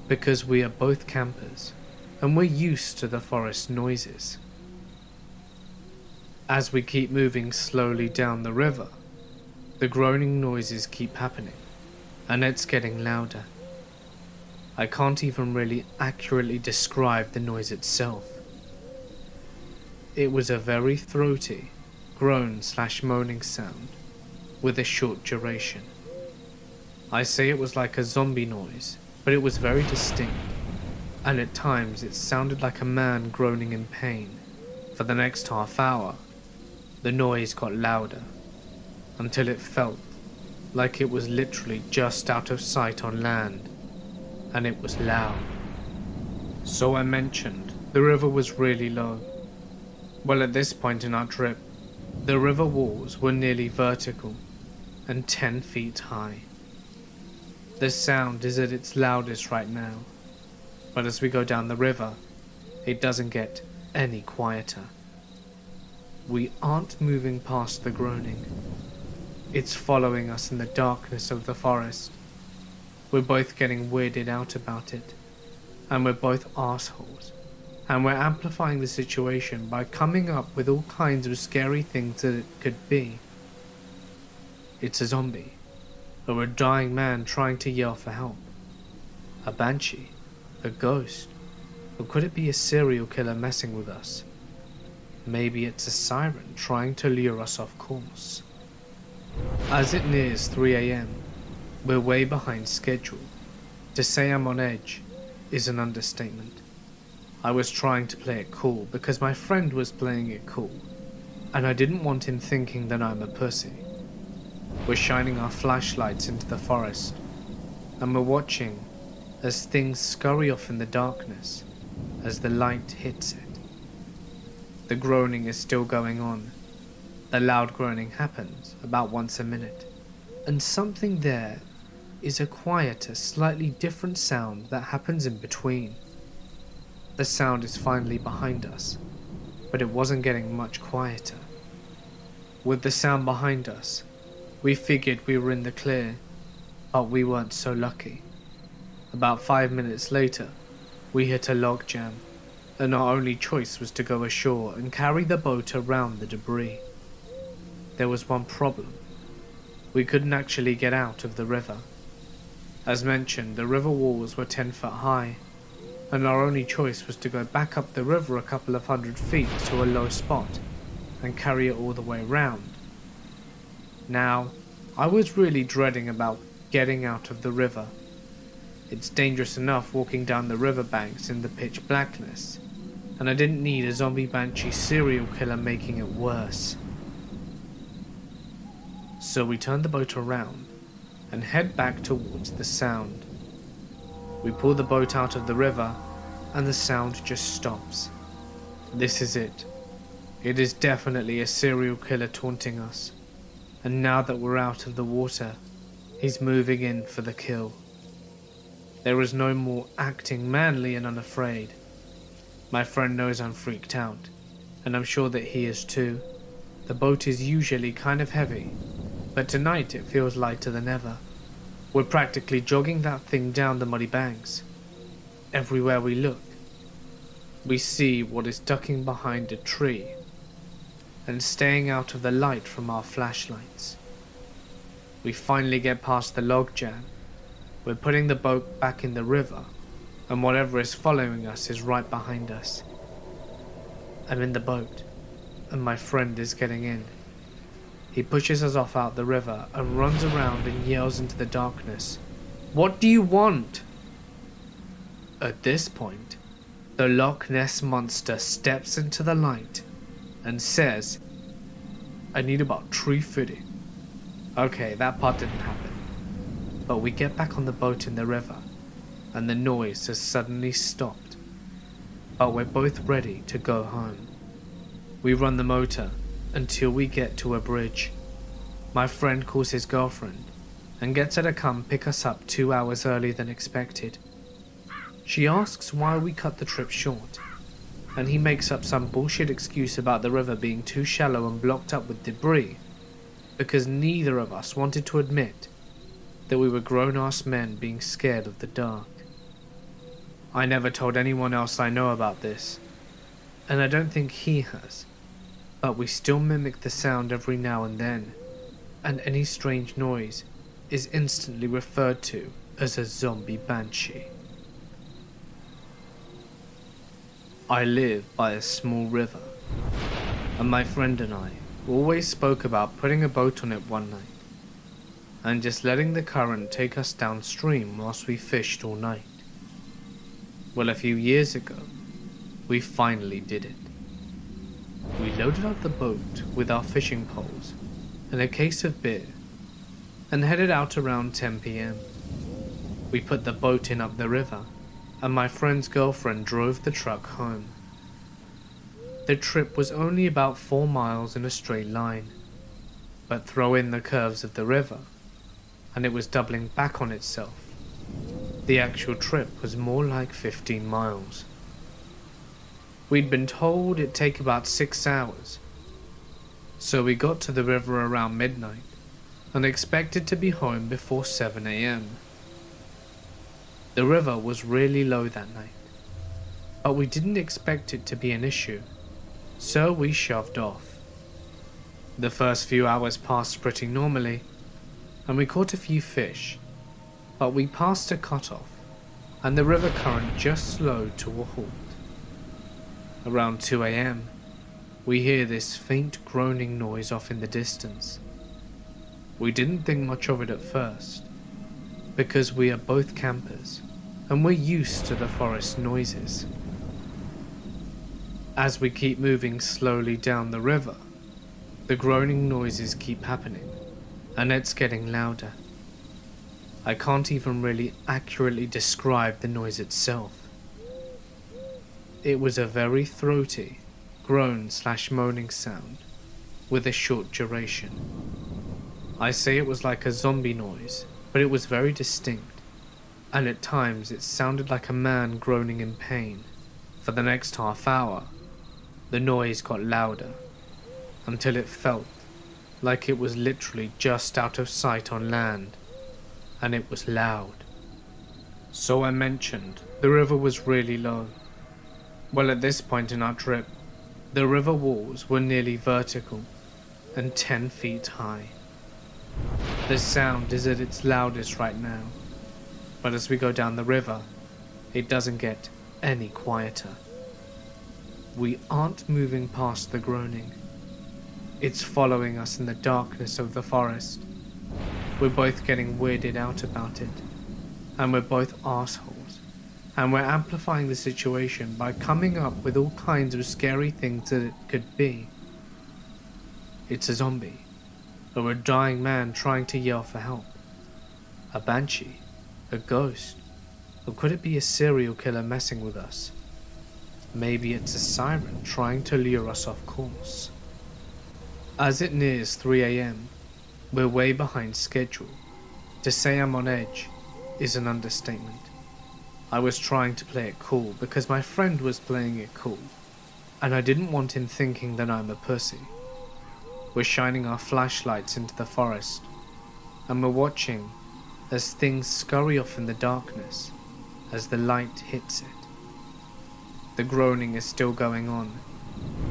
because we are both campers, and we're used to the forest noises. As we keep moving slowly down the river, the groaning noises keep happening, and it's getting louder. I can't even really accurately describe the noise itself. It was a very throaty, groan/moaning sound, with a short duration. I say it was like a zombie noise, but it was very distinct, and at times it sounded like a man groaning in pain. For the next half hour, the noise got louder, until it felt like it was literally just out of sight on land, and it was loud. So I mentioned the river was really low. Well, at this point in our trip, the river walls were nearly vertical and 10 feet high. The sound is at its loudest right now, but as we go down the river, it doesn't get any quieter. We aren't moving past the groaning. It's following us in the darkness of the forest. We're both getting weirded out about it, and we're both assholes, and we're amplifying the situation by coming up with all kinds of scary things that it could be. It's a zombie, or a dying man trying to yell for help, a banshee, a ghost, or could it be a serial killer messing with us? Maybe it's a siren trying to lure us off course. As it nears 3 AM, we're way behind schedule. To say I'm on edge is an understatement. I was trying to play it cool because my friend was playing it cool, and I didn't want him thinking that I'm a pussy. We're shining our flashlights into the forest, and we're watching as things scurry off in the darkness as the light hits it. The groaning is still going on. The loud groaning happens about once a minute, and something there is a quieter, slightly different sound that happens in between. The sound is finally behind us, but it wasn't getting much quieter. With the sound behind us, we figured we were in the clear, but we weren't so lucky. About 5 minutes later, we hit a log jam, and our only choice was to go ashore and carry the boat around the debris. There was one problem. We couldn't actually get out of the river. As mentioned, the river walls were 10 foot high, and our only choice was to go back up the river a couple of 100 feet to a low spot and carry it all the way round. Now, I was really dreading about getting out of the river. It's dangerous enough walking down the riverbanks in the pitch blackness, and I didn't need a zombie banshee serial killer making it worse. So we turned the boat around and head back towards the sound. We pull the boat out of the river, and the sound just stops. This is it. It is definitely a serial killer taunting us, and now that we're out of the water, he's moving in for the kill. There is no more acting manly and unafraid. My friend knows I'm freaked out, and I'm sure that he is too. The boat is usually kind of heavy, but tonight it feels lighter than ever. We're practically jogging that thing down the muddy banks. Everywhere we look, we see what is ducking behind a tree and staying out of the light from our flashlights. We finally get past the log jam. We're putting the boat back in the river, and whatever is following us is right behind us. I'm in the boat, and my friend is getting in. He pushes us off out the river and runs around and yells into the darkness, "What do you want?" At this point, the Loch Ness Monster steps into the light and says, "I need about tree fitting." Okay, that part didn't happen. But we get back on the boat in the river, and the noise has suddenly stopped. But we're both ready to go home. We run the motor until we get to a bridge. My friend calls his girlfriend and gets her to come pick us up 2 hours earlier than expected. She asks why we cut the trip short, and he makes up some bullshit excuse about the river being too shallow and blocked up with debris, because neither of us wanted to admit that we were grown-ass men being scared of the dark. I never told anyone else I know about this, and I don't think he has, but we still mimic the sound every now and then, and any strange noise is instantly referred to as a zombie banshee. I live by a small river, and my friend and I always spoke about putting a boat on it one night, and just letting the current take us downstream whilst we fished all night. Well, a few years ago, we finally did it. We loaded up the boat with our fishing poles and a case of beer, and headed out around 10 PM. We put the boat in up the river, and my friend's girlfriend drove the truck home. The trip was only about 4 miles in a straight line, but throw in the curves of the river, and it was doubling back on itself The actual trip was more like 15 miles. We'd been told it'd take about 6 hours, so we got to the river around midnight and expected to be home before 7 AM. The river was really low that night, but we didn't expect it to be an issue, so we shoved off. The first few hours passed pretty normally, and we caught a few fish, but we passed a cutoff, and the river current just slowed to a halt. Around 2 AM, we hear this faint groaning noise off in the distance. We didn't think much of it at first, because we are both campers, and we're used to the forest noises. As we keep moving slowly down the river, the groaning noises keep happening, and it's getting louder. I can't even really accurately describe the noise itself. It was a very throaty, groan/moaning sound, with a short duration. I say it was like a zombie noise, but it was very distinct, and at times it sounded like a man groaning in pain. For the next half hour, the noise got louder, until it felt like it was literally just out of sight on land, and it was loud. So I mentioned the river was really low. Well, at this point in our trip, the river walls were nearly vertical and 10 feet high. The sound is at its loudest right now, but as we go down the river, it doesn't get any quieter. We aren't moving past the groaning. It's following us in the darkness of the forest. We're both getting weirded out about it, and we're both assholes, and we're amplifying the situation by coming up with all kinds of scary things that it could be. It's a zombie, or a dying man trying to yell for help, a banshee, a ghost, or could it be a serial killer messing with us? Maybe it's a siren trying to lure us off course. As it nears 3 AM, we're way behind schedule. To say I'm on edge is an understatement. I was trying to play it cool because my friend was playing it cool, and I didn't want him thinking that I'm a pussy. We're shining our flashlights into the forest, and we're watching as things scurry off in the darkness as the light hits it. The groaning is still going on.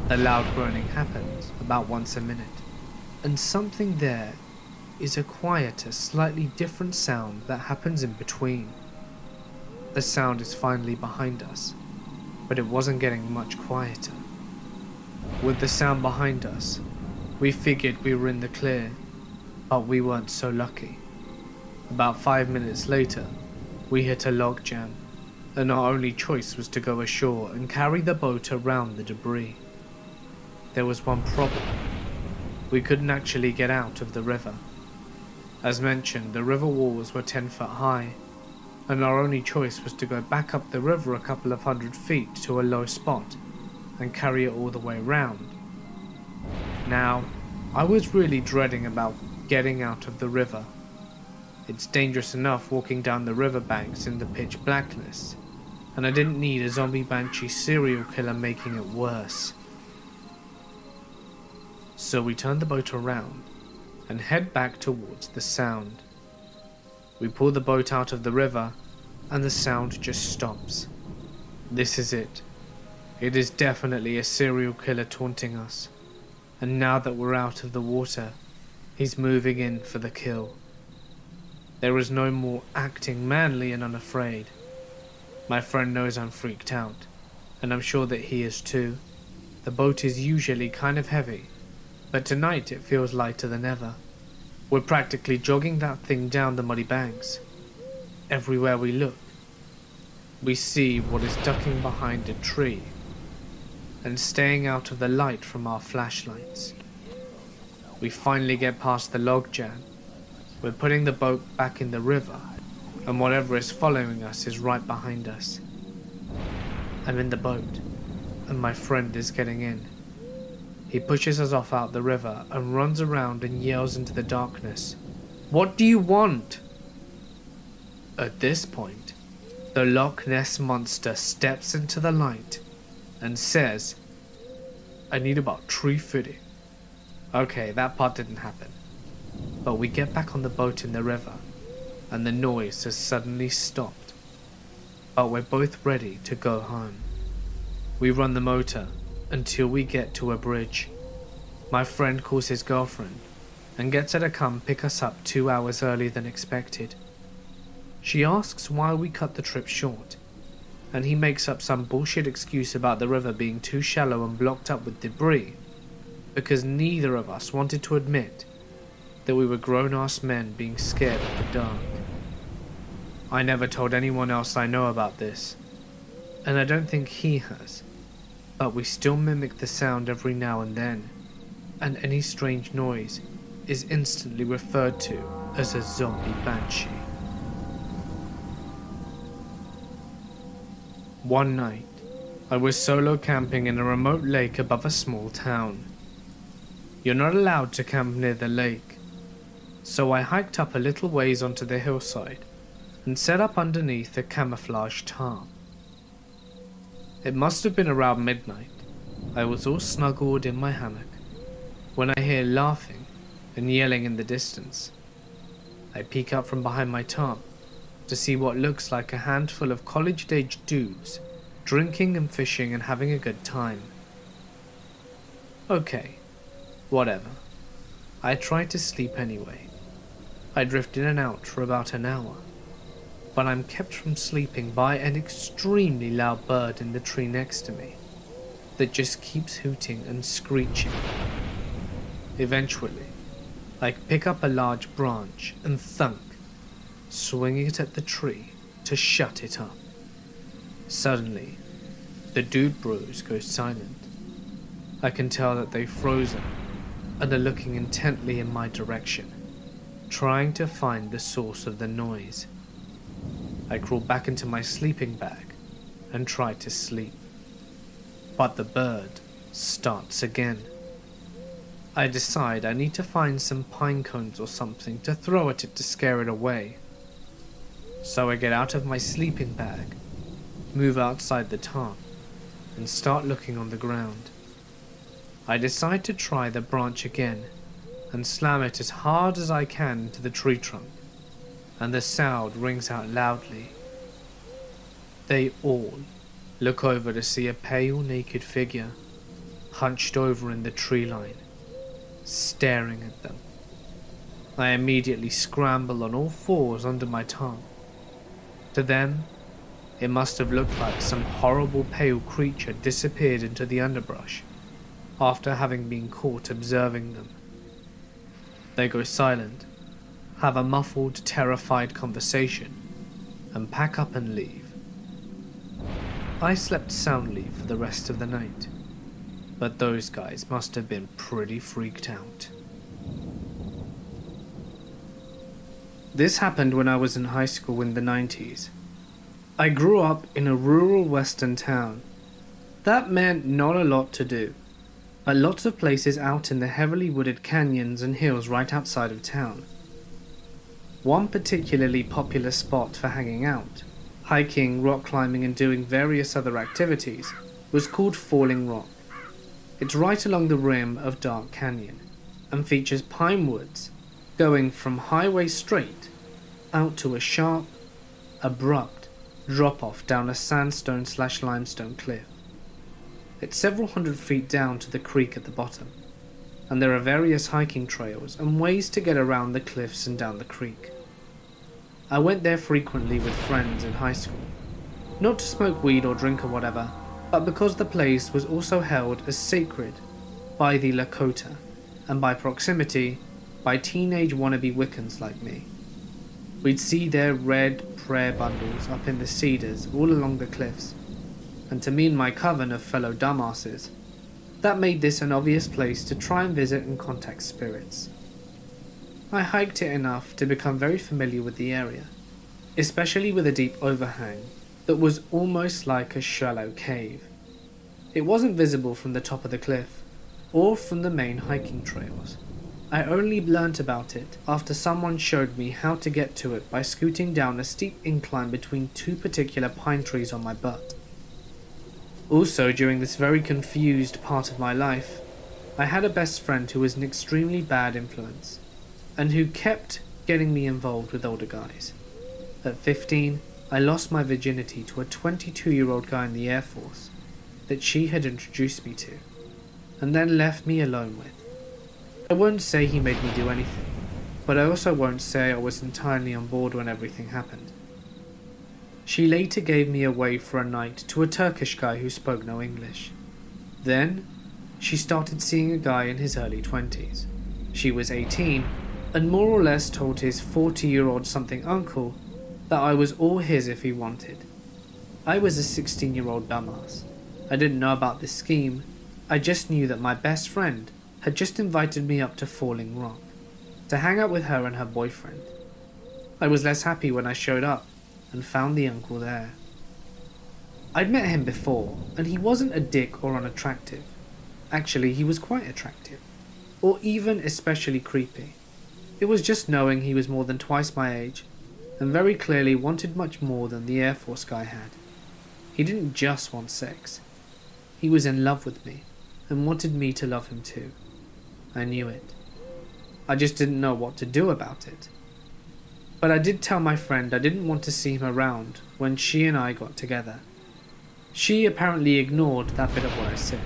The loud groaning happens about once a minute, and something there is a quieter, slightly different sound that happens in between. The sound is finally behind us, but it wasn't getting much quieter. With the sound behind us, we figured we were in the clear, but we weren't so lucky. About 5 minutes later, we hit a log jam, and our only choice was to go ashore and carry the boat around the debris. There was one problem. We couldn't actually get out of the river. As mentioned, the river walls were 10 foot high, and our only choice was to go back up the river a couple of 100 feet to a low spot and carry it all the way around. Now, I was really dreading about getting out of the river. It's dangerous enough walking down the riverbanks in the pitch blackness, and I didn't need a zombie banshee serial killer making it worse. So we turned the boat around and head back towards the sound. We pull the boat out of the river and the sound just stops. This is it. It is definitely a serial killer taunting us, and now that we're out of the water, he's moving in for the kill. There is no more acting manly and unafraid. My friend knows I'm freaked out, and I'm sure that he is too. The boat is usually kind of heavy, but tonight it feels lighter than ever. We're practically jogging that thing down the muddy banks. Everywhere we look, we see what is ducking behind a tree and staying out of the light from our flashlights. We finally get past the log jam. We're putting the boat back in the river, and whatever is following us is right behind us. I'm in the boat, and my friend is getting in. He pushes us off out the river and runs around and yells into the darkness, "What do you want?" At this point, the Loch Ness Monster steps into the light and says, "I need about 350. Okay, that part didn't happen. But we get back on the boat in the river, and the noise has suddenly stopped. But we're both ready to go home. We run the motor until we get to a bridge. My friend calls his girlfriend and gets her to come pick us up 2 hours earlier than expected. She asks why we cut the trip short, and he makes up some bullshit excuse about the river being too shallow and blocked up with debris, because neither of us wanted to admit that we were grown-ass men being scared of the dark. I never told anyone else I know about this, and I don't think he has, but we still mimic the sound every now and then, and any strange noise is instantly referred to as a zombie banshee. One night, I was solo camping in a remote lake above a small town. You're not allowed to camp near the lake, so I hiked up a little ways onto the hillside and set up underneath a camouflage tarp. It must have been around midnight. I was all snuggled in my hammock when I hear laughing and yelling in the distance. I peek up from behind my tarp to see what looks like a handful of college-aged dudes drinking and fishing and having a good time. Okay, whatever. I tried to sleep anyway. I drift in and out for about an hour, but I'm kept from sleeping by an extremely loud bird in the tree next to me that just keeps hooting and screeching. Eventually, I pick up a large branch and thunk, swinging it at the tree to shut it up. Suddenly, the dude bros go silent. I can tell that they've frozen and are looking intently in my direction, trying to find the source of the noise. I crawl back into my sleeping bag and try to sleep, but the bird starts again. I decide I need to find some pine cones or something to throw at it to scare it away. So I get out of my sleeping bag, move outside the tarp, and start looking on the ground. I decide to try the branch again and slam it as hard as I can into the tree trunk, and the sound rings out loudly. They all look over to see a pale, naked figure hunched over in the tree line, staring at them. I immediately scramble on all fours under my tarp. To them, it must have looked like some horrible pale creature disappeared into the underbrush after having been caught observing them. They go silent, have a muffled, terrified conversation, and pack up and leave. I slept soundly for the rest of the night, but those guys must have been pretty freaked out. This happened when I was in high school in the 90s. I grew up in a rural western town. That meant not a lot to do, but lots of places out in the heavily wooded canyons and hills right outside of town. One particularly popular spot for hanging out, hiking, rock climbing and doing various other activities was called Falling Rock. It's right along the rim of Dark Canyon and features pine woods going from highway straight out to a sharp, abrupt drop-off down a sandstone/limestone cliff. It's several hundred feet down to the creek at the bottom, and there are various hiking trails and ways to get around the cliffs and down the creek. I went there frequently with friends in high school, not to smoke weed or drink or whatever, but because the place was also held as sacred by the Lakota, and by proximity, by teenage wannabe Wiccans like me. We'd see their red prayer bundles up in the cedars all along the cliffs, and to me and my coven of fellow dumbasses, that made this an obvious place to try and visit and contact spirits. I hiked it enough to become very familiar with the area, especially with a deep overhang that was almost like a shallow cave. It wasn't visible from the top of the cliff, or from the main hiking trails, I only learnt about it after someone showed me how to get to it by scooting down a steep incline between two particular pine trees on my butt. Also, during this very confused part of my life, I had a best friend who was an extremely bad influence, and who kept getting me involved with older guys. At 15, I lost my virginity to a 22-year-old guy in the Air Force that she had introduced me to, and then left me alone with. I won't say he made me do anything, but I also won't say I was entirely on board when everything happened. She later gave me away for a night to a Turkish guy who spoke no English. Then, she started seeing a guy in his early 20s. She was 18, and more or less told his 40-year-old something uncle that I was all his if he wanted. I was a 16-year-old dumbass. I didn't know about this scheme, I just knew that my best friend had just invited me up to Falling Rock, to hang out with her and her boyfriend. I was less happy when I showed up, and found the uncle there. I'd met him before, and he wasn't a dick or unattractive. Actually, he was quite attractive, or even especially creepy. It was just knowing he was more than twice my age, and very clearly wanted much more than the Air Force guy had. He didn't just want sex. He was in love with me, and wanted me to love him too. I knew it. I just didn't know what to do about it. But I did tell my friend I didn't want to see him around when she and I got together. She apparently ignored that bit of what I said.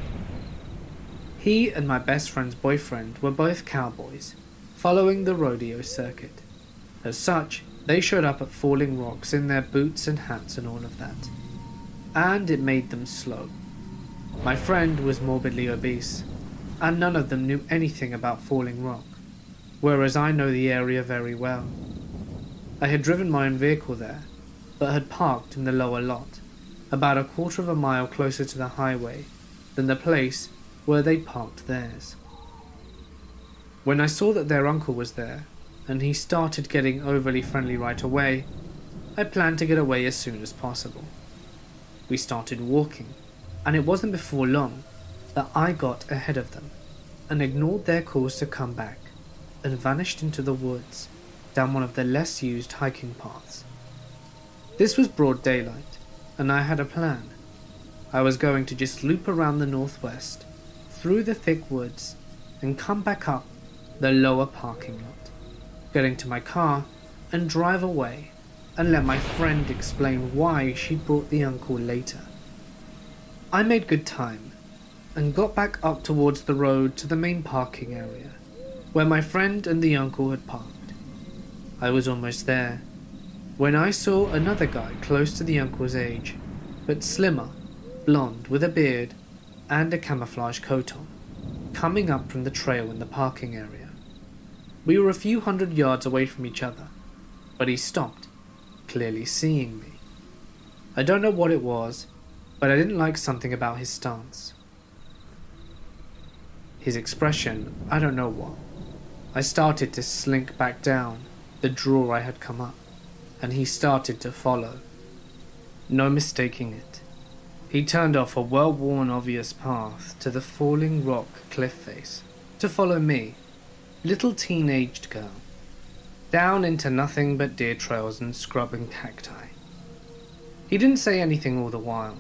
He and my best friend's boyfriend were both cowboys, following the rodeo circuit. As such, they showed up at Falling Rocks in their boots and hats and all of that. And it made them slow. My friend was morbidly obese, and none of them knew anything about Falling Rock, whereas I know the area very well. I had driven my own vehicle there, but had parked in the lower lot, about a quarter of a mile closer to the highway than the place where they parked theirs. When I saw that their uncle was there, and he started getting overly friendly right away, I planned to get away as soon as possible. We started walking, and it wasn't before long that I got ahead of them, and ignored their calls to come back, and vanished into the woods, down one of the less used hiking paths. This was broad daylight, and I had a plan. I was going to just loop around the northwest, through the thick woods, and come back up the lower parking lot, get into my car, and drive away, and let my friend explain why she brought the uncle later. I made good time, and got back up towards the road to the main parking area, where my friend and the uncle had parked. I was almost there, when I saw another guy close to the uncle's age, but slimmer, blonde with a beard and a camouflage coat on, coming up from the trail in the parking area. We were a few hundred yards away from each other, but he stopped, clearly seeing me. I don't know what it was, but I didn't like something about his stance. His expression, I don't know what. I started to slink back down the draw I had come up, and he started to follow. No mistaking it. He turned off a well-worn obvious path to the Falling Rock cliff face to follow me, little teen-aged girl, down into nothing but deer trails and scrub and cacti. He didn't say anything all the while.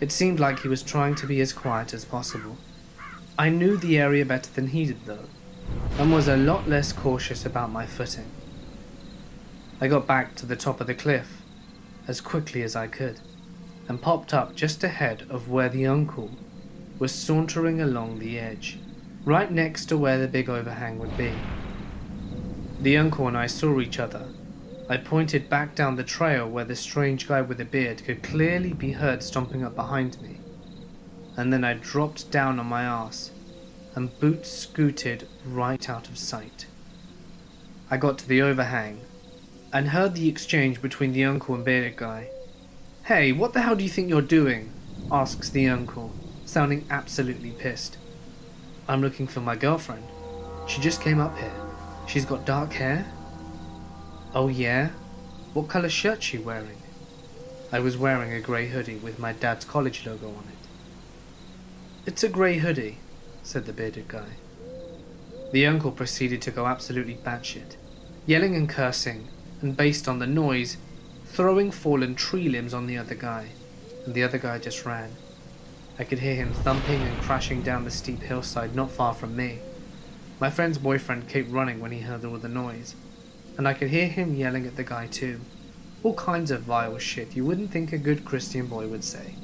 It seemed like he was trying to be as quiet as possible. I knew the area better than he did though, and was a lot less cautious about my footing. I got back to the top of the cliff as quickly as I could, and popped up just ahead of where the uncle was sauntering along the edge, right next to where the big overhang would be. The uncle and I saw each other. I pointed back down the trail where the strange guy with the beard could clearly be heard stomping up behind me, and then I dropped down on my ass and boots scooted right out of sight. I got to the overhang and heard the exchange between the uncle and bearded guy. "Hey, what the hell do you think you're doing?" asks the uncle, sounding absolutely pissed. "I'm looking for my girlfriend. She just came up here. She's got dark hair." "Oh yeah? What colour shirt's she wearing?" I was wearing a grey hoodie with my dad's college logo on it. "It's a grey hoodie," said the bearded guy. The uncle proceeded to go absolutely batshit, yelling and cursing, and based on the noise, throwing fallen tree limbs on the other guy, and the other guy just ran. I could hear him thumping and crashing down the steep hillside not far from me. My friend's boyfriend kept running when he heard all the noise, and I could hear him yelling at the guy too. All kinds of vile shit you wouldn't think a good Christian boy would say.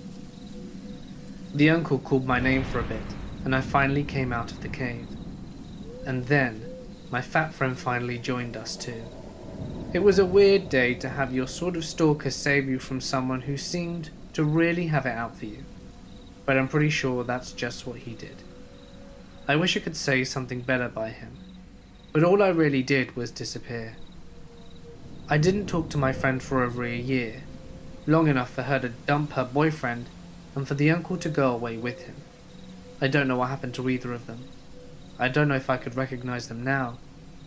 The uncle called my name for a bit, and I finally came out of the cave. And then, my fat friend finally joined us too. It was a weird day to have your sort of stalker save you from someone who seemed to really have it out for you. But I'm pretty sure that's just what he did. I wish I could say something better by him, but all I really did was disappear. I didn't talk to my friend for over a year, long enough for her to dump her boyfriend and for the uncle to go away with him. I don't know what happened to either of them. I don't know if I could recognize them now,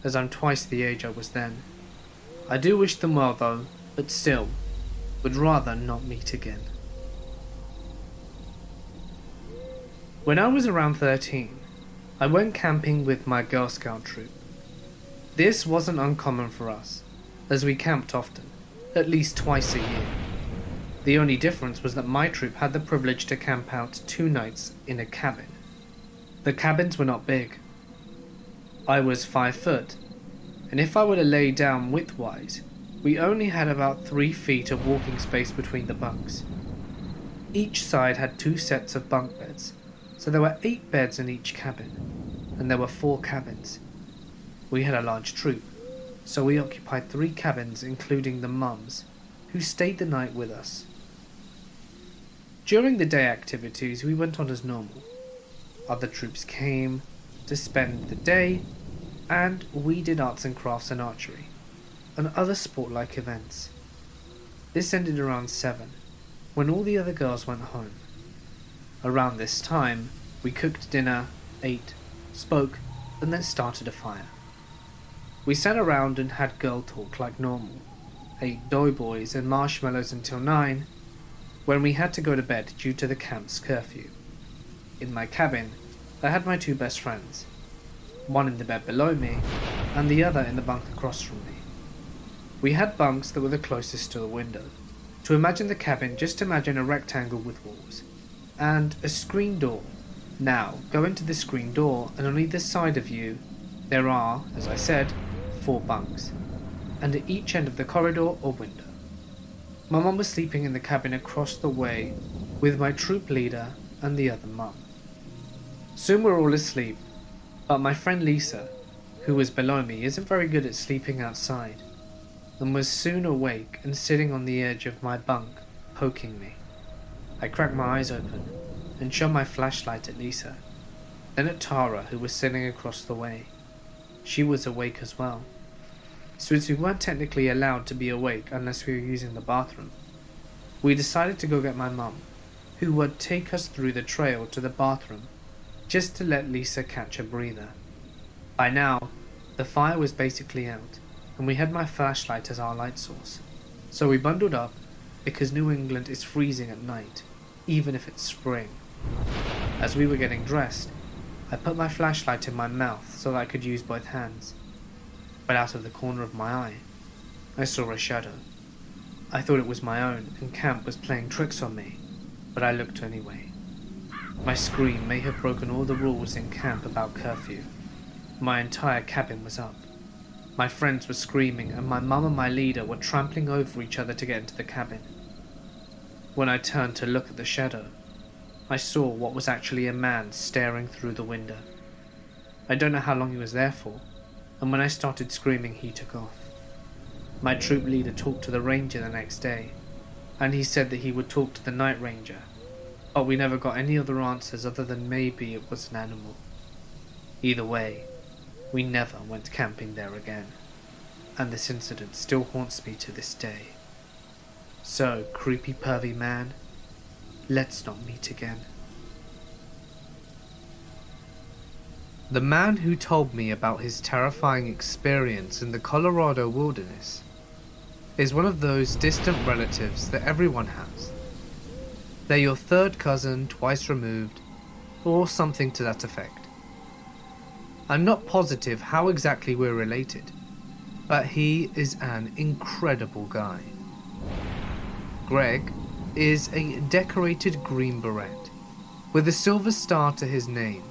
as I'm twice the age I was then. I do wish them well though, but still, would rather not meet again. When I was around 13, I went camping with my Girl Scout troop. This wasn't uncommon for us, as we camped often, at least twice a year. The only difference was that my troop had the privilege to camp out 2 nights in a cabin. The cabins were not big. I was 5 foot, and if I were to lay down widthwise, we only had about 3 feet of walking space between the bunks. Each side had 2 sets of bunk beds, so there were 8 beds in each cabin, and there were 4 cabins. We had a large troop, so we occupied 3 cabins including the mums, who stayed the night with us. During the day activities we went on as normal. Other troops came to spend the day, and we did arts and crafts and archery, and other sport-like events. This ended around 7, when all the other girls went home. Around this time, we cooked dinner, ate, spoke, and then started a fire. We sat around and had girl talk like normal, ate doughboys and marshmallows until 9, when we had to go to bed due to the camp's curfew. In my cabin, I had my 2 best friends, one in the bed below me, and the other in the bunk across from me. We had bunks that were the closest to the window. To imagine the cabin, just imagine a rectangle with walls, and a screen door. Now, go into the screen door, and on either side of you, there are, as I said, 4 bunks, and at each end of the corridor or window. My mum was sleeping in the cabin across the way with my troop leader and the other mum. Soon we're all asleep, but my friend Lisa, who was below me, isn't very good at sleeping outside, and was soon awake and sitting on the edge of my bunk, poking me. I cracked my eyes open and shone my flashlight at Lisa, then at Tara, who was sitting across the way. She was awake as well. Since we weren't technically allowed to be awake unless we were using the bathroom, we decided to go get my mum, who would take us through the trail to the bathroom, just to let Lisa catch a breather. By now, the fire was basically out, and we had my flashlight as our light source, so we bundled up, because New England is freezing at night, even if it's spring. As we were getting dressed, I put my flashlight in my mouth so that I could use both hands. But out of the corner of my eye, I saw a shadow. I thought it was my own, and camp was playing tricks on me, but I looked anyway. My scream may have broken all the rules in camp about curfew. My entire cabin was up. My friends were screaming, and my mum and my leader were trampling over each other to get into the cabin. When I turned to look at the shadow, I saw what was actually a man staring through the window. I don't know how long he was there for, and when I started screaming, he took off. My troop leader talked to the ranger the next day, and he said that he would talk to the night ranger, but we never got any other answers other than maybe it was an animal. Either way, we never went camping there again, and this incident still haunts me to this day. So, creepy pervy man, let's not meet again. The man who told me about his terrifying experience in the Colorado wilderness is one of those distant relatives that everyone has. They're your third cousin twice removed, or something to that effect. I'm not positive how exactly we're related, but he is an incredible guy. Greg is a decorated Green Beret with a silver star to his name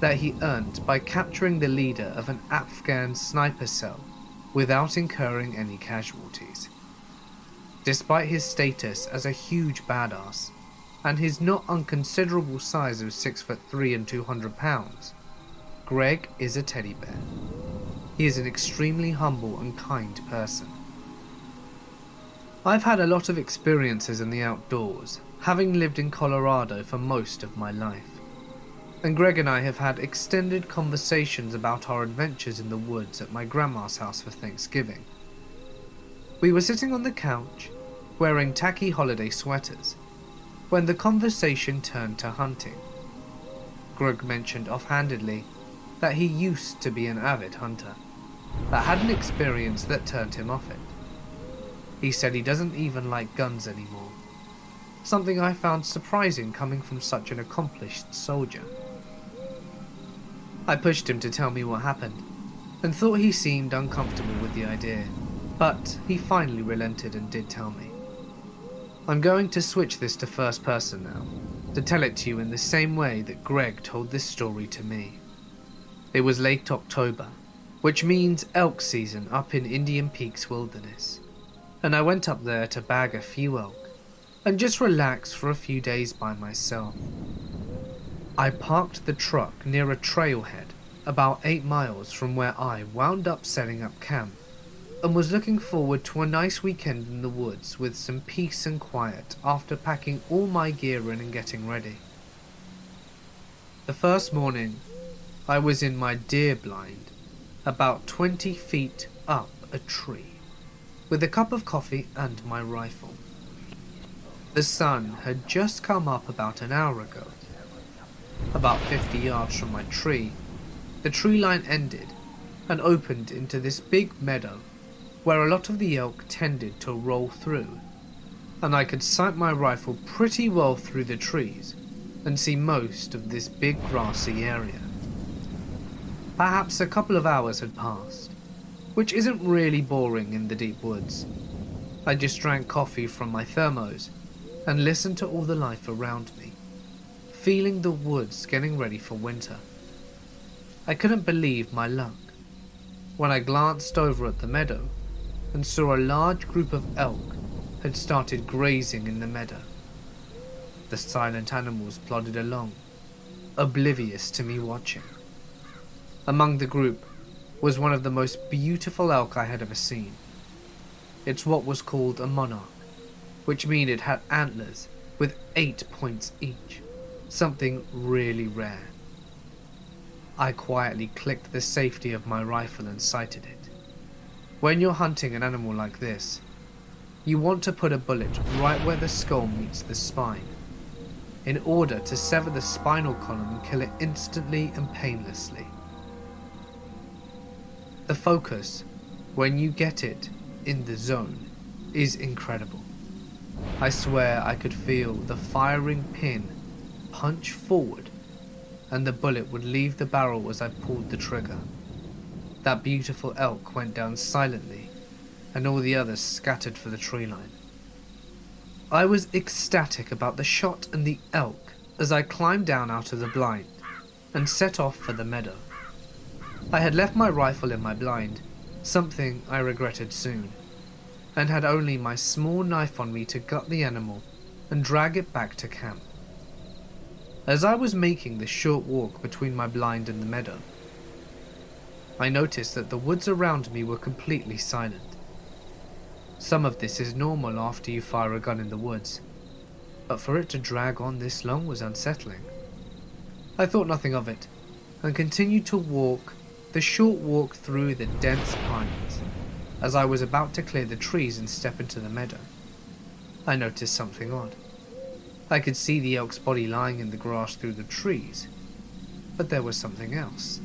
that he earned by capturing the leader of an Afghan sniper cell without incurring any casualties. Despite his status as a huge badass and his not unconsiderable size of 6'3" and 200 pounds, Greg is a teddy bear. He is an extremely humble and kind person. I've had a lot of experiences in the outdoors, having lived in Colorado for most of my life. And Greg and I have had extended conversations about our adventures in the woods at my grandma's house for Thanksgiving. We were sitting on the couch, wearing tacky holiday sweaters, when the conversation turned to hunting. Greg mentioned offhandedly that he used to be an avid hunter, but had an experience that turned him off it. He said he doesn't even like guns anymore, something I found surprising coming from such an accomplished soldier. I pushed him to tell me what happened, and thought he seemed uncomfortable with the idea, but he finally relented and did tell me. I'm going to switch this to first person now, to tell it to you in the same way that Greg told this story to me. It was late October, which means elk season up in Indian Peaks Wilderness, and I went up there to bag a few elk and just relax for a few days by myself. I parked the truck near a trailhead about 8 miles from where I wound up setting up camp, and was looking forward to a nice weekend in the woods with some peace and quiet after packing all my gear in and getting ready. The first morning, I was in my deer blind, about 20 feet up a tree, with a cup of coffee and my rifle. The sun had just come up about an hour ago. About 50 yards from my tree, the tree line ended and opened into this big meadow where a lot of the elk tended to roll through, and I could sight my rifle pretty well through the trees and see most of this big grassy area. Perhaps a couple of hours had passed, which isn't really boring in the deep woods. I just drank coffee from my thermos and listened to all the life around me, feeling the woods getting ready for winter. I couldn't believe my luck when I glanced over at the meadow and saw a large group of elk had started grazing in the meadow. The silent animals plodded along, oblivious to me watching. Among the group was one of the most beautiful elk I had ever seen. It's what was called a monarch, which means it had antlers with 8 points each, something really rare. I quietly clicked the safety of my rifle and sighted it. When you're hunting an animal like this, you want to put a bullet right where the skull meets the spine, in order to sever the spinal column and kill it instantly and painlessly. The focus, when you get it in the zone, is incredible. I swear I could feel the firing pin punch forward, and the bullet would leave the barrel as I pulled the trigger. That beautiful elk went down silently, and all the others scattered for the tree line. I was ecstatic about the shot and the elk as I climbed down out of the blind and set off for the meadow. I had left my rifle in my blind, something I regretted soon, and had only my small knife on me to gut the animal and drag it back to camp. As I was making the short walk between my blind and the meadow, I noticed that the woods around me were completely silent. Some of this is normal after you fire a gun in the woods, but for it to drag on this long was unsettling. I thought nothing of it, and continued to walk the short walk through the dense pines. As I was about to clear the trees and step into the meadow, I noticed something odd. I could see the elk's body lying in the grass through the trees, but there was something else.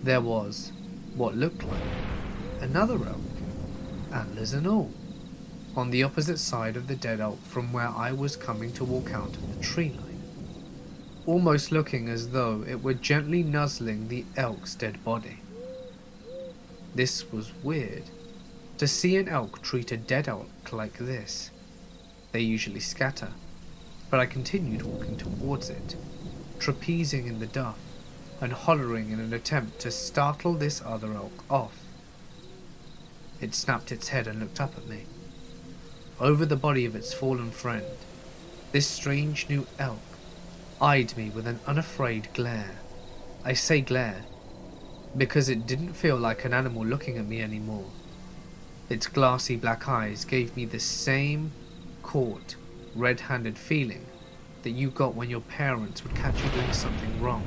There was what looked like another elk, antlers and all, on the opposite side of the dead elk from where I was coming to walk out of the tree line. almost looking as though it were gently nuzzling the elk's dead body. This was weird, to see an elk treat a dead elk like this. They usually scatter, but I continued walking towards it, trapezing in the duff and hollering in an attempt to startle this other elk off. It snapped its head and looked up at me. Over the body of its fallen friend, this strange new elk eyed me with an unafraid glare. I say glare, because it didn't feel like an animal looking at me anymore. Its glassy black eyes gave me the same caught, red-handed feeling that you got when your parents would catch you doing something wrong.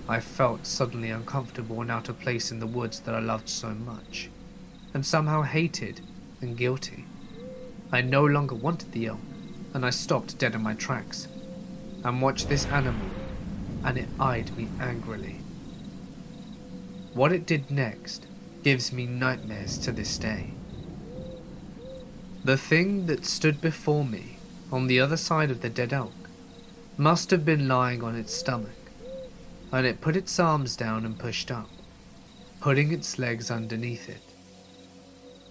I felt suddenly uncomfortable and out of place in the woods that I loved so much, and somehow hated and guilty. I no longer wanted the elk, and I stopped dead in my tracks and watched this animal, and it eyed me angrily. What it did next gives me nightmares to this day. The thing that stood before me on the other side of the dead elk must have been lying on its stomach, and it put its arms down and pushed up, putting its legs underneath it.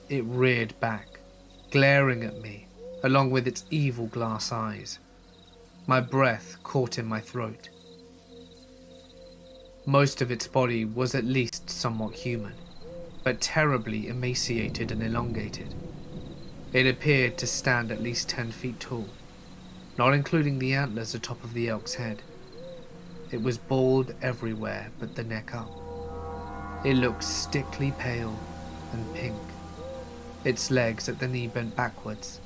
It reared back, glaring at me, along with its evil glass eyes. My breath caught in my throat. Most of its body was at least somewhat human, but terribly emaciated and elongated. It appeared to stand at least 10 feet tall, not including the antlers atop of the elk's head. It was bald everywhere but the neck up. It looked stickly pale and pink. Its legs at the knee bent backwards,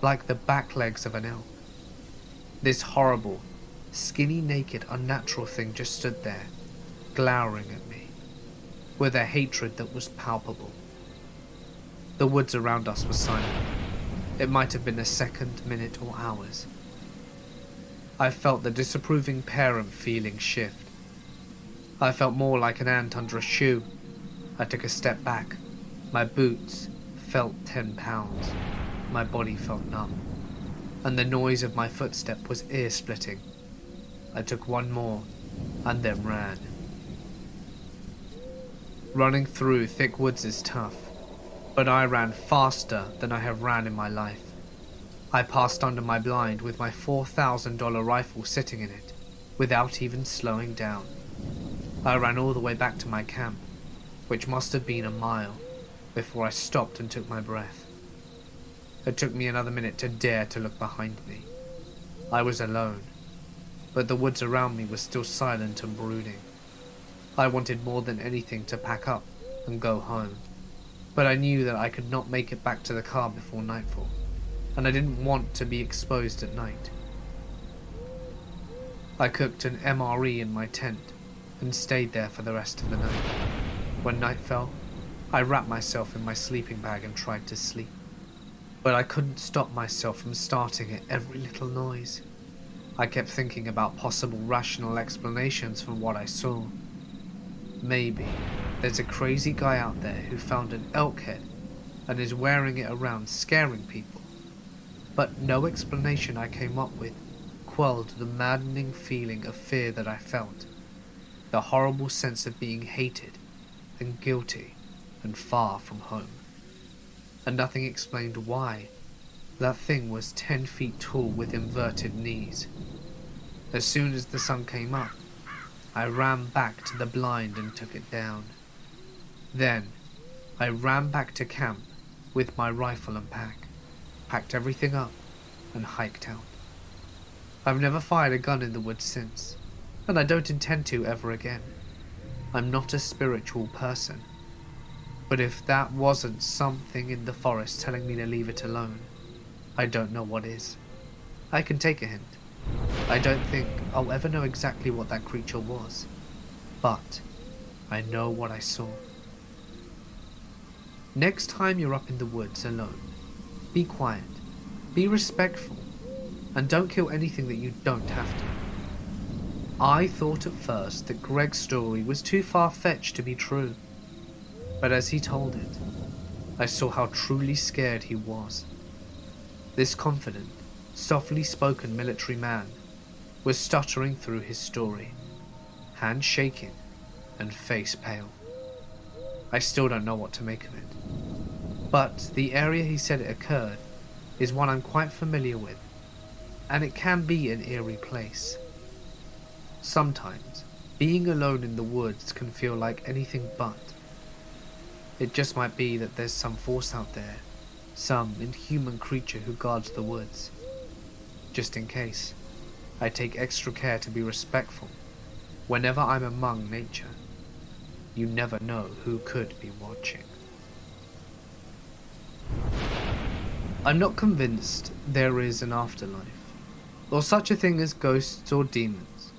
like the back legs of an elk. This horrible, skinny, naked, unnatural thing just stood there, glowering at me, with a hatred that was palpable. The woods around us were silent. It might have been a second, minute, or hours. I felt the disapproving parent feeling shift. I felt more like an ant under a shoe. I took a step back. My boots felt 10 pounds. My body felt numb, and the noise of my footstep was ear-splitting. I took one more, and then ran. Running through thick woods is tough, but I ran faster than I have ran in my life. I passed under my blind with my $4,000 rifle sitting in it, without even slowing down. I ran all the way back to my camp, which must have been a mile, before I stopped and took my breath. It took me another minute to dare to look behind me. I was alone, but the woods around me were still silent and brooding. I wanted more than anything to pack up and go home, but I knew that I could not make it back to the car before nightfall, and I didn't want to be exposed at night. I cooked an MRE in my tent and stayed there for the rest of the night. When night fell, I wrapped myself in my sleeping bag and tried to sleep, but I couldn't stop myself from starting at every little noise. I kept thinking about possible rational explanations for what I saw. Maybe there's a crazy guy out there who found an elk head and is wearing it around scaring people. But no explanation I came up with quelled the maddening feeling of fear that I felt, the horrible sense of being hated and guilty and far from home. And nothing explained why that thing was 10 feet tall with inverted knees. As soon as the sun came up, I ran back to the blind and took it down. Then, I ran back to camp with my rifle and pack, packed everything up, and hiked out. I've never fired a gun in the woods since, and I don't intend to ever again. I'm not a spiritual person, but if that wasn't something in the forest telling me to leave it alone, I don't know what is. I can take a hint. I don't think I'll ever know exactly what that creature was, but I know what I saw. Next time you're up in the woods alone, be quiet, be respectful, and don't kill anything that you don't have to. I thought at first that Greg's story was too far-fetched to be true, but as he told it, I saw how truly scared he was. This confident, softly spoken military man was stuttering through his story, hands shaking and face pale. I still don't know what to make of it, but the area he said it occurred is one I'm quite familiar with, and it can be an eerie place. Sometimes, being alone in the woods can feel like anything but. It just might be that there's some force out there, some inhuman creature who guards the woods. Just in case, I take extra care to be respectful whenever I'm among nature. You never know who could be watching. I'm not convinced there is an afterlife, or such a thing as ghosts or demons,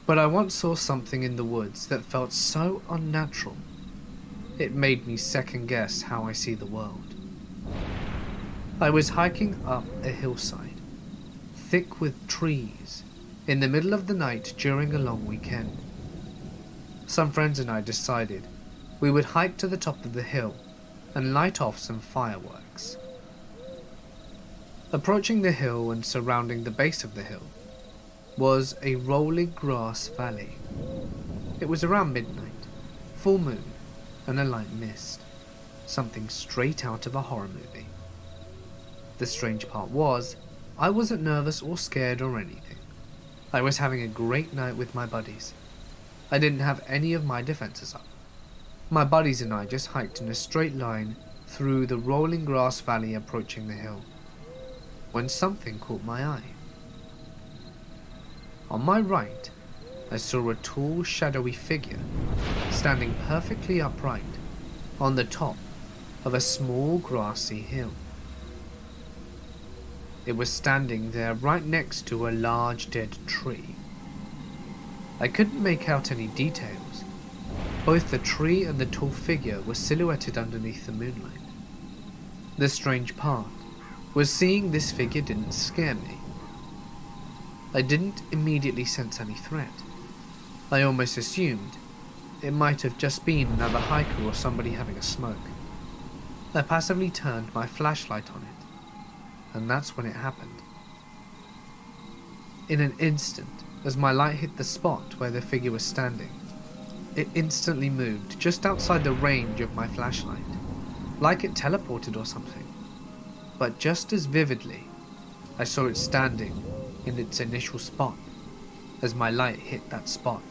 but I once saw something in the woods that felt so unnatural, it made me second guess how I see the world. I was hiking up a hillside, thick with trees, in the middle of the night during a long weekend. Some friends and I decided we would hike to the top of the hill and light off some fireworks. Approaching the hill and surrounding the base of the hill was a rolling grass valley. It was around midnight, full moon, and a light mist, something straight out of a horror movie. The strange part was, I wasn't nervous or scared or anything. I was having a great night with my buddies. I didn't have any of my defenses up. My buddies and I just hiked in a straight line through the rolling grass valley approaching the hill, when something caught my eye. On my right, I saw a tall, shadowy figure standing perfectly upright on the top of a small grassy hill. It was standing there right next to a large dead tree. I couldn't make out any details. Both the tree and the tall figure were silhouetted underneath the moonlight. The strange part was seeing this figure didn't scare me. I didn't immediately sense any threat. I almost assumed it might have just been another hiker or somebody having a smoke. I passively turned my flashlight on it, and that's when it happened. In an instant, as my light hit the spot where the figure was standing, it instantly moved just outside the range of my flashlight, like it teleported or something. But just as vividly, I saw it standing in its initial spot as my light hit that spot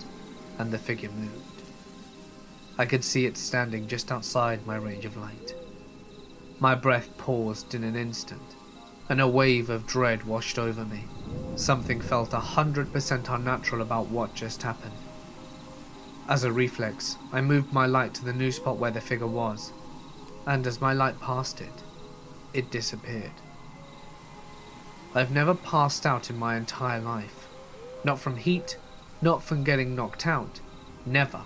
and the figure moved. I could see it standing just outside my range of light. My breath paused in an instant, and a wave of dread washed over me. Something felt 100% unnatural about what just happened. As a reflex, I moved my light to the new spot where the figure was, and as my light passed it, it disappeared. I've never passed out in my entire life. Not from heat, not from getting knocked out, never.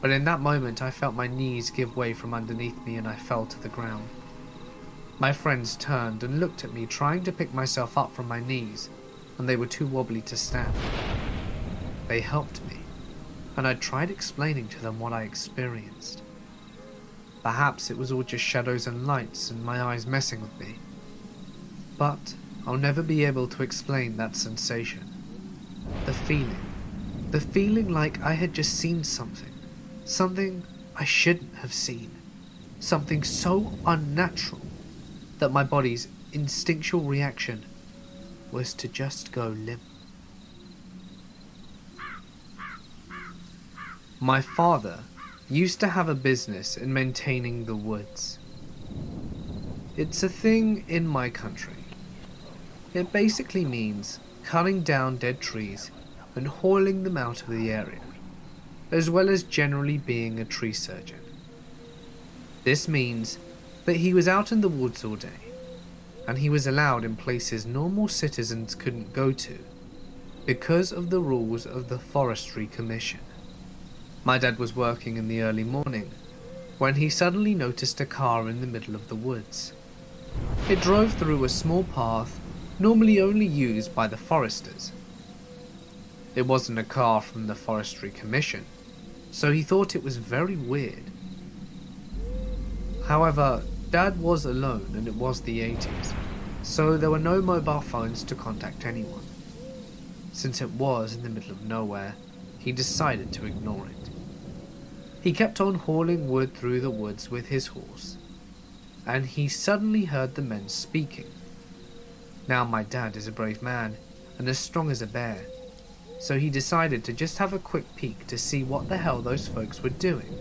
But in that moment I felt my knees give way from underneath me and I fell to the ground. My friends turned and looked at me, trying to pick myself up from my knees, and they were too wobbly to stand. They helped me, and I tried explaining to them what I experienced. Perhaps it was all just shadows and lights and my eyes messing with me. But I'll never be able to explain that sensation. The feeling like I had just seen something I shouldn't have seen, something so unnatural that my body's instinctual reaction was to just go limp. My father used to have a business in maintaining the woods. It's a thing in my country. It basically means cutting down dead trees and hauling them out of the area, as well as generally being a tree surgeon. This means that he was out in the woods all day, and he was allowed in places normal citizens couldn't go to because of the rules of the Forestry Commission. My dad was working in the early morning when he suddenly noticed a car in the middle of the woods. It drove through a small path normally only used by the foresters. It wasn't a car from the Forestry Commission, so he thought it was very weird. However, Dad was alone and it was the 80s, so there were no mobile phones to contact anyone. Since it was in the middle of nowhere, he decided to ignore it. He kept on hauling wood through the woods with his horse, and he suddenly heard the men speaking. Now my dad is a brave man and as strong as a bear, so he decided to just have a quick peek to see what the hell those folks were doing.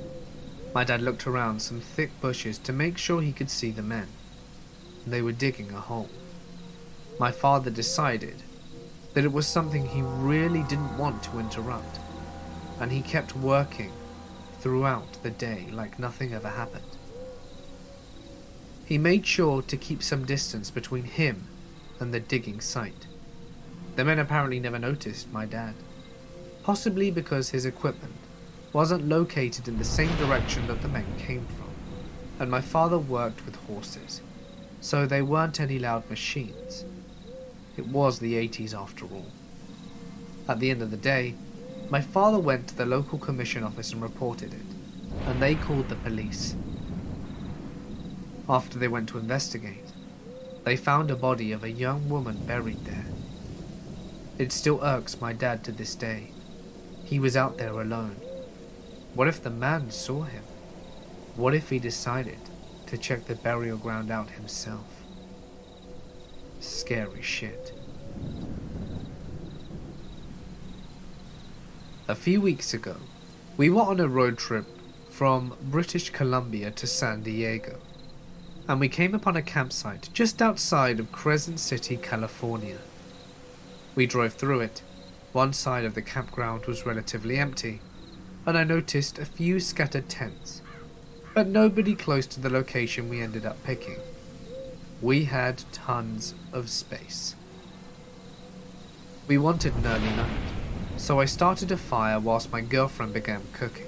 My dad looked around some thick bushes to make sure he could see the men. They were digging a hole. My father decided that it was something he really didn't want to interrupt, and he kept working throughout the day like nothing ever happened. He made sure to keep some distance between him and the digging site. The men apparently never noticed my dad, possibly because his equipment wasn't located in the same direction that the men came from, and my father worked with horses, so they weren't any loud machines. It was the 80s after all. At the end of the day, my father went to the local commission office and reported it, and they called the police. After they went to investigate, they found a body of a young woman buried there. It still irks my dad to this day. He was out there alone. What if the man saw him? What if he decided to check the burial ground out himself? Scary shit. A few weeks ago, we were on a road trip from British Columbia to San Diego, and we came upon a campsite just outside of Crescent City, California. We drove through it. One side of the campground was relatively empty, and I noticed a few scattered tents, but nobody close to the location we ended up picking. We had tons of space. We wanted an early night, so I started a fire whilst my girlfriend began cooking.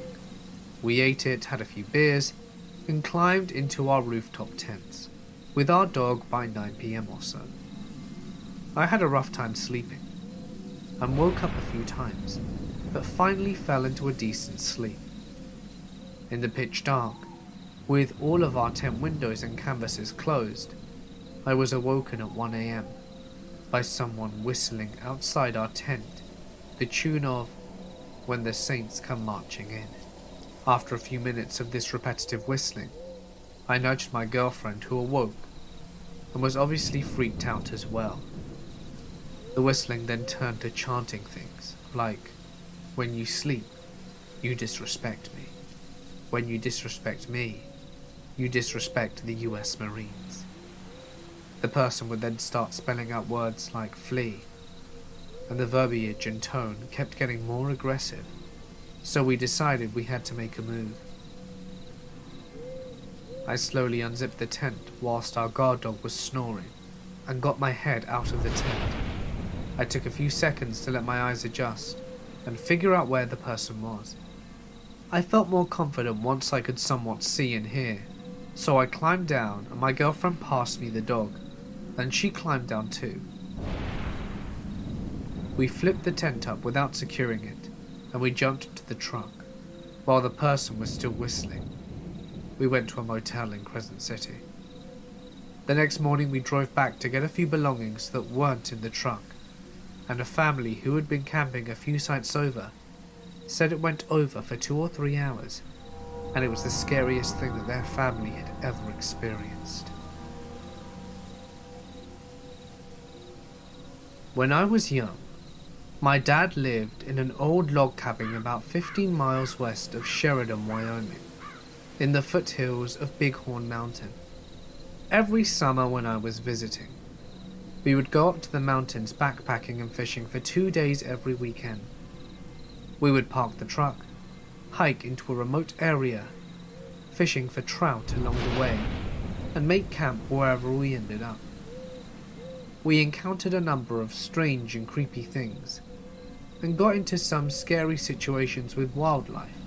We ate it, had a few beers, and climbed into our rooftop tents, with our dog by 9 PM or so. I had a rough time sleeping, and woke up a few times, but finally fell into a decent sleep. In the pitch dark, with all of our tent windows and canvases closed, I was awoken at 1 AM by someone whistling outside our tent, the tune of When the Saints Come Marching In. After a few minutes of this repetitive whistling, I nudged my girlfriend, who awoke and was obviously freaked out as well. The whistling then turned to chanting things like, "When you sleep, you disrespect me. When you disrespect me, you disrespect the US Marines." The person would then start spelling out words like flee, and the verbiage and tone kept getting more aggressive, so we decided we had to make a move. I slowly unzipped the tent whilst our guard dog was snoring, and got my head out of the tent. I took a few seconds to let my eyes adjust and figure out where the person was. I felt more confident once I could somewhat see and hear, so I climbed down and my girlfriend passed me the dog, and she climbed down too. We flipped the tent up without securing it, and we jumped to the truck, while the person was still whistling. We went to a motel in Crescent City. The next morning we drove back to get a few belongings that weren't in the truck, and a family who had been camping a few sites over said it went over for 2 or 3 hours, and it was the scariest thing that their family had ever experienced. When I was young, my dad lived in an old log cabin about 15 miles west of Sheridan, Wyoming, in the foothills of Bighorn Mountain. Every summer when I was visiting, we would go up to the mountains backpacking and fishing for 2 days every weekend. We would park the truck, hike into a remote area, fishing for trout along the way, and make camp wherever we ended up. We encountered a number of strange and creepy things, and got into some scary situations with wildlife.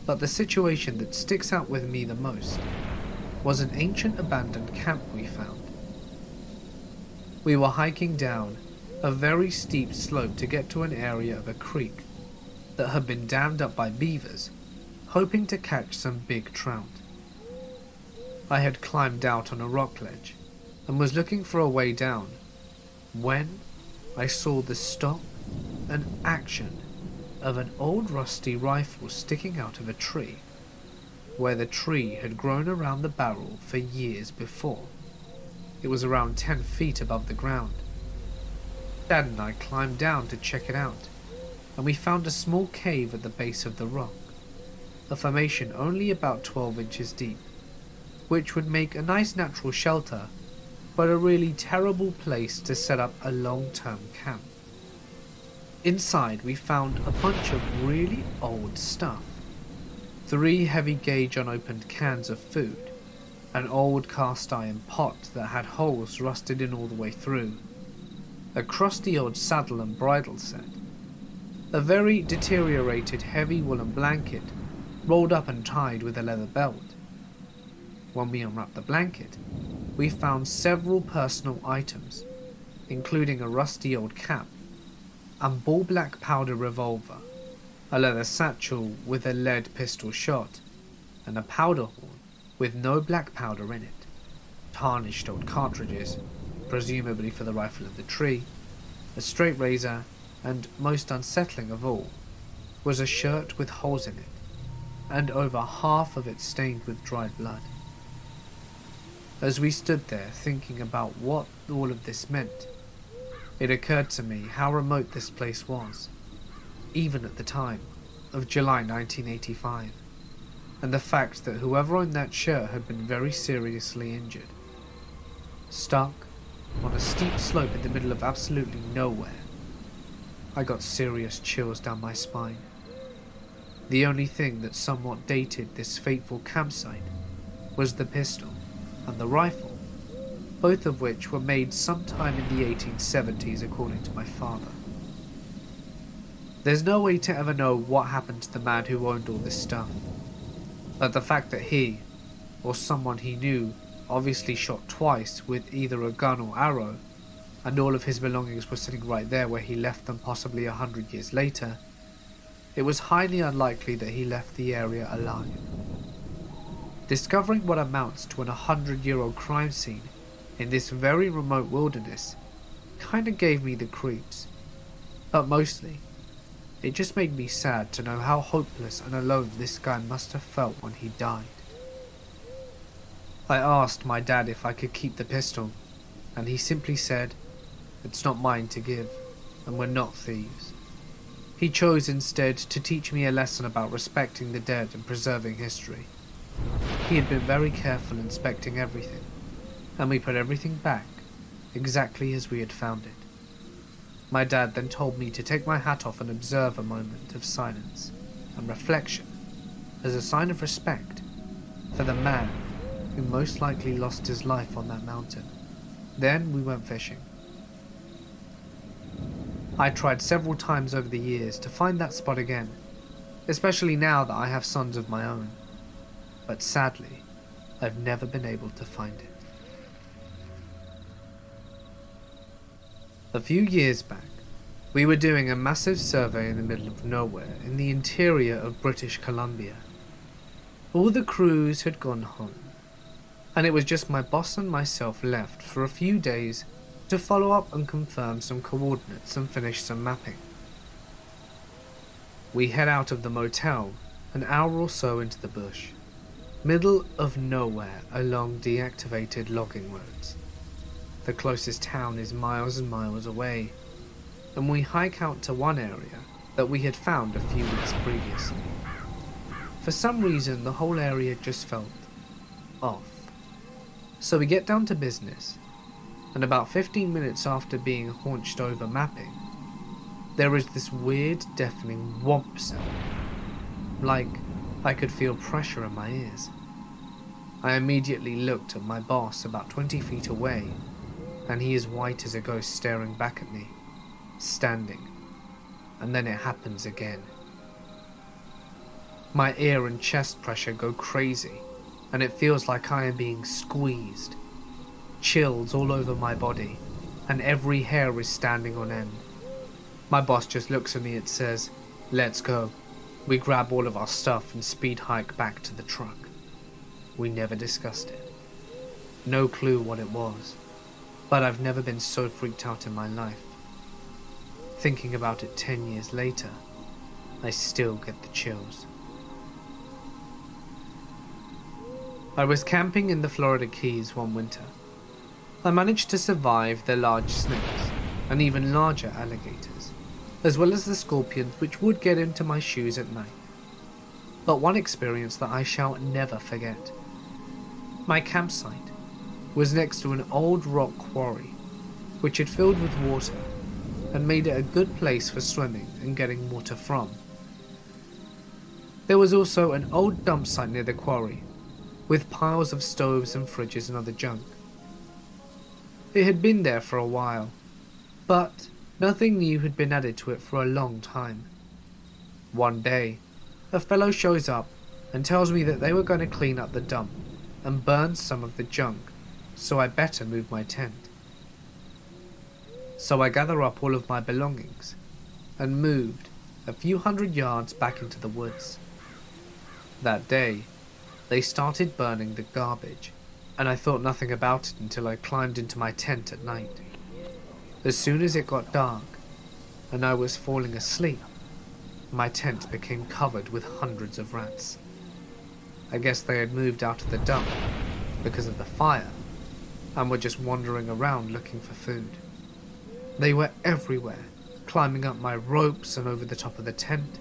But the situation that sticks out with me the most was an ancient abandoned camp we found. We were hiking down a very steep slope to get to an area of a creek that had been dammed up by beavers, hoping to catch some big trout. I had climbed out on a rock ledge and was looking for a way down when I saw the stop and action of an old rusty rifle sticking out of a tree, where the tree had grown around the barrel for years before. It was around 10 feet above the ground. Dad and I climbed down to check it out, and we found a small cave at the base of the rock, a formation only about 12 inches deep, which would make a nice natural shelter, but a really terrible place to set up a long-term camp. Inside we found a bunch of really old stuff. 3 heavy gauge unopened cans of food, an old cast iron pot that had holes rusted in all the way through, a crusty old saddle and bridle set, a very deteriorated heavy woolen blanket rolled up and tied with a leather belt. When we unwrapped the blanket, we found several personal items, including a rusty old cap, a ball black powder revolver, a leather satchel with a lead pistol shot, and a powder horn with no black powder in it, tarnished old cartridges, presumably for the rifle of the tree, a straight razor, and most unsettling of all, was a shirt with holes in it, and over half of it stained with dried blood. As we stood there thinking about what all of this meant, it occurred to me how remote this place was, even at the time of July 1985, and the fact that whoever owned that shirt had been very seriously injured. Stuck on a steep slope in the middle of absolutely nowhere, I got serious chills down my spine. The only thing that somewhat dated this fateful campsite was the pistol and the rifle, both of which were made sometime in the 1870s according to my father. There's no way to ever know what happened to the man who owned all this stuff, but the fact that he, or someone he knew, obviously shot twice with either a gun or arrow, and all of his belongings were sitting right there where he left them possibly 100 years later, it was highly unlikely that he left the area alive. Discovering what amounts to an 100-year-old crime scene in this very remote wilderness kinda gave me the creeps, but mostly, it just made me sad to know how hopeless and alone this guy must have felt when he died. I asked my dad if I could keep the pistol, and he simply said, "It's not mine to give, and we're not thieves." He chose instead to teach me a lesson about respecting the dead and preserving history. He had been very careful inspecting everything, and we put everything back exactly as we had found it. My dad then told me to take my hat off and observe a moment of silence and reflection as a sign of respect for the man who most likely lost his life on that mountain. Then we went fishing. I tried several times over the years to find that spot again, especially now that I have sons of my own, but sadly, I've never been able to find it. A few years back, we were doing a massive survey in the middle of nowhere in the interior of British Columbia. All the crews had gone home, and it was just my boss and myself left for a few days to follow up and confirm some coordinates and finish some mapping. We head out of the motel an hour or so into the bush, middle of nowhere along deactivated logging roads. The closest town is miles and miles away, and we hike out to one area that we had found a few weeks previously. For some reason, the whole area just felt off. So we get down to business, and about 15 minutes after being haunched over mapping, there is this weird, deafening whomp sound, like I could feel pressure in my ears. I immediately looked at my boss about 20 feet away, and he is white as a ghost staring back at me, standing, and then it happens again. My ear and chest pressure go crazy, and it feels like I am being squeezed. Chills all over my body, and every hair is standing on end. My boss just looks at me and says, "Let's go." We grab all of our stuff and speed hike back to the truck. We never discussed it. No clue what it was, but I've never been so freaked out in my life. Thinking about it 10 years later, I still get the chills. I was camping in the Florida Keys one winter. I managed to survive the large snakes and even larger alligators, as well as the scorpions which would get into my shoes at night. But one experience that I shall never forget. My campsite was next to an old rock quarry which had filled with water and made it a good place for swimming and getting water from. There was also an old dump site near the quarry, with piles of stoves and fridges and other junk. It had been there for a while, but nothing new had been added to it for a long time. One day, a fellow shows up and tells me that they were going to clean up the dump and burn some of the junk, so I better move my tent. So I gather up all of my belongings and moved a few hundred yards back into the woods. That day, they started burning the garbage, and I thought nothing about it until I climbed into my tent at night. As soon as it got dark and I was falling asleep, my tent became covered with hundreds of rats. I guess they had moved out of the dump because of the fire and were just wandering around looking for food. They were everywhere, climbing up my ropes and over the top of the tent.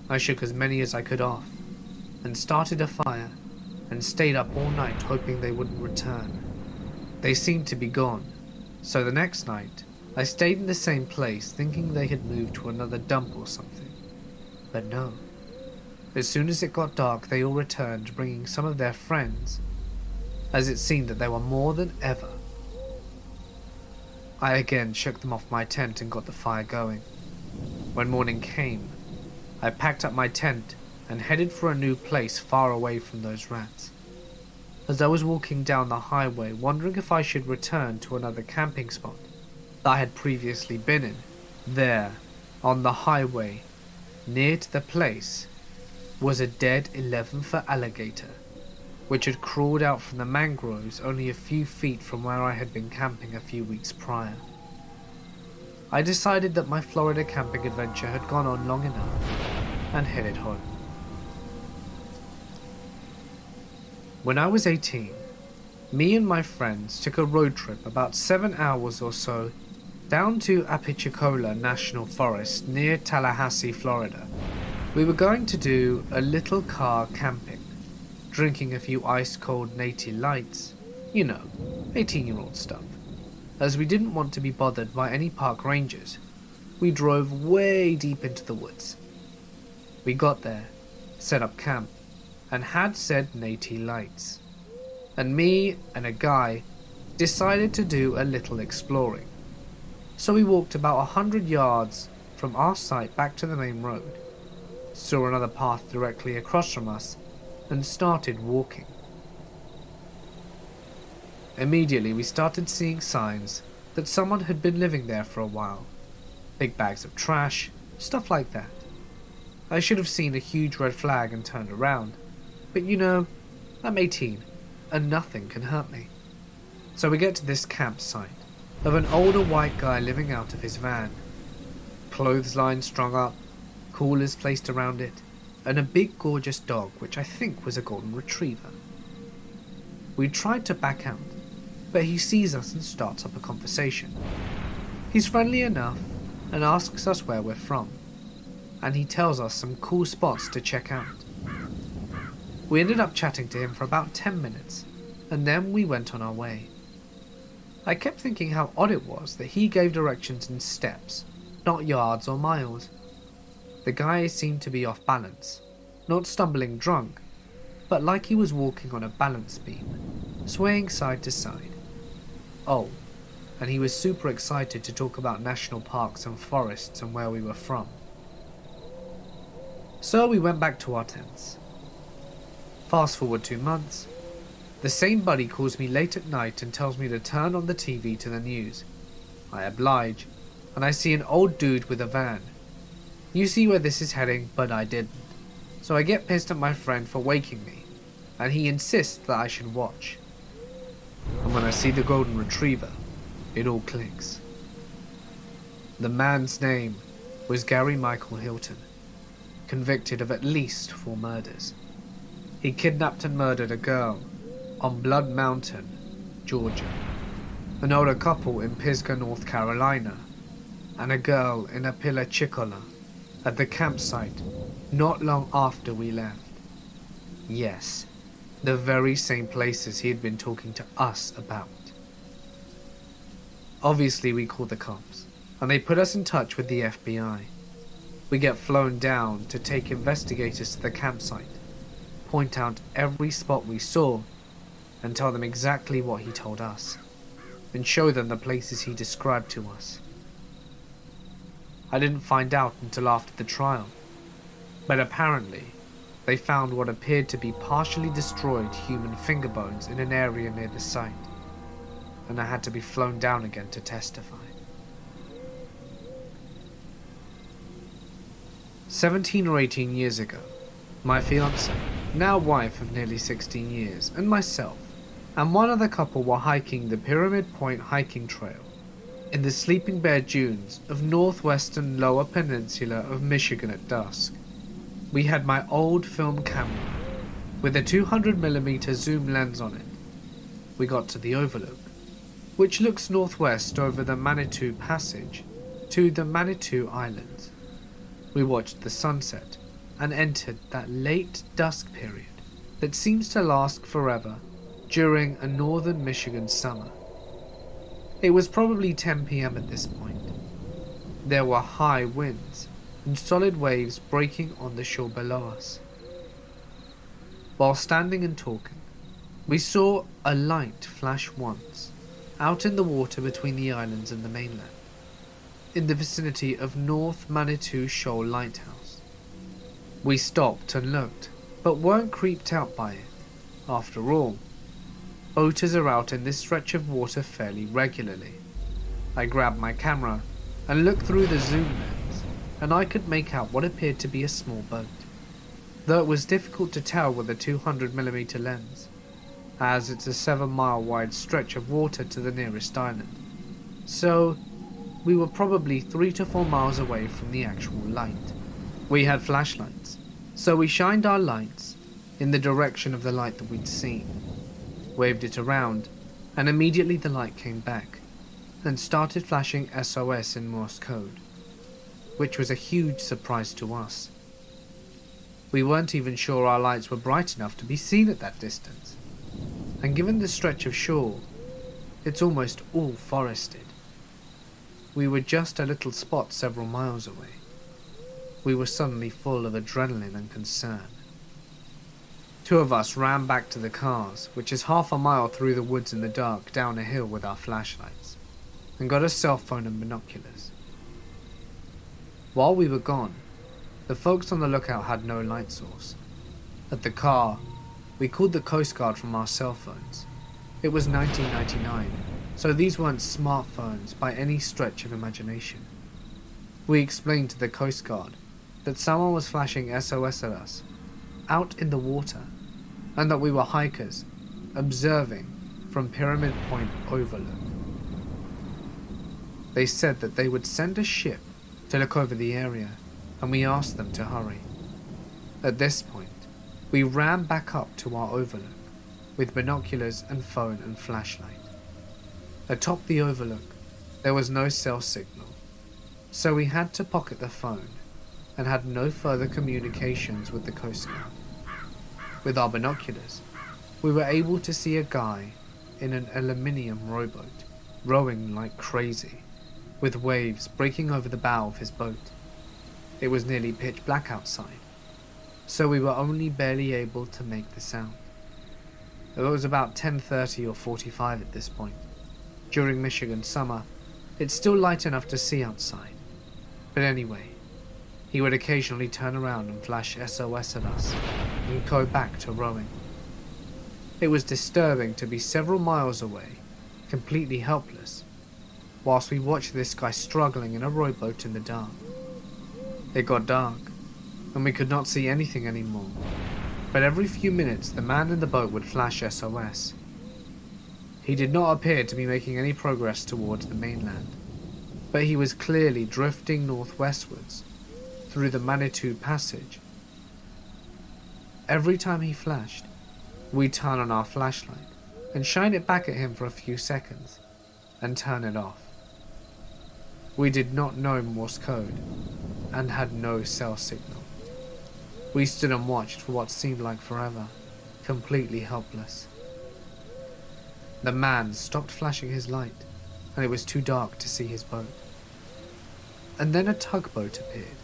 I shook as many as I could off and started a fire and stayed up all night hoping they wouldn't return. They seemed to be gone, so the next night I stayed in the same place thinking they had moved to another dump or something. But no. As soon as it got dark, they all returned, bringing some of their friends, as it seemed that there were more than ever. I again shook them off my tent and got the fire going. When morning came, I packed up my tent and headed for a new place far away from those rats. As I was walking down the highway, wondering if I should return to another camping spot that I had previously been in, there, on the highway, near to the place, was a dead 11-foot alligator, which had crawled out from the mangroves only a few feet from where I had been camping a few weeks prior. I decided that my Florida camping adventure had gone on long enough and headed home. When I was 18, me and my friends took a road trip about 7 hours or so down to Apalachicola National Forest near Tallahassee, Florida. We were going to do a little car camping, drinking a few ice-cold Natty Lights, 18-year-old stuff. As we didn't want to be bothered by any park rangers, we drove way deep into the woods. We got there, set up camp, and had said Natty Lights. And me and a guy decided to do a little exploring. So we walked about 100 yards from our site back to the main road, saw another path directly across from us, and started walking. Immediately we started seeing signs that someone had been living there for a while. Big bags of trash, stuff like that. I should have seen a huge red flag and turned around, but I'm 18 and nothing can hurt me. So we get to this campsite of an older white guy living out of his van. Clothesline strung up, coolers placed around it, and a big gorgeous dog which I think was a golden retriever. We tried to back out, but he sees us and starts up a conversation. He's friendly enough and asks us where we're from, and he tells us some cool spots to check out. We ended up chatting to him for about 10 minutes, and then we went on our way. I kept thinking how odd it was that he gave directions in steps, not yards or miles. The guy seemed to be off balance, not stumbling drunk, but like he was walking on a balance beam, swaying side to side. Oh, and he was super excited to talk about national parks and forests and where we were from. So we went back to our tents. Fast forward 2 months, the same buddy calls me late at night and tells me to turn on the TV to the news. I oblige, and I see an old dude with a van. You see where this is heading, but I didn't. So I get pissed at my friend for waking me, and he insists that I should watch. And when I see the golden retriever, it all clicks. The man's name was Gary Michael Hilton, convicted of at least 4 murders. He kidnapped and murdered a girl on Blood Mountain, Georgia, an older couple in Pisgah, North Carolina, and a girl in Apalachicola at the campsite not long after we left. Yes, the very same places he had been talking to us about. Obviously, we called the cops, and they put us in touch with the FBI. We get flown down to take investigators to the campsite, point out every spot we saw, and tell them exactly what he told us, and show them the places he described to us. I didn't find out until after the trial, but apparently they found what appeared to be partially destroyed human finger bones in an area near the site, and I had to be flown down again to testify. 17 or 18 years ago, my fiancée, now wife of nearly 16 years, and myself, and one other couple were hiking the Pyramid Point hiking trail in the Sleeping Bear Dunes of northwestern Lower Peninsula of Michigan at dusk. We had my old film camera with a 200mm zoom lens on it. We got to the overlook, which looks northwest over the Manitou Passage to the Manitou Islands. We watched the sunset and entered that late dusk period that seems to last forever during a northern Michigan summer. It was probably 10 p.m. at this point. There were high winds and solid waves breaking on the shore below us. While standing and talking, we saw a light flash once out in the water between the islands and the mainland, in the vicinity of North Manitou Shoal Lighthouse. We stopped and looked, but weren't creeped out by it. After all, boaters are out in this stretch of water fairly regularly. I grabbed my camera and looked through the zoom lens, and I could make out what appeared to be a small boat, though it was difficult to tell with a 200mm lens, as it's a 7-mile wide stretch of water to the nearest island. So we were probably 3 to 4 miles away from the actual light. We had flashlights, so we shined our lights in the direction of the light that we'd seen, waved it around, and immediately the light came back and started flashing SOS in Morse code, which was a huge surprise to us. We weren't even sure our lights were bright enough to be seen at that distance, and given the stretch of shore, it's almost all forested. We were just a little spot several miles away. We were suddenly full of adrenaline and concern. 2 of us ran back to the cars, which is half a mile through the woods in the dark down a hill with our flashlights, and got a cell phone and binoculars. While we were gone, the folks on the lookout had no light source. At the car, we called the Coast Guard from our cell phones. It was 1999, so these weren't smartphones by any stretch of imagination. We explained to the Coast Guard that someone was flashing SOS at us, out in the water, and that we were hikers, observing from Pyramid Point Overlook. They said that they would send a ship to look over the area, and we asked them to hurry. At this point, we ran back up to our overlook, with binoculars and phone and flashlight. Atop the overlook, there was no cell signal, so we had to pocket the phone and had no further communications with the Coast Guard. With our binoculars, we were able to see a guy in an aluminium rowboat, rowing like crazy, with waves breaking over the bow of his boat. It was nearly pitch black outside, so we were only barely able to make this out. It was about 10:30 or 45 at this point. During Michigan summer, it's still light enough to see outside. But anyway, he would occasionally turn around and flash SOS at us and go back to rowing. It was disturbing to be several miles away, completely helpless, whilst we watched this guy struggling in a rowboat in the dark. It got dark, and we could not see anything anymore, but every few minutes the man in the boat would flash SOS. He did not appear to be making any progress towards the mainland, but he was clearly drifting northwestwards through the Manitou Passage. Every time he flashed, we'd turn on our flashlight and shine it back at him for a few seconds and turn it off. We did not know Morse code and had no cell signal. We stood and watched for what seemed like forever, completely helpless. The man stopped flashing his light, and it was too dark to see his boat. And then a tugboat appeared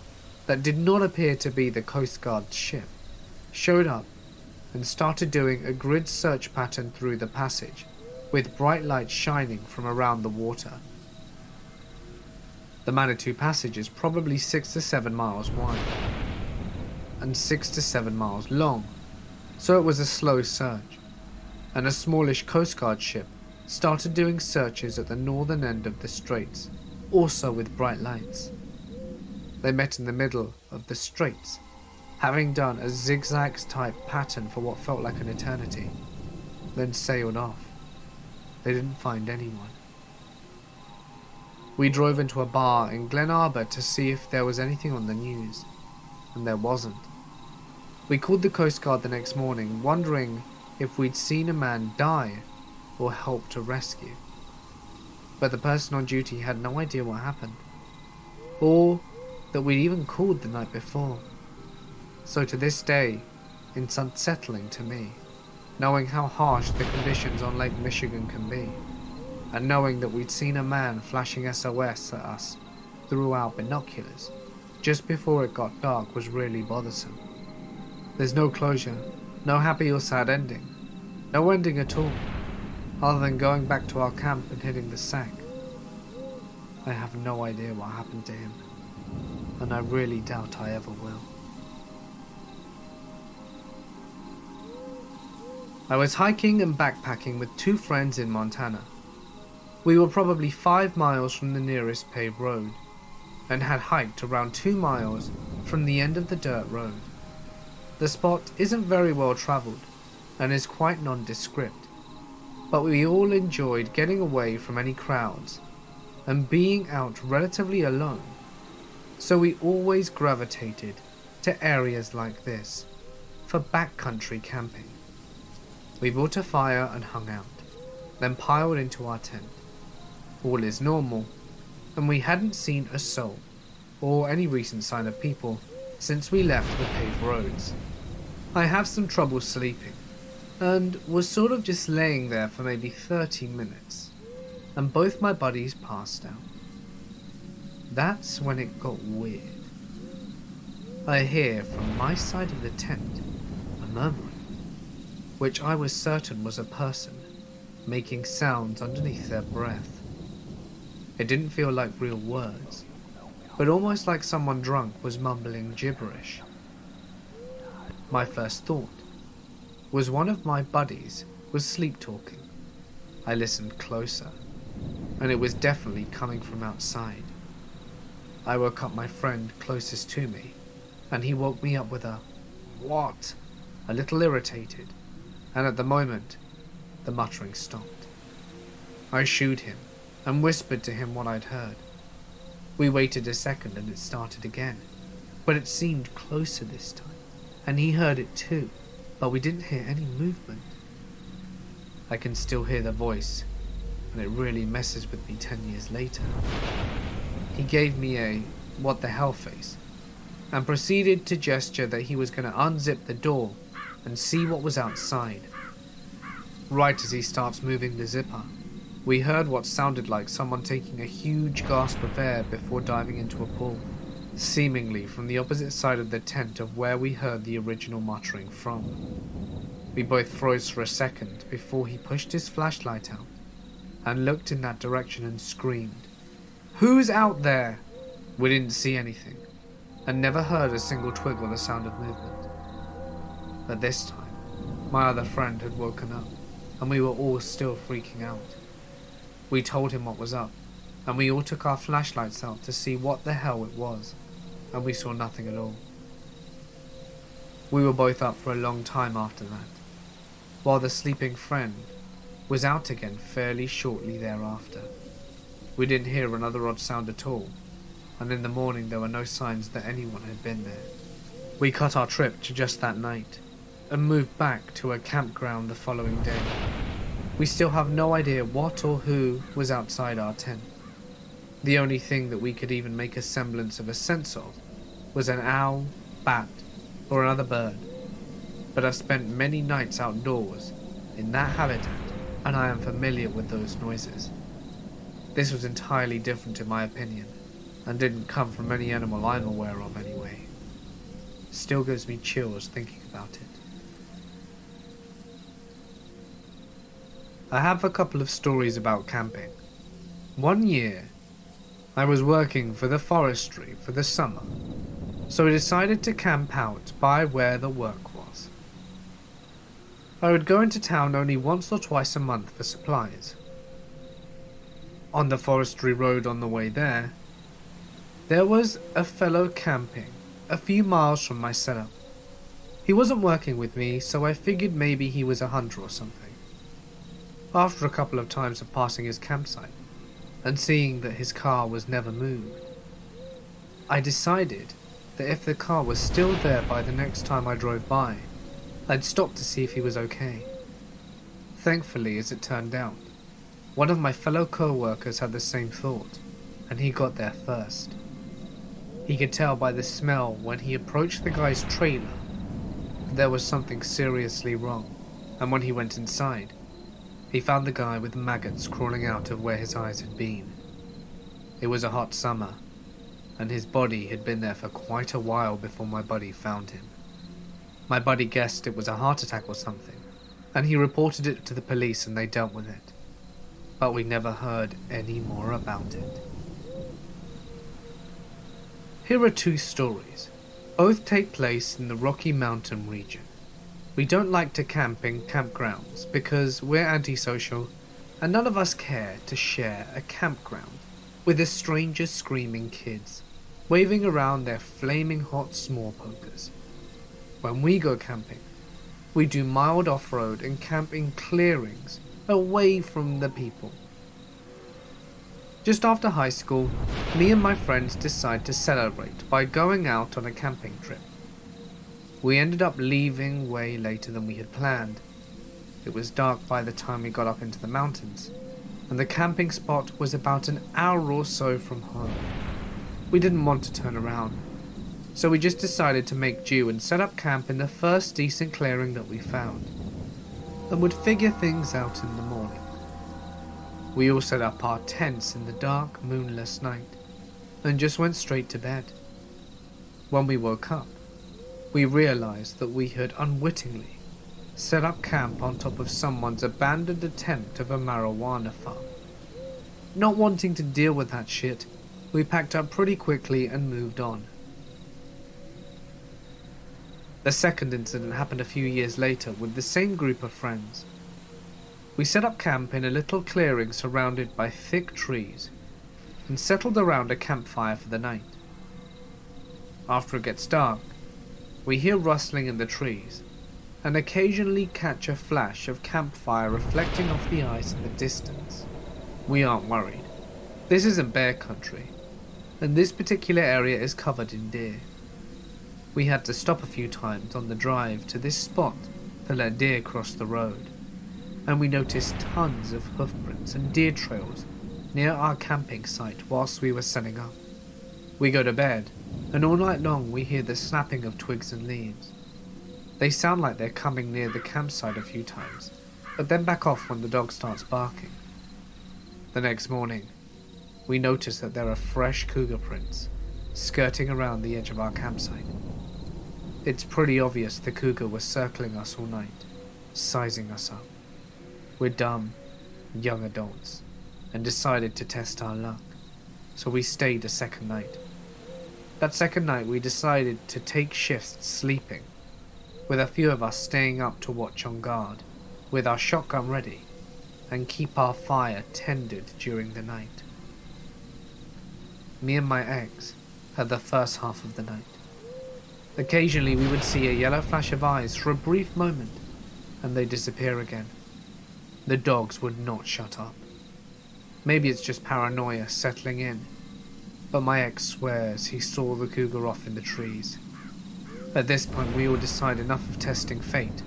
that did not appear to be the Coast Guard ship, showed up and started doing a grid search pattern through the passage, with bright lights shining from around the water. The Manitou Passage is probably 6 to 7 miles wide and 6 to 7 miles long, so it was a slow search, and a smallish Coast Guard ship started doing searches at the northern end of the straits, also with bright lights. They met in the middle of the straits, having done a zigzag type pattern for what felt like an eternity, then sailed off. They didn't find anyone. We drove into a bar in Glen Arbor to see if there was anything on the news, and there wasn't. We called the Coast Guard the next morning, wondering if we'd seen a man die or helped to rescue. But the person on duty had no idea what happened, or that we'd even called the night before. So to this day, it's unsettling to me, knowing how harsh the conditions on Lake Michigan can be, and knowing that we'd seen a man flashing SOS at us through our binoculars just before it got dark was really bothersome. There's no closure, no happy or sad ending, no ending at all, other than going back to our camp and hitting the sack. I have no idea what happened to him, and I really doubt I ever will. I was hiking and backpacking with 2 friends in Montana. We were probably 5 miles from the nearest paved road, and had hiked around 2 miles from the end of the dirt road. The spot isn't very well travelled, and is quite nondescript, but we all enjoyed getting away from any crowds, and being out relatively alone, so we always gravitated to areas like this, for backcountry camping. We built a fire and hung out, then piled into our tent. All is normal, and we hadn't seen a soul, or any recent sign of people, since we left the paved roads. I have some trouble sleeping, and was sort of just laying there for maybe 30 minutes, and both my buddies passed out. That's when it got weird. I hear from my side of the tent a murmuring, which I was certain was a person making sounds underneath their breath. It didn't feel like real words, but almost like someone drunk was mumbling gibberish. My first thought was one of my buddies was sleep talking. I listened closer, and it was definitely coming from outside. I woke up my friend closest to me, and he woke me up with a "What?" a little irritated, and at the moment, the muttering stopped. I shooed him and whispered to him what I'd heard. We waited a second and it started again, but it seemed closer this time, and he heard it too, but we didn't hear any movement. I can still hear the voice, and it really messes with me 10 years later. He gave me a "what the hell" face, and proceeded to gesture that he was going to unzip the door and see what was outside. Right as he starts moving the zipper, we heard what sounded like someone taking a huge gasp of air before diving into a pool, seemingly from the opposite side of the tent of where we heard the original muttering from. We both froze for a second before he pushed his flashlight out and looked in that direction and screamed, "Who's out there?" We didn't see anything, and never heard a single twig or the sound of movement. But this time, my other friend had woken up, and we were all still freaking out. We told him what was up, and we all took our flashlights out to see what the hell it was, and we saw nothing at all. We were both up for a long time after that, while the sleeping friend was out again fairly shortly thereafter. We didn't hear another odd sound at all, and in the morning there were no signs that anyone had been there. We cut our trip to just that night, and moved back to a campground the following day. We still have no idea what or who was outside our tent. The only thing that we could even make a semblance of a sense of was an owl, bat, or another bird. But I've spent many nights outdoors in that habitat, and I am familiar with those noises. This was entirely different in my opinion, and didn't come from any animal I'm aware of anyway. Still gives me chills thinking about it. I have a couple of stories about camping. One year, I was working for the forestry for the summer, so I decided to camp out by where the work was. I would go into town only once or twice a month for supplies. On the forestry road on the way there was a fellow camping a few miles from my setup. He wasn't working with me, so I figured maybe he was a hunter or something. After a couple of times of passing his campsite, and seeing that his car was never moved, I decided that if the car was still there by the next time I drove by, I'd stop to see if he was okay. Thankfully, as it turned out, one of my fellow co-workers had the same thought, and he got there first. He could tell by the smell when he approached the guy's trailer that there was something seriously wrong, and when he went inside, he found the guy with maggots crawling out of where his eyes had been. It was a hot summer, and his body had been there for quite a while before my buddy found him. My buddy guessed it was a heart attack or something, and he reported it to the police and they dealt with it. But we never heard any more about it. Here are two stories. Both take place in the Rocky Mountain region. We don't like to camp in campgrounds because we're antisocial and none of us care to share a campground with a stranger screaming kids, waving around their flaming hot s'more pokers. When we go camping, we do mild off-road and camp in clearings away from the people. Just after high school, me and my friends decide to celebrate by going out on a camping trip. We ended up leaving way later than we had planned. It was dark by the time we got up into the mountains, and the camping spot was about an hour or so from home. We didn't want to turn around, so we just decided to make do and set up camp in the first decent clearing that we found, and would figure things out in the morning. We all set up our tents in the dark, moonless night, and just went straight to bed. When we woke up, we realized that we had unwittingly set up camp on top of someone's abandoned attempt of a marijuana farm. Not wanting to deal with that shit, we packed up pretty quickly and moved on. The second incident happened a few years later with the same group of friends. We set up camp in a little clearing surrounded by thick trees and settled around a campfire for the night. After it gets dark, we hear rustling in the trees and occasionally catch a flash of campfire reflecting off the ice in the distance. We aren't worried. This isn't bear country, and this particular area is covered in deer. We had to stop a few times on the drive to this spot to let deer cross the road, and we noticed tons of hoofprints and deer trails near our camping site whilst we were setting up. We go to bed, and all night long we hear the snapping of twigs and leaves. They sound like they're coming near the campsite a few times, but then back off when the dog starts barking. The next morning, we notice that there are fresh cougar prints skirting around the edge of our campsite. It's pretty obvious the cougar was circling us all night, sizing us up. We're dumb, young adults, and decided to test our luck, so we stayed a second night. That second night we decided to take shifts sleeping, with a few of us staying up to watch on guard, with our shotgun ready, and keep our fire tended during the night. Me and my ex had the first half of the night. Occasionally we would see a yellow flash of eyes for a brief moment, and they'd disappear again. The dogs would not shut up. Maybe it's just paranoia settling in, but my ex swears he saw the cougar off in the trees. At this point we all decide enough of testing fate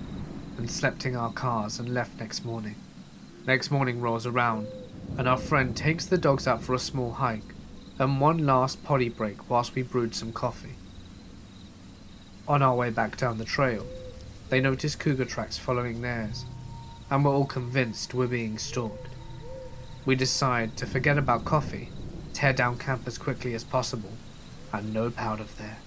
and slept in our cars and left next morning. Next morning rolls around and our friend takes the dogs out for a small hike and one last potty break whilst we brewed some coffee. On our way back down the trail, they notice cougar tracks following theirs, and we're all convinced we're being stalked. We decide to forget about coffee, tear down camp as quickly as possible, and nope out of there.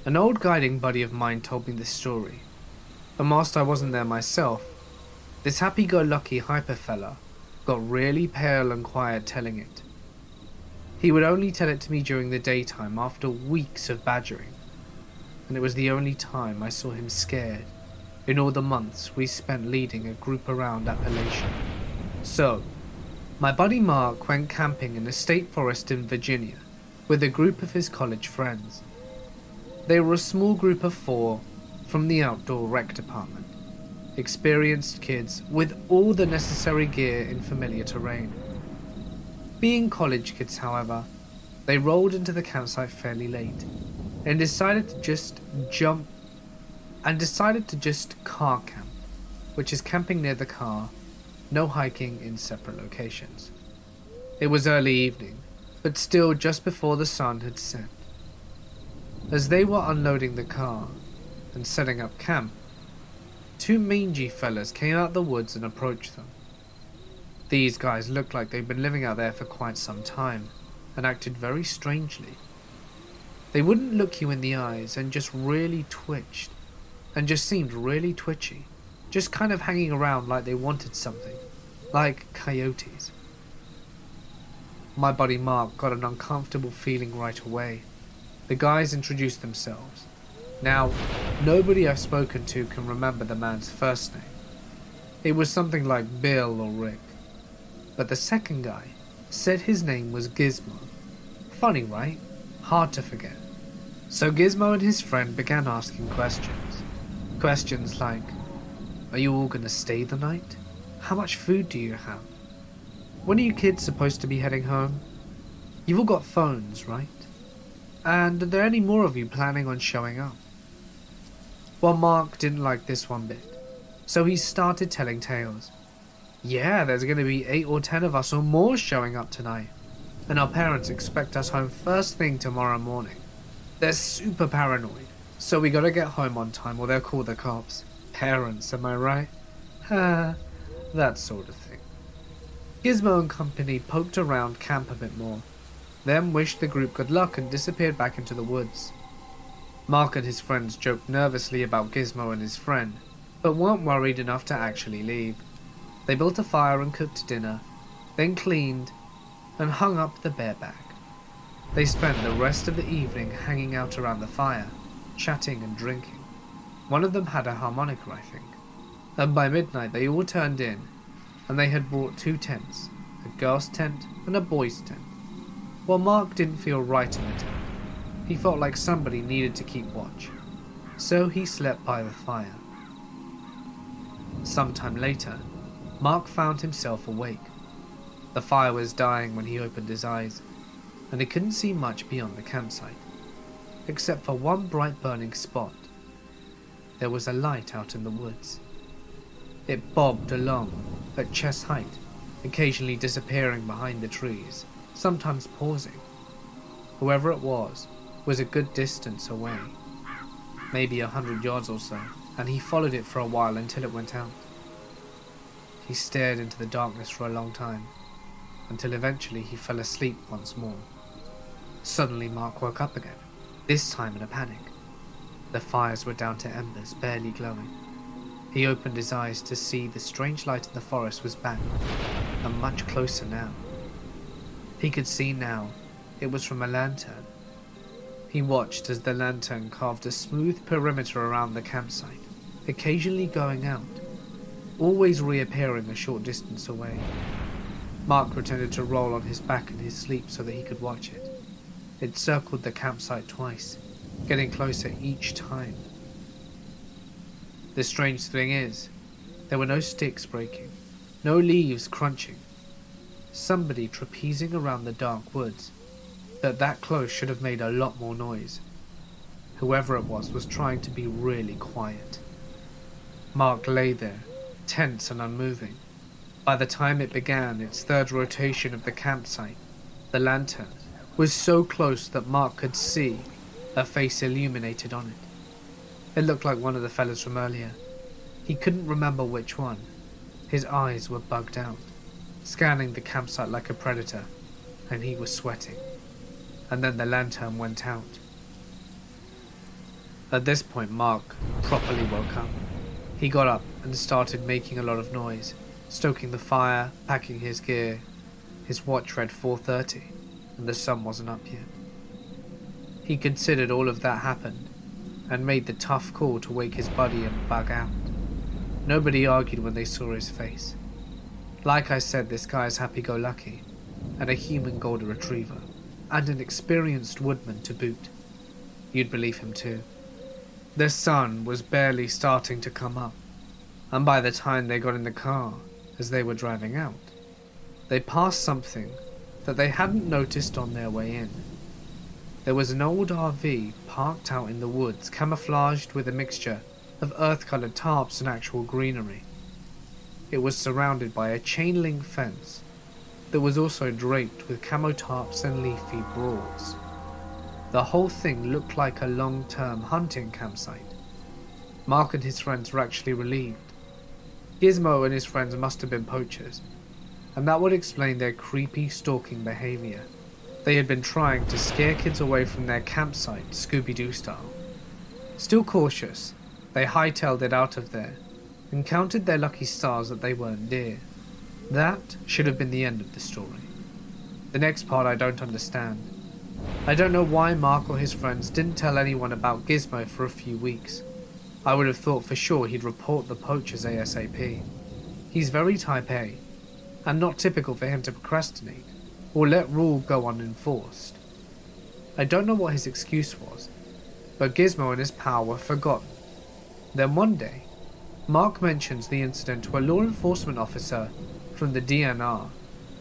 An old guiding buddy of mine told me this story, and whilst I wasn't there myself, this happy-go-lucky hyper fella got really pale and quiet telling it. He would only tell it to me during the daytime after weeks of badgering, and it was the only time I saw him scared in all the months we spent leading a group around Appalachian. So, my buddy Mark went camping in a state forest in Virginia with a group of his college friends. They were a small group of 4 from the outdoor rec department, experienced kids with all the necessary gear in familiar terrain. Being college kids, however, they rolled into the campsite fairly late and decided to just car camp, which is camping near the car, no hiking in separate locations. It was early evening, but still just before the sun had set. As they were unloading the car and setting up camp, 2 mangy fellas came out of the woods and approached them. These guys looked like they'd been living out there for quite some time and acted very strangely. They wouldn't look you in the eyes and just really twitched, and just seemed really twitchy, just kind of hanging around like they wanted something, like coyotes. My buddy Mark got an uncomfortable feeling right away. The guys introduced themselves. Now, nobody I've spoken to can remember the man's first name. It was something like Bill or Rick. But the second guy said his name was Gizmo. Funny, right? Hard to forget. So Gizmo and his friend began asking questions. Questions like, are you all gonna stay the night? How much food do you have? When are you kids supposed to be heading home? You've all got phones, right? And are there any more of you planning on showing up? Well, Mark didn't like this one bit, so he started telling tales. Yeah, there's going to be 8 or 10 of us or more showing up tonight, and our parents expect us home first thing tomorrow morning. They're super paranoid, so we gotta get home on time or they'll call the cops. Parents, am I right? That sort of thing. Gizmo and company poked around camp a bit more, then wished the group good luck and disappeared back into the woods. Mark and his friends joked nervously about Gizmo and his friend, but weren't worried enough to actually leave. They built a fire and cooked dinner, then cleaned and hung up the bareback. They spent the rest of the evening hanging out around the fire, chatting and drinking. One of them had a harmonica, I think, and by midnight they all turned in, and they had brought 2 tents, a girl's tent and a boy's tent. Well, Mark didn't feel right in the tent. He felt like somebody needed to keep watch, so he slept by the fire. Sometime later, Mark found himself awake. The fire was dying when he opened his eyes, and he couldn't see much beyond the campsite, except for one bright burning spot. There was a light out in the woods. It bobbed along at chest height, occasionally disappearing behind the trees, sometimes pausing. Whoever it was a good distance away, maybe 100 yards or so, and he followed it for a while until it went out. He stared into the darkness for a long time, until eventually he fell asleep once more. Suddenly Mark woke up again, this time in a panic. The fires were down to embers, barely glowing. He opened his eyes to see the strange light in the forest was back, and much closer now. He could see now it was from a lantern. He watched as the lantern carved a smooth perimeter around the campsite, occasionally going out, always reappearing a short distance away. Mark pretended to roll on his back in his sleep so that he could watch it. It circled the campsite twice, getting closer each time. The strange thing is, There were no sticks breaking, no leaves crunching. Somebody trapezing around the dark woods that close should have made a lot more noise. Whoever it was trying to be really quiet. Mark lay there, tense and unmoving. By the time it began its third rotation of the campsite, the lantern was so close that Mark could see a face illuminated on it. It looked like one of the fellas from earlier. He couldn't remember which one. His eyes were bugged out, scanning the campsite like a predator, and he was sweating. And then the lantern went out. At this point, Mark properly woke up. He got up and started making a lot of noise, stoking the fire, packing his gear. His watch read 4:30, and the sun wasn't up yet. He considered all of that happened, and made the tough call to wake his buddy and bug out. Nobody argued when they saw his face. Like I said, this guy is happy-go-lucky, and a human golden retriever, and an experienced woodman to boot. You'd believe him too. The sun was barely starting to come up, and by the time they got in the car, as they were driving out, they passed something that they hadn't noticed on their way in. There was an old RV parked out in the woods, camouflaged with a mixture of earth-colored tarps and actual greenery. It was surrounded by a chain-link fence that was also draped with camo tarps and leafy broads. The whole thing looked like a long-term hunting campsite. Mark and his friends were actually relieved. Gizmo and his friends must have been poachers, and that would explain their creepy stalking behavior. They had been trying to scare kids away from their campsite, Scooby-Doo style. Still cautious, they hightailed it out of there and counted their lucky stars that they weren't deer. That should have been the end of the story. The next part I don't understand. I don't know why Mark or his friends didn't tell anyone about Gizmo for a few weeks. I would have thought for sure he'd report the poachers ASAP. He's very type A, and not typical for him to procrastinate or let rule go unenforced. I don't know what his excuse was, but Gizmo and his pal were forgotten. Then one day, Mark mentions the incident to a law enforcement officer from the DNR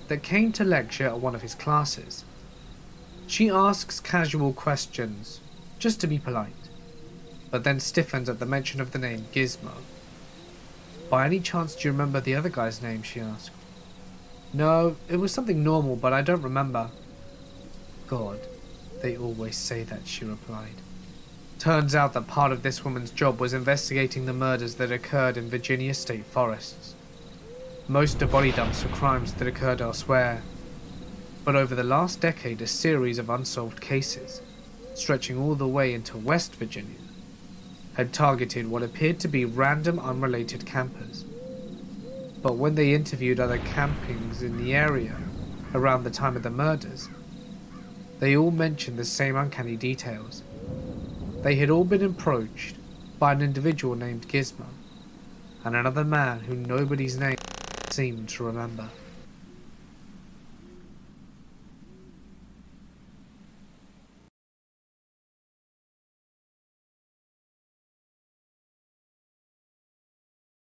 that came to lecture at one of his classes. She asks casual questions, just to be polite, but then stiffens at the mention of the name Gizmo. "By any chance do you remember the other guy's name?" she asked. "No, it was something normal, but I don't remember." "God, they always say that," she replied. Turns out that part of this woman's job was investigating the murders that occurred in Virginia state forests. Most are body dumps for crimes that occurred elsewhere, but over the last decade a series of unsolved cases, stretching all the way into West Virginia, had targeted what appeared to be random unrelated campers. But when they interviewed other campings in the area around the time of the murders, they all mentioned the same uncanny details. They had all been approached by an individual named Gizmo, and another man who nobody's name seemed to remember.